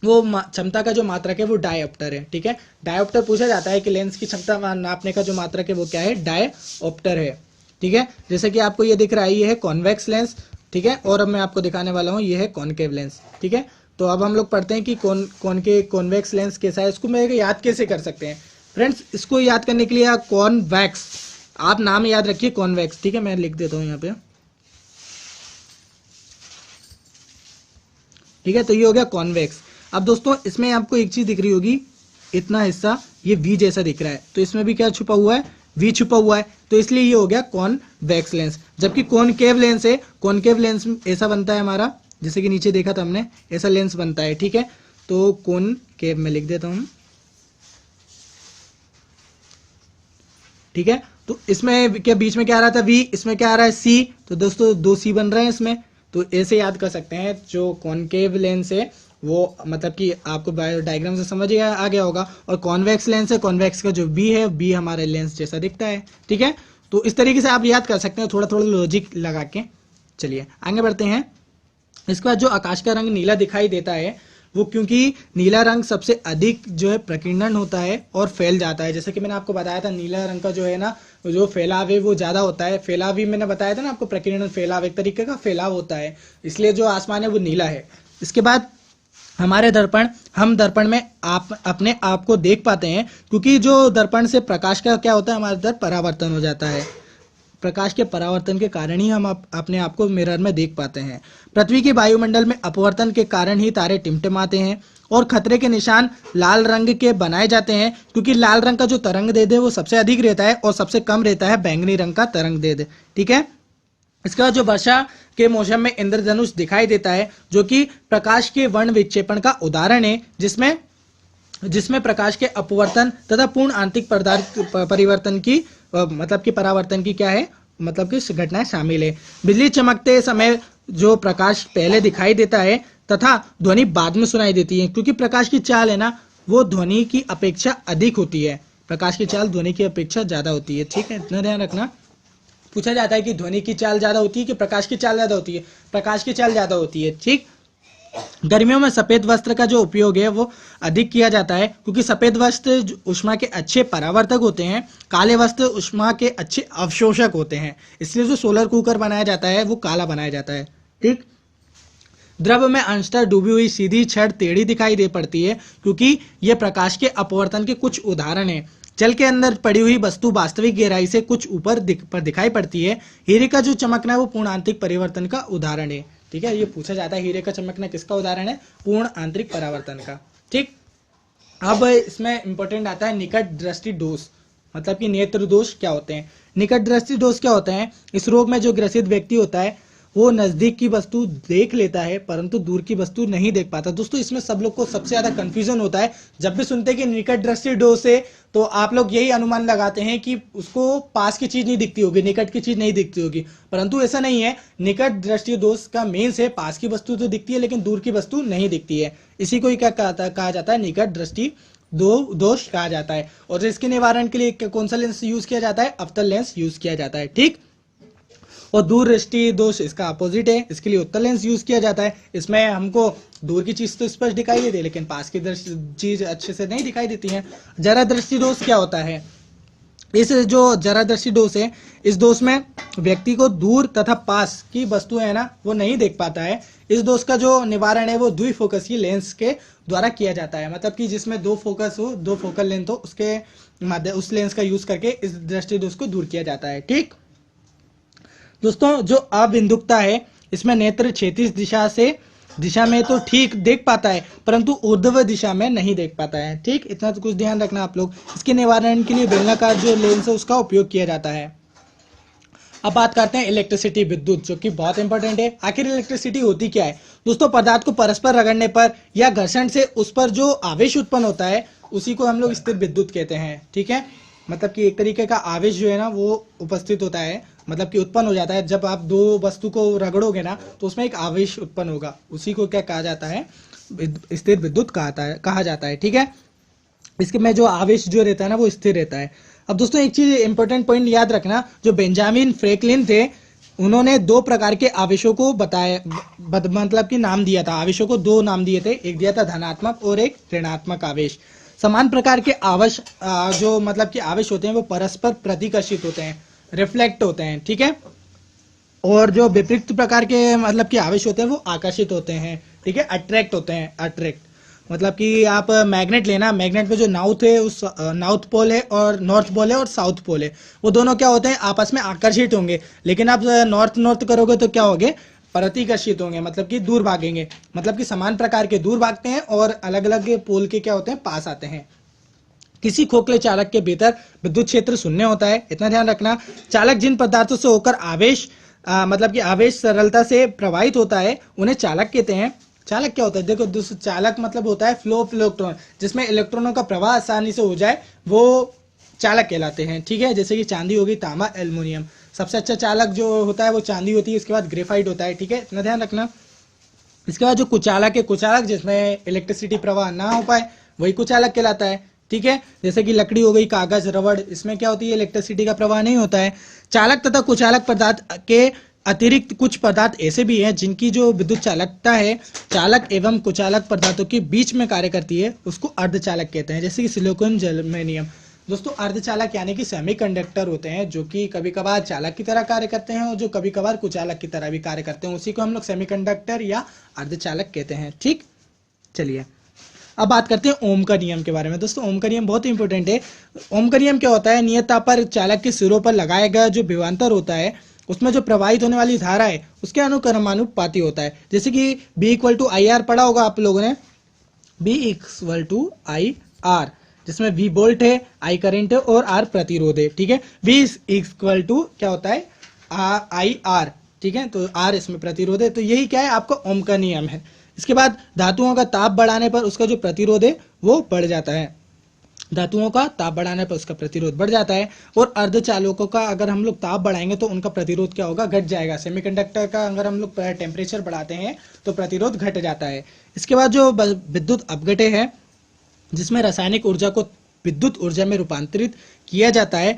वो क्षमता का जो मात्रक है वो डायऑप्टर है। ठीक है, डायऑप्टर पूछा जाता है कि लेंस की क्षमता नापने का जो मात्रक है वो क्या है, डायऑप्टर है। ठीक है, जैसे कि आपको ये दिख रहा है, ये है कॉन्वेक्स लेंस। ठीक है, और अब मैं आपको दिखाने वाला हूँ ये है कॉनकेव लेंस। ठीक है, तो अब हम लोग पढ़ते हैं कि कॉन्वेक्स लेंस कैसा है, इसको मैं याद कैसे कर सकते हैं। फ्रेंड्स, इसको याद करने के लिए कॉन्वेक्स, आप नाम याद रखिए कॉन्वेक्स। ठीक है, मैं लिख देता हूँ यहाँ पे। ठीक है, तो ये हो गया कॉन्वेक्स। अब दोस्तों इसमें आपको एक चीज दिख रही होगी, इतना हिस्सा ये वी जैसा दिख रहा है, तो इसमें भी क्या छुपा हुआ है, वी छुपा हुआ है, तो इसलिए ये हो गया कॉन्वेक्स लेंस। जबकि कॉनकेव लेंस है, कॉनकेव लेंस ऐसा बनता है हमारा, जैसे कि नीचे देखा था हमने, ऐसा लेंस बनता है। ठीक है, तो कॉनकेव में लिख देता हूं। ठीक है, तो इसमें क्या बीच में क्या आ रहा था, वी, इसमें क्या आ रहा है, सी, तो दोस्तों दो सी बन रहे हैं इसमें, तो ऐसे याद कर सकते हैं। जो कॉनकेव लेंस है वो मतलब कि आपको डायग्राम से समझ आ गया होगा, और कॉन्वेक्स लेंस है, कॉन्वेक्स का जो बी है, बी हमारे लेंस जैसा दिखता है। ठीक है, तो इस तरीके से आप याद कर सकते हैं, थोड़ा थोड़ा लॉजिक लगा के। चलिए आगे बढ़ते हैं। इसके बाद जो आकाश का रंग नीला दिखाई देता है, वो क्योंकि नीला रंग सबसे अधिक जो है प्रकीर्णन होता है और फैल जाता है। जैसे कि मैंने आपको बताया था, नीला रंग का जो है ना, जो फैलाव है वो ज्यादा होता है। फैलाव भी मैंने बताया था ना आपको, प्रकीर्णन फैलाव एक तरीके का फैलाव होता है, इसलिए जो आसमान है वो नीला है। इसके बाद हमारे दर्पण, हम दर्पण में अपने आप को देख पाते हैं, क्योंकि जो दर्पण से प्रकाश का क्या होता है, हमारे अंदर परावर्तन हो जाता है। प्रकाश के परावर्तन के कारण ही हम अपने आप को मिरर में देख पाते हैं। पृथ्वी के वायुमंडल में अपवर्तन के कारण ही तारे टिमटिमाते हैं और खतरे के निशान लाल रंग के बनाए जाते हैं, क्योंकि लाल रंग का जो तरंग दैर्ध्य वो सबसे अधिक रहता है और सबसे कम रहता है बैंगनी रंग का तरंग दैर्ध्य। ठीक है, इसके बाद जो वर्षा के मौसम में इंद्रधनुष दिखाई देता है, जो कि प्रकाश के वर्ण विक्षेपण का उदाहरण है, जिसमें प्रकाश के अपवर्तन तथा पूर्ण आंतरिक परिवर्तन की मतलब कि परावर्तन की क्या है, मतलब कि घटनाएं शामिल है। बिजली चमकते समय जो प्रकाश पहले दिखाई देता है तथा ध्वनि बाद में सुनाई देती है, क्योंकि प्रकाश की चाल है ना, वो ध्वनि की अपेक्षा अधिक होती है। प्रकाश की चाल ध्वनि की अपेक्षा ज्यादा होती है। ठीक है, इतना ध्यान रखना। पूछा जाता है कि ध्वनि की चाल ज्यादा होती है कि प्रकाश की चाल ज्यादा होती है, प्रकाश की चाल ज्यादा होती है। ठीक, गर्मियों में सफेद वस्त्र का जो उपयोग है वो अधिक किया जाता है, क्योंकि सफेद वस्त्र ऊष्मा के अच्छे परावर्तक होते हैं, काले वस्त्र ऊष्मा के अच्छे अवशोषक होते हैं, इसलिए जो सोलर कुकर बनाया जाता है वो काला बनाया जाता है। ठीक, द्रव में अंशतः डूबी हुई सीधी छड़ टेढ़ी दिखाई दे पड़ती है, क्योंकि यह प्रकाश के अपवर्तन के कुछ उदाहरण है। जल के अंदर पड़ी हुई वस्तु वास्तविक गहराई से कुछ ऊपर दिखाई पड़ती है। हीरे का जो चमकना है वो पूर्ण आंतरिक परिवर्तन का उदाहरण है। ठीक है, ये पूछा जाता है हीरे का चमकना किसका उदाहरण है, पूर्ण आंतरिक परावर्तन का। ठीक, अब इसमें इंपॉर्टेंट आता है निकट दृष्टि दोष, मतलब कि नेत्र दोष क्या होते हैं। निकट दृष्टि दोष क्या होता है, इस रोग में जो ग्रसित व्यक्ति होता है वो नजदीक की वस्तु देख लेता है परंतु दूर की वस्तु नहीं देख पाता। दोस्तों इसमें सब लोग को सबसे ज्यादा कंफ्यूजन होता है, जब भी सुनते हैं कि निकट दृष्टि दोष है तो आप लोग यही अनुमान लगाते हैं कि उसको पास की चीज नहीं दिखती होगी, निकट की चीज नहीं दिखती होगी, परंतु ऐसा नहीं है। निकट दृष्टि दोष का मेन से पास की वस्तु तो दिखती है लेकिन दूर की वस्तु नहीं दिखती है, इसी को ही क्या कहा जाता है, निकट दृष्टि दोष कहा जाता है। और इसके निवारण के लिए कौन सा लेंस यूज किया जाता है, अवतल लेंस यूज किया जाता है। ठीक, और दूर दृष्टि दोष इसका अपोजिट है, इसके लिए उत्तल लेंस यूज किया जाता है। इसमें हमको दूर की चीज तो स्पष्ट दिखाई देती है लेकिन पास की चीज अच्छे से नहीं दिखाई देती है। जरा दृष्टि दोष क्या होता है, इस जो जरा दृष्टि दोष है, इस दोष में व्यक्ति को दूर तथा पास की वस्तु है ना वो नहीं देख पाता है। इस दोष का जो निवारण है वो द्विफोकसीय लेंस के द्वारा किया जाता है, मतलब कि जिसमें दो फोकस हो, दो फोकल लेंथ हो, उसके माध्यम उस लेंस का यूज करके इस दृष्टि दोष को दूर किया जाता है। ठीक दोस्तों, जो अबिंदुकता है इसमें नेत्र क्षैतिज दिशा में तो ठीक देख पाता है परंतु ऊर्ध्व दिशा में नहीं देख पाता है। ठीक, इतना तो कुछ ध्यान रखना आप लोग। इसके निवारण के लिए बेलनाकार जो लेंस है उसका उपयोग किया जाता है। अब बात करते हैं इलेक्ट्रिसिटी, विद्युत, जो कि बहुत इंपॉर्टेंट है। आखिर इलेक्ट्रिसिटी होती क्या है दोस्तों, पदार्थ को परस्पर रगड़ने पर या घर्षण से उस पर जो आवेश उत्पन्न होता है उसी को हम लोग स्थिर विद्युत कहते हैं। ठीक है, मतलब कि एक तरीके का आवेश जो है ना वो उपस्थित होता है, मतलब कि उत्पन्न हो जाता है। जब आप दो वस्तु को रगड़ोगे ना तो उसमें एक आवेश उत्पन्न होगा, उसी को क्या कहा जाता है, स्थिर विद्युत कहा जाता है। ठीक है, इसके में जो आवेश जो रहता है ना वो स्थिर रहता है। अब दोस्तों एक चीज इंपॉर्टेंट पॉइंट याद रखना, जो बेंजामिन फ्रैंकलिन थे उन्होंने दो प्रकार के आवेशों को बताया, मतलब कि नाम दिया था, आवेशों को दो नाम दिए थे, एक दिया था धनात्मक और एक ऋणात्मक आवेश। समान प्रकार के आवेश जो मतलब कि आवेश होते हैं वो परस्पर प्रतिकर्षित होते हैं, रिफ्लेक्ट होते हैं। ठीक है, और जो विपरीत प्रकार के मतलब कि आवेश होते हैं वो आकर्षित होते हैं। ठीक है, अट्रैक्ट होते हैं। अट्रैक्ट मतलब कि आप मैग्नेट लेना, मैग्नेट में जो नाउथ है उस नाउथ पोल है और नॉर्थ पोल है और साउथ पोल है, वो दोनों क्या होते हैं आपस में आकर्षित होंगे, लेकिन आप नॉर्थ नॉर्थ करोगे तो क्या होंगे, प्रतिकर्षित होंगे, मतलब कि दूर भागेंगे। मतलब कि समान प्रकार के दूर भागते हैं और अलग अलग पोल के क्या होते हैं, पास आते हैं। किसी खोखले चालक के भीतर विद्युत क्षेत्र शून्य होता है, इतना ध्यान रखना। चालक जिन पदार्थों से होकर आवेश मतलब कि आवेश सरलता से प्रवाहित होता है उन्हें चालक कहते हैं। चालक क्या होता है, देखो दोस्तों, चालक मतलब होता है फ्लो ऑफ इलेक्ट्रॉन, जिसमें इलेक्ट्रॉनों का प्रवाह आसानी से हो जाए वो चालक कहलाते हैं। ठीक है, जैसे कि चांदी होगी, तांबा, एल्युमिनियम। सबसे अच्छा चालक जो होता है वो चांदी होती है, उसके बाद ग्रेफाइट होता है। ठीक है, इतना ध्यान रखना। इसके बाद जो कुचालक है, कुचालक जिसमें इलेक्ट्रिसिटी प्रवाह ना हो पाए वही कुचालक कहलाता है। ठीक है, जैसे कि लकड़ी हो गई, कागज, रबड़, इसमें क्या होती है, इलेक्ट्रिसिटी का प्रवाह नहीं होता है। चालक तथा कुचालक पदार्थ के अतिरिक्त कुछ पदार्थ ऐसे भी हैं जिनकी जो विद्युत चालकता है चालक एवं कुचालक पदार्थों के बीच में कार्य करती है, उसको अर्धचालक कहते हैं, जैसे कि सिलिकॉन, जर्मेनियम। दोस्तों अर्धचालक यानी कि सेमीकंडक्टर होते हैं जो कि कभी कभार चालक की तरह कार्य करते हैं और जो कभी कभार कुचालक की तरह भी कार्य करते हैं, उसी को हम लोग सेमीकंडक्टर या अर्धचालक कहते हैं। ठीक, चलिए अब बात करते हैं ओम का नियम के बारे में। दोस्तों ओम का नियम बहुत इंपॉर्टेंट है। ओम का नियम क्या होता है, नियत ताप पर चालक के सिरों पर लगाया गया जो विभवांतर होता है उसमें जो प्रवाहित होने वाली धारा है उसके अनुक्रमानुपाती होता है। जैसे कि B equal to I R पढ़ा होगा आप लोगों ने, B equal to I R, जिसमें V वोल्ट है, I करंट है और R प्रतिरोध है। ठीक है, V इक्वल टू क्या होता है, आई आर। ठीक है, तो R इसमें प्रतिरोध है, तो यही क्या है आपका ओम का नियम है। इसके बाद धातुओं का ताप बढ़ाने पर उसका जो प्रतिरोध है वो बढ़ जाता है, धातुओं का ताप बढ़ाने पर उसका प्रतिरोध बढ़ जाता है। और अर्धचालकों का अगर हम लोग ताप बढ़ाएंगे तो उनका प्रतिरोध क्या होगा, घट जाएगा। सेमीकंडक्टर का अगर हम लोग टेम्परेचर बढ़ाते हैं तो प्रतिरोध घट जाता है। इसके बाद जो विद्युत अपघटे है जिसमें रासायनिक ऊर्जा को विद्युत ऊर्जा में रूपांतरित किया जाता है,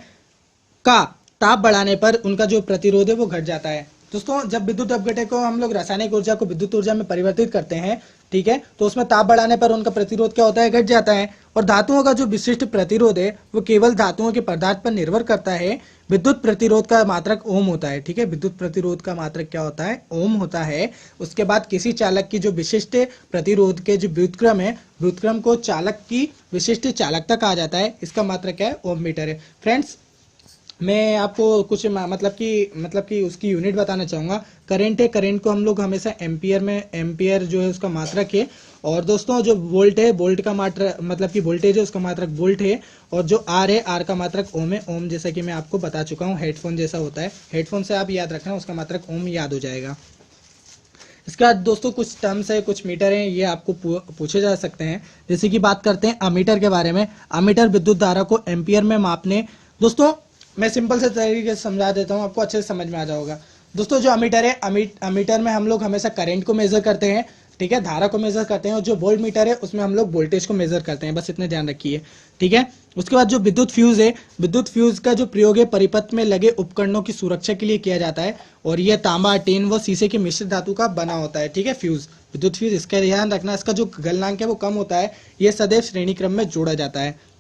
का ताप बढ़ाने पर उनका जो प्रतिरोध है वो घट जाता है। दोस्तों जब विद्युत अपघटे को हम लोग रासायनिक ऊर्जा को विद्युत ऊर्जा में परिवर्तित करते हैं, ठीक है, तो उसमें ताप बढ़ाने पर उनका प्रतिरोध क्या होता है, घट जाता है। और धातुओं का जो विशिष्ट प्रतिरोध है वो केवल धातुओं के पदार्थ पर निर्भर करता है। विद्युत प्रतिरोध का मात्रक ओम होता है। ठीक है, विद्युत प्रतिरोध का मात्रक क्या होता है, ओम होता है। उसके बाद किसी चालक की जो विशिष्ट प्रतिरोध के जो व्युत्क्रम है, व्युत्क्रम को चालक की विशिष्ट चालकता कहा जाता है। इसका मात्रक क्या है, ओम मीटर है। फ्रेंड्स मैं आपको कुछ मतलब कि उसकी यूनिट बताना चाहूँगा। करंट है, करंट को हम लोग हमेशा एम्पियर में, एम्पियर जो है उसका मात्रक है। और दोस्तों जो वोल्ट है, वोल्ट का मात्रक मतलब कि वोल्टेज है उसका मात्रक वोल्ट है। और जो आर है, आर का मात्रक ओम है। ओम जैसा कि मैं आपको बता चुका हूँ, हेडफोन जैसा होता है, हेडफोन से आप याद रखना, उसका मात्रक ओम याद हो जाएगा। इसके बाद दोस्तों कुछ टर्म्स है, कुछ मीटर हैं, ये आपको पूछे जा सकते हैं। जैसे कि बात करते हैं अमीटर के बारे में। अमीटर विद्युत धारा को एम्पियर में मापने, दोस्तों मैं सिंपल से तरीके से समझा देता हूँ, आपको अच्छे से समझ में आ जाएगा। दोस्तों जो अमीटर है, अमीटर में हम लोग हमेशा करंट को मेजर करते हैं, ठीक है, धारा को मेजर करते हैं। और जो वोल्ट मीटर है उसमें हम लोग वोल्टेज को मेजर करते हैं, बस इतने ध्यान रखिए। ठीक है, उसके बाद जो विद्युत फ्यूज है, विद्युत फ्यूज का जो प्रयोग है परिपथ में लगे उपकरणों की सुरक्षा के लिए किया जाता है। और यह तांबा, टिन व शीशे के मिश्र धातु का बना होता है। ठीक है, फ्यूज, विद्युत फ्यूज, इसका ध्यान रखना, इसका जो गलनांक है वो कम होता है। यह सदैव श्रेणी क्रम में जोड़ा जाता है।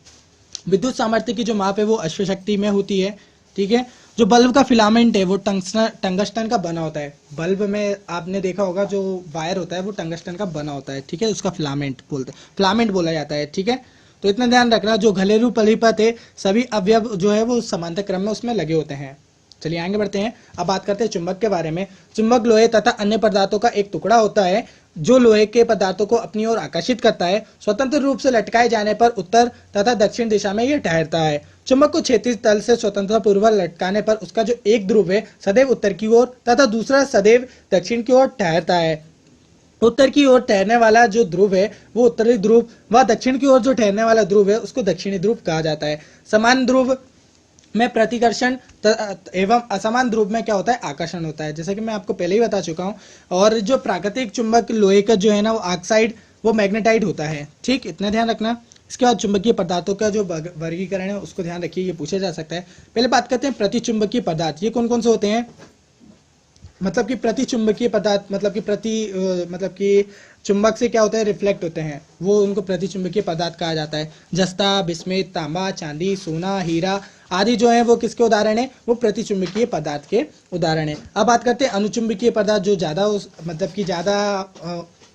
विद्युत सामर्थ्य की जो माप है वो अश्वशक्ति में होती है। ठीक है, जो बल्ब का फिलामेंट है वो टंगस्टन का बना होता है। बल्ब में आपने देखा होगा जो वायर होता है वो टंगस्टन का बना होता है। ठीक है, उसका फिलामेंट बोला जाता है। ठीक है, तो इतना ध्यान रखना। जो घरेलू परिपथ है सभी अवयव जो है वो समांतर क्रम में उसमें लगे होते हैं। चलिए आगे बढ़ते हैं। अब बात करते हैं चुंबक के बारे में। चुंबक लोहे तथा अन्य पदार्थों का एक टुकड़ा होता है जो लोहे के पदार्थों को अपनी ओर आकर्षित करता है। स्वतंत्र रूप से लटकाए जाने पर उत्तर तथा दक्षिण दिशा में यह ठहरता है। चुंबक को क्षैतिज तल से स्वतंत्रता पूर्वक लटकाने पर उसका जो एक ध्रुव है सदैव उत्तर की ओर तथा दूसरा सदैव दक्षिण की ओर ठहरता है। उत्तर की ओर तैरने वाला जो ध्रुव है वो उत्तरी ध्रुव, व दक्षिण की ओर जो ठहरने वाला ध्रुव है उसको दक्षिणी ध्रुव कहा जाता है। समान ध्रुव में प्रतिकर्षण एवं असमान ध्रुव में क्या होता है, आकर्षण होता है, जैसे कि मैं आपको पहले ही बता चुका हूँ। और जो प्राकृतिक चुंबक लोहे का जो है ना वो ऑक्साइड वो मैग्नेटाइट होता है, ठीक, इतना ध्यान रखना। इसके बाद चुंबकीय पदार्थों का जो वर्गीकरण है उसको ध्यान रखिए, ये पूछा जा सकता है। पहले बात करते हैं प्रतिचुंबकीय पदार्थ, ये कौन कौन से होते हैं। मतलब कि प्रतिचुंबकीय पदार्थ मतलब कि चुंबक से क्या होता है, रिफ्लेक्ट होते हैं, वो उनको प्रतिचुंबकीय पदार्थ कहा जाता है। जस्ता, बिस्मित, तांबा, चांदी, सोना, हीरा आदि जो है वो किसके उदाहरण है, वो प्रतिचुंबकीय पदार्थ के उदाहरण है। अब बात करते हैं अनुचुंबकीय पदार्थ, जो ज़्यादा मतलब कि ज़्यादा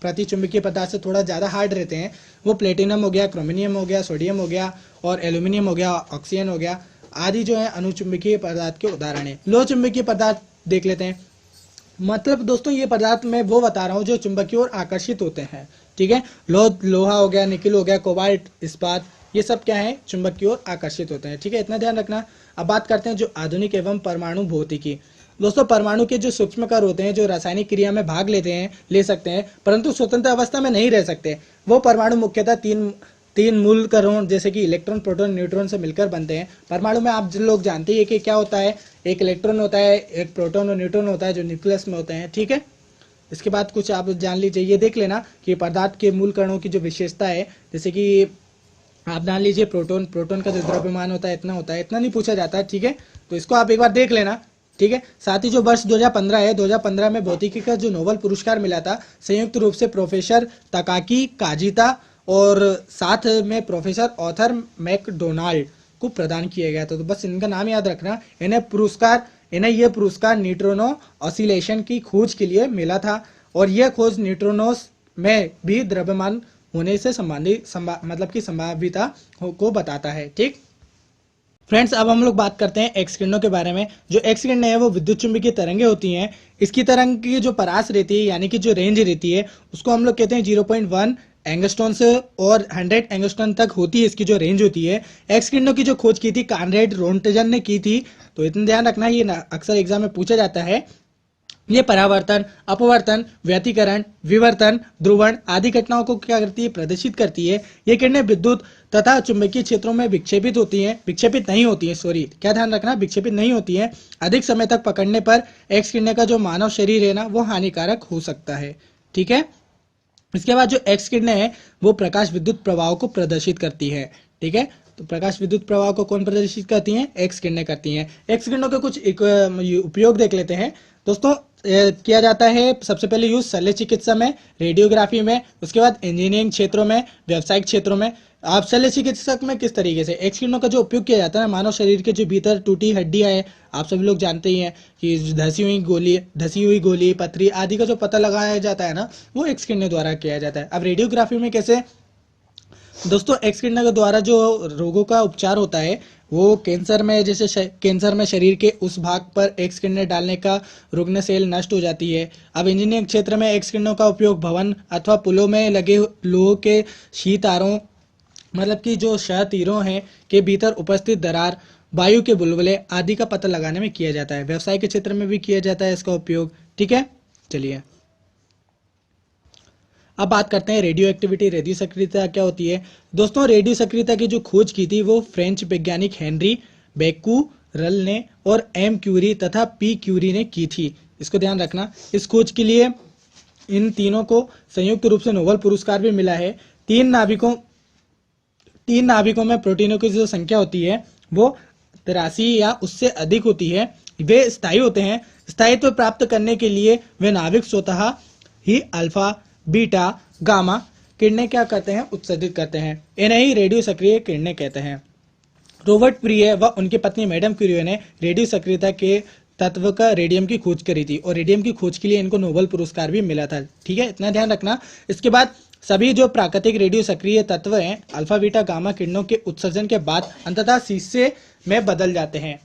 प्रतिचुंबकीय पदार्थ से थोड़ा ज़्यादा हार्ड रहते हैं। वो प्लेटिनम हो गया, क्रोमिनियम हो गया, सोडियम हो गया और एल्यूमिनियम हो गया, ऑक्सीजन हो गया आदि जो है अनुचुंबकीय पदार्थ के उदाहरण है। लोह चुंबकीय पदार्थ देख लेते हैं। मतलब दोस्तों ये पदार्थ मैं वो बता रहा हूँ जो चुंबक की ओर आकर्षित होते हैं, ठीक है। लोहा हो गया, निकिल हो गया, कोबाल्ट, इस्पात, ये सब क्या है, चुंबक की ओर आकर्षित होते हैं, ठीक है, इतना ध्यान रखना। अब बात करते हैं जो आधुनिक एवं परमाणु भौतिकी। दोस्तों परमाणु के जो सूक्ष्म कण होते हैं जो रासायनिक क्रिया में भाग ले सकते हैं परंतु स्वतंत्र अवस्था में नहीं रह सकते, वो परमाणु मुख्यतः तीन मूल कणों जैसे कि इलेक्ट्रॉन, प्रोटॉन, न्यूट्रॉन से मिलकर बनते हैं। परमाणु में आप लोग जानते हैं कि क्या होता है, एक इलेक्ट्रॉन होता है, एक प्रोटॉन और न्यूट्रॉन होता है जो न्यूक्लियस में होते हैं, ठीक है। इसके बाद कुछ आप जान लीजिए, ये देख लेना कि पदार्थ के मूल कणों की जो विशेषता है, जैसे कि आप जान लीजिए प्रोटॉन का जो द्रव्यमान होता है इतना होता है, इतना नहीं पूछा जाता है, ठीक है, तो इसको आप एक बार देख लेना, ठीक है। साथ ही जो वर्ष 2015 है, 2015 में भौतिकी का जो नोबेल पुरस्कार मिला था संयुक्त रूप से प्रोफेसर तकाकी काजिता और साथ में प्रोफेसर ऑथर मैकडोनाल्ड को प्रदान किया गया था। तो बस इनका नाम याद रखना। इन्हें यह पुरस्कार न्यूट्रिनो ऑसिलेशन की खोज के लिए मिला था और यह खोज न्यूट्रिनोस में भी द्रव्यमान होने से संबंधित मतलब की संभाव्यता को बताता है, ठीक। फ्रेंड्स अब हम लोग बात करते हैं एक्स किरणों के बारे में। जो एक्स किरणें हैं वो विद्युत चुंबकीय तरंगें होती हैं। इसकी तरंग की जो परास रहती है यानी कि जो रेंज रहती है उसको हम लोग कहते हैं 0.1 एंगस्ट्रॉन से और 100 एंगस्ट्रॉन तक होती है, इसकी जो रेंज होती है। एक्स किरणों की जो खोज की थी कॉनरेड रोन्टजन ने की थी, तो इतना ध्यान रखना, ये अक्सर एग्जाम में पूछा जाता है। ये परावर्तन, अपवर्तन, व्यतिकरण, विवर्तन, ध्रुवण आदि घटनाओं को क्या करती है, प्रदर्शित करती है। ये किरणें विद्युत तथा चुंबकीय क्षेत्रों में विक्षेपित नहीं होती हैं, सॉरी क्या ध्यान रखना, विक्षेपित नहीं होती हैं। अधिक समय तक पकड़ने पर एक्स किरणें का जो मानव शरीर है ना वो हानिकारक हो सकता है, ठीक है। इसके बाद जो एक्स किरणें हैं वो प्रकाश विद्युत प्रवाह को प्रदर्शित करती है, ठीक है। तो प्रकाश विद्युत प्रवाह को कौन प्रदर्शित करती हैं, एक्स किरणें करती हैं। एक्स किरणों के कुछ उपयोग देख लेते हैं दोस्तों। किया जाता है सबसे पहले यूज शल्य चिकित्सा में, रेडियोग्राफी में, उसके बाद इंजीनियरिंग क्षेत्रों में, व्यावसायिक क्षेत्रों में। आप शल्य चिकित्सक में किस तरीके से एक्स किरणों का जो उपयोग किया जाता है मानव शरीर के जो भीतर टूटी हड्डियां है, आप सभी लोग जानते ही हैं कि धसी हुई गोली, पथरी आदि का जो पता लगाया जाता है ना वो एक्स किरणों द्वारा किया जाता है। अब रेडियोग्राफी में कैसे दोस्तों, एक्स किरणों के द्वारा जो रोगों का उपचार होता है वो कैंसर में, जैसे कैंसर में शरीर के उस भाग पर एक्स किरणें डालने का रुग्ण सेल नष्ट हो जाती है। अब इंजीनियरिंग क्षेत्र में एक्स किरणों का उपयोग भवन अथवा पुलों में लगे लोह के शीतारों मतलब कि जो क्षतीरों हैं के भीतर उपस्थित दरार, वायु के बुलबुले आदि का पता लगाने में किया जाता है। व्यवसाय के क्षेत्र में भी किया जाता है इसका उपयोग, ठीक है। चलिए अब बात करते हैं रेडियो एक्टिविटी, रेडियो सक्रियता क्या होती है। दोस्तों रेडियो सक्रियता की जो खोज की थी वो फ्रेंच वैज्ञानिक हेनरी बेक्यूरेल ने और एम क्यूरी तथा पी क्यूरी ने की थी, इसको ध्यान रखना। इस खोज के लिए इन तीनों को संयुक्त रूप से नोबेल पुरस्कार भी मिला है। तीन नाभिकों में प्रोटीनों की जो संख्या होती है वो 83 या उससे अधिक होती है। वे स्थायी होते हैं। स्थायित्व प्राप्त करने के लिए वे नाभिक स्वतः ही अल्फा, बीटा, गामा किरणें क्या करते हैं, उत्सर्जित करते हैं। इन्हें ही रेडियो सक्रिय किरणें कहते हैं। रॉबर्ट प्रिय व उनकी पत्नी मैडम क्यूरी ने रेडियो सक्रियता के तत्व का रेडियम की खोज करी थी और रेडियम की खोज के लिए इनको नोबेल पुरस्कार भी मिला था, ठीक है, इतना ध्यान रखना। इसके बाद सभी जो प्राकृतिक रेडियो सक्रिय तत्व हैं अल्फा, बीटा, गामा किरणों के उत्सर्जन के बाद अंततः शीशे में बदल जाते हैं।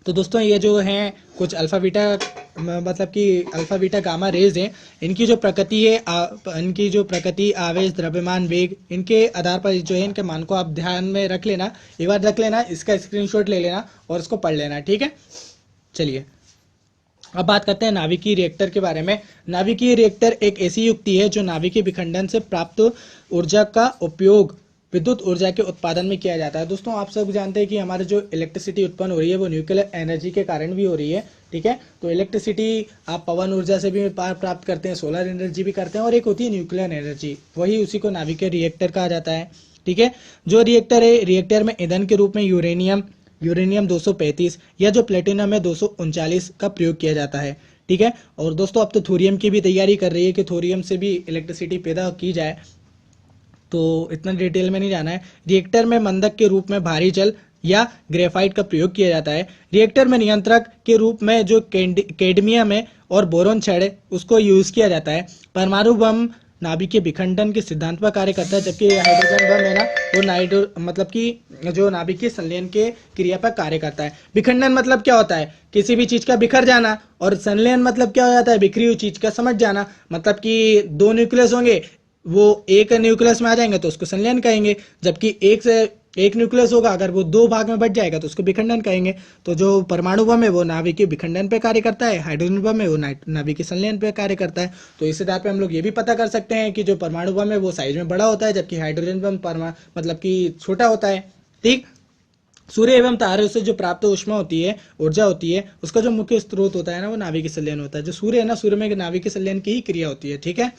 तो दोस्तों ये जो हैं कुछ अल्फा बीटा मतलब कि अल्फा बीटा गामा रेज हैं, इनकी जो प्रकृति है इनकी जो प्रकृति, आवेश, द्रव्यमान, वेग, इनके आधार पर जो है इनके मान को आप ध्यान में रख लेना, एक बार रख लेना, इसका स्क्रीनशॉट ले लेना और इसको पढ़ लेना, ठीक है। चलिए अब बात करते हैं नाभिकीय रिएक्टर के बारे में। नाभिकीय रिएक्टर एक ऐसी युक्ति है जो नाभिकीय विखंडन से प्राप्त ऊर्जा का उपयोग विद्युत ऊर्जा के उत्पादन में किया जाता है। दोस्तों आप सब जानते हैं कि हमारे जो इलेक्ट्रिसिटी उत्पन्न हो रही है वो न्यूक्लियर एनर्जी के कारण भी हो रही है, ठीक है। तो इलेक्ट्रिसिटी आप पवन ऊर्जा से भी प्राप्त करते हैं, सोलर एनर्जी भी करते हैं, और एक होती है न्यूक्लियर एनर्जी, वही उसी को नाभिकीय रिएक्टर कहा जाता है, ठीक है। जो रिएक्टर है, रिएक्टर में ईंधन के रूप में यूरेनियम 235 या जो प्लेटिनम है 239 का प्रयोग किया जाता है, ठीक है। और दोस्तों अब तो थोरियम की भी तैयारी कर रही है कि थोरियम से भी इलेक्ट्रिसिटी पैदा की जाए, तो इतना डिटेल में नहीं जाना है। रिएक्टर में मंदक के रूप में भारी जल या ग्रेफाइट का प्रयोग किया जाता है। रिएक्टर में नियंत्रक के रूप में जो कैडमियम है और बोरोन छड़ है उसको यूज किया जाता है। परमाणु बम नाभिकीय विखंडन के सिद्धांत पर कार्य करता है, जबकि हाइड्रोजन बम है ना वो मतलब कि जो नाभिकीय संलयन के क्रिया पर कार्य करता है। विखंडन मतलब क्या होता है, किसी भी चीज का बिखर जाना, और संलयन मतलब क्या हो जाता है, बिखरी हुई चीज का समझ जाना। मतलब कि दो न्यूक्लियस होंगे, वो एक न्यूक्लियस में आ जाएंगे तो उसको संलयन कहेंगे, जबकि एक न्यूक्लियस होगा अगर वो दो भाग में बट जाएगा तो उसको विखंडन कहेंगे। तो जो परमाणु बम है वो नाभिकीय विखंडन पे कार्य करता है, हाइड्रोजन बम है वो नाभिकीय संलयन पे कार्य करता है। तो इस आधार पे हम लोग ये भी पता कर सकते हैं कि जो परमाणु बम है वो साइज में बड़ा होता है, जबकि हाइड्रोजन बम मतलब कि छोटा होता है, ठीक। सूर्य एवं तारों से जो प्राप्त ऊष्मा होती है, ऊर्जा होती है, उसका जो मुख्य स्रोत होता है ना वो नाभिकीय संलयन होता है। जो सूर्य है ना, सूर्य में नाभिकीय संलयन की ही क्रिया होती है, ठीक है।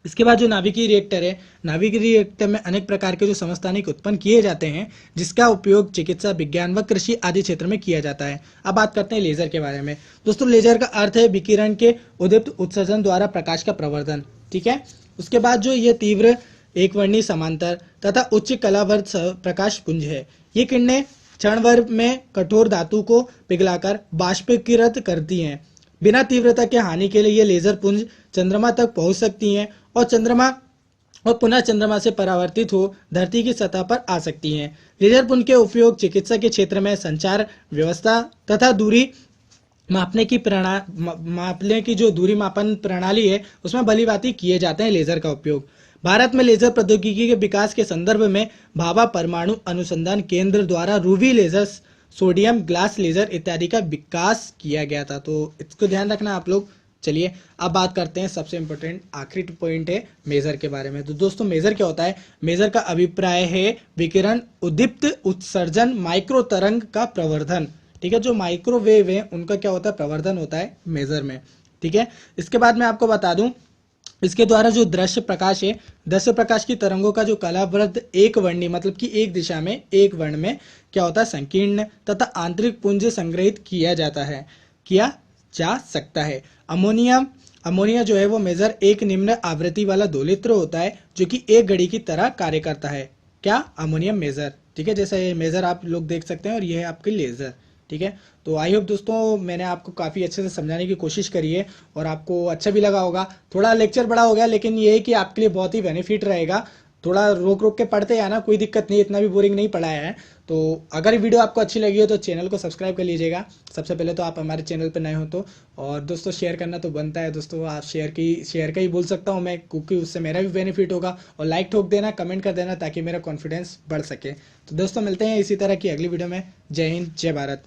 इसके बाद जो नाभिकीय रिएक्टर है, नाभिकीय रिएक्टर में अनेक प्रकार के जो समस्थानिक उत्पन्न किए जाते हैं, जिसका उपयोग चिकित्सा, विज्ञान व कृषि आदि क्षेत्र में किया जाता है। अब बात करते हैं लेजर के बारे में। दोस्तों लेजर का अर्थ है विकिरण के उद्दीप्त उत्सर्जन द्वारा प्रकाश का प्रवर्धन, ठीक है। उसके बाद जो ये तीव्र एकवर्णीय समांतर तथा उच्च कलावर्ध प्रकाश पुंज है। ये किरणें क्षणभर में कठोर धातु को पिघलाकर बाष्पीकृत करती हैं। बिना तीव्रता के हानि के लिए ये लेजर पुंज चंद्रमा तक पहुंच सकती हैं और पुनः चंद्रमा से परावर्तित हो धरती की सतह पर आ सकती हैं। लेजर पुंज के उपयोग चिकित्सा के क्षेत्र में संचार व्यवस्था तथा दूरी मापने की जो दूरी मापन प्रणाली है उसमें भलीभांति किए जाते हैं लेजर का उपयोग। भारत में लेजर प्रौद्योगिकी के विकास के संदर्भ में भाभा परमाणु अनुसंधान केंद्र द्वारा ruby laser, sodium glass laser इत्यादि का विकास किया गया था, तो इसको ध्यान रखना आप लोग। चलिए अब बात करते हैं सबसे इंपॉर्टेंट आखिरी पॉइंट है मेजर के बारे में। तो दोस्तों मेजर क्या होता है, मेजर का अभिप्राय है विकिरण उद्दीप्त उत्सर्जन माइक्रो तरंग का प्रवर्धन, ठीक है। जो माइक्रोवेव है उनका क्या होता है, प्रवर्धन होता है मेजर में, ठीक है। इसके बाद मैं आपको बता दूं, इसके द्वारा जो दृश्य प्रकाश है, दृश्य प्रकाश की तरंगों का जो कलावृत्त एक वर्णी मतलब कि एक दिशा में एक वर्ण में क्या होता है, संकीर्ण तथा आंतरिक पुंज संग्रहित किया जा सकता है। अमोनिया जो है वो मेजर एक निम्न आवृत्ति वाला दोलित्र होता है जो कि एक घड़ी की तरह कार्य करता है। क्या, अमोनियम मेजर, ठीक है। जैसे ये मेजर आप लोग देख सकते हैं और ये है आपके लेजर, ठीक है। तो आई होप दोस्तों मैंने आपको काफ़ी अच्छे से समझाने की कोशिश करी है और आपको अच्छा भी लगा होगा। थोड़ा लेक्चर बड़ा हो गया लेकिन ये है कि आपके लिए बहुत ही बेनिफिट रहेगा। थोड़ा रोक रोक के पढ़ते आना, कोई दिक्कत नहीं, इतना भी बोरिंग नहीं पढ़ाया है। तो अगर वीडियो आपको अच्छी लगी हो तो चैनल को सब्सक्राइब कर लीजिएगा सबसे पहले तो आप हमारे चैनल पर नए हो तो, और दोस्तों शेयर करना तो बनता है दोस्तों, आप शेयर का ही बोल सकता हूँ मैं, क्योंकि उससे मेरा भी बेनिफिट होगा। और लाइक ठोक देना, कमेंट कर देना ताकि मेरा कॉन्फिडेंस बढ़ सके। तो दोस्तों मिलते हैं इसी तरह की अगली वीडियो में। जय हिंद, जय भारत।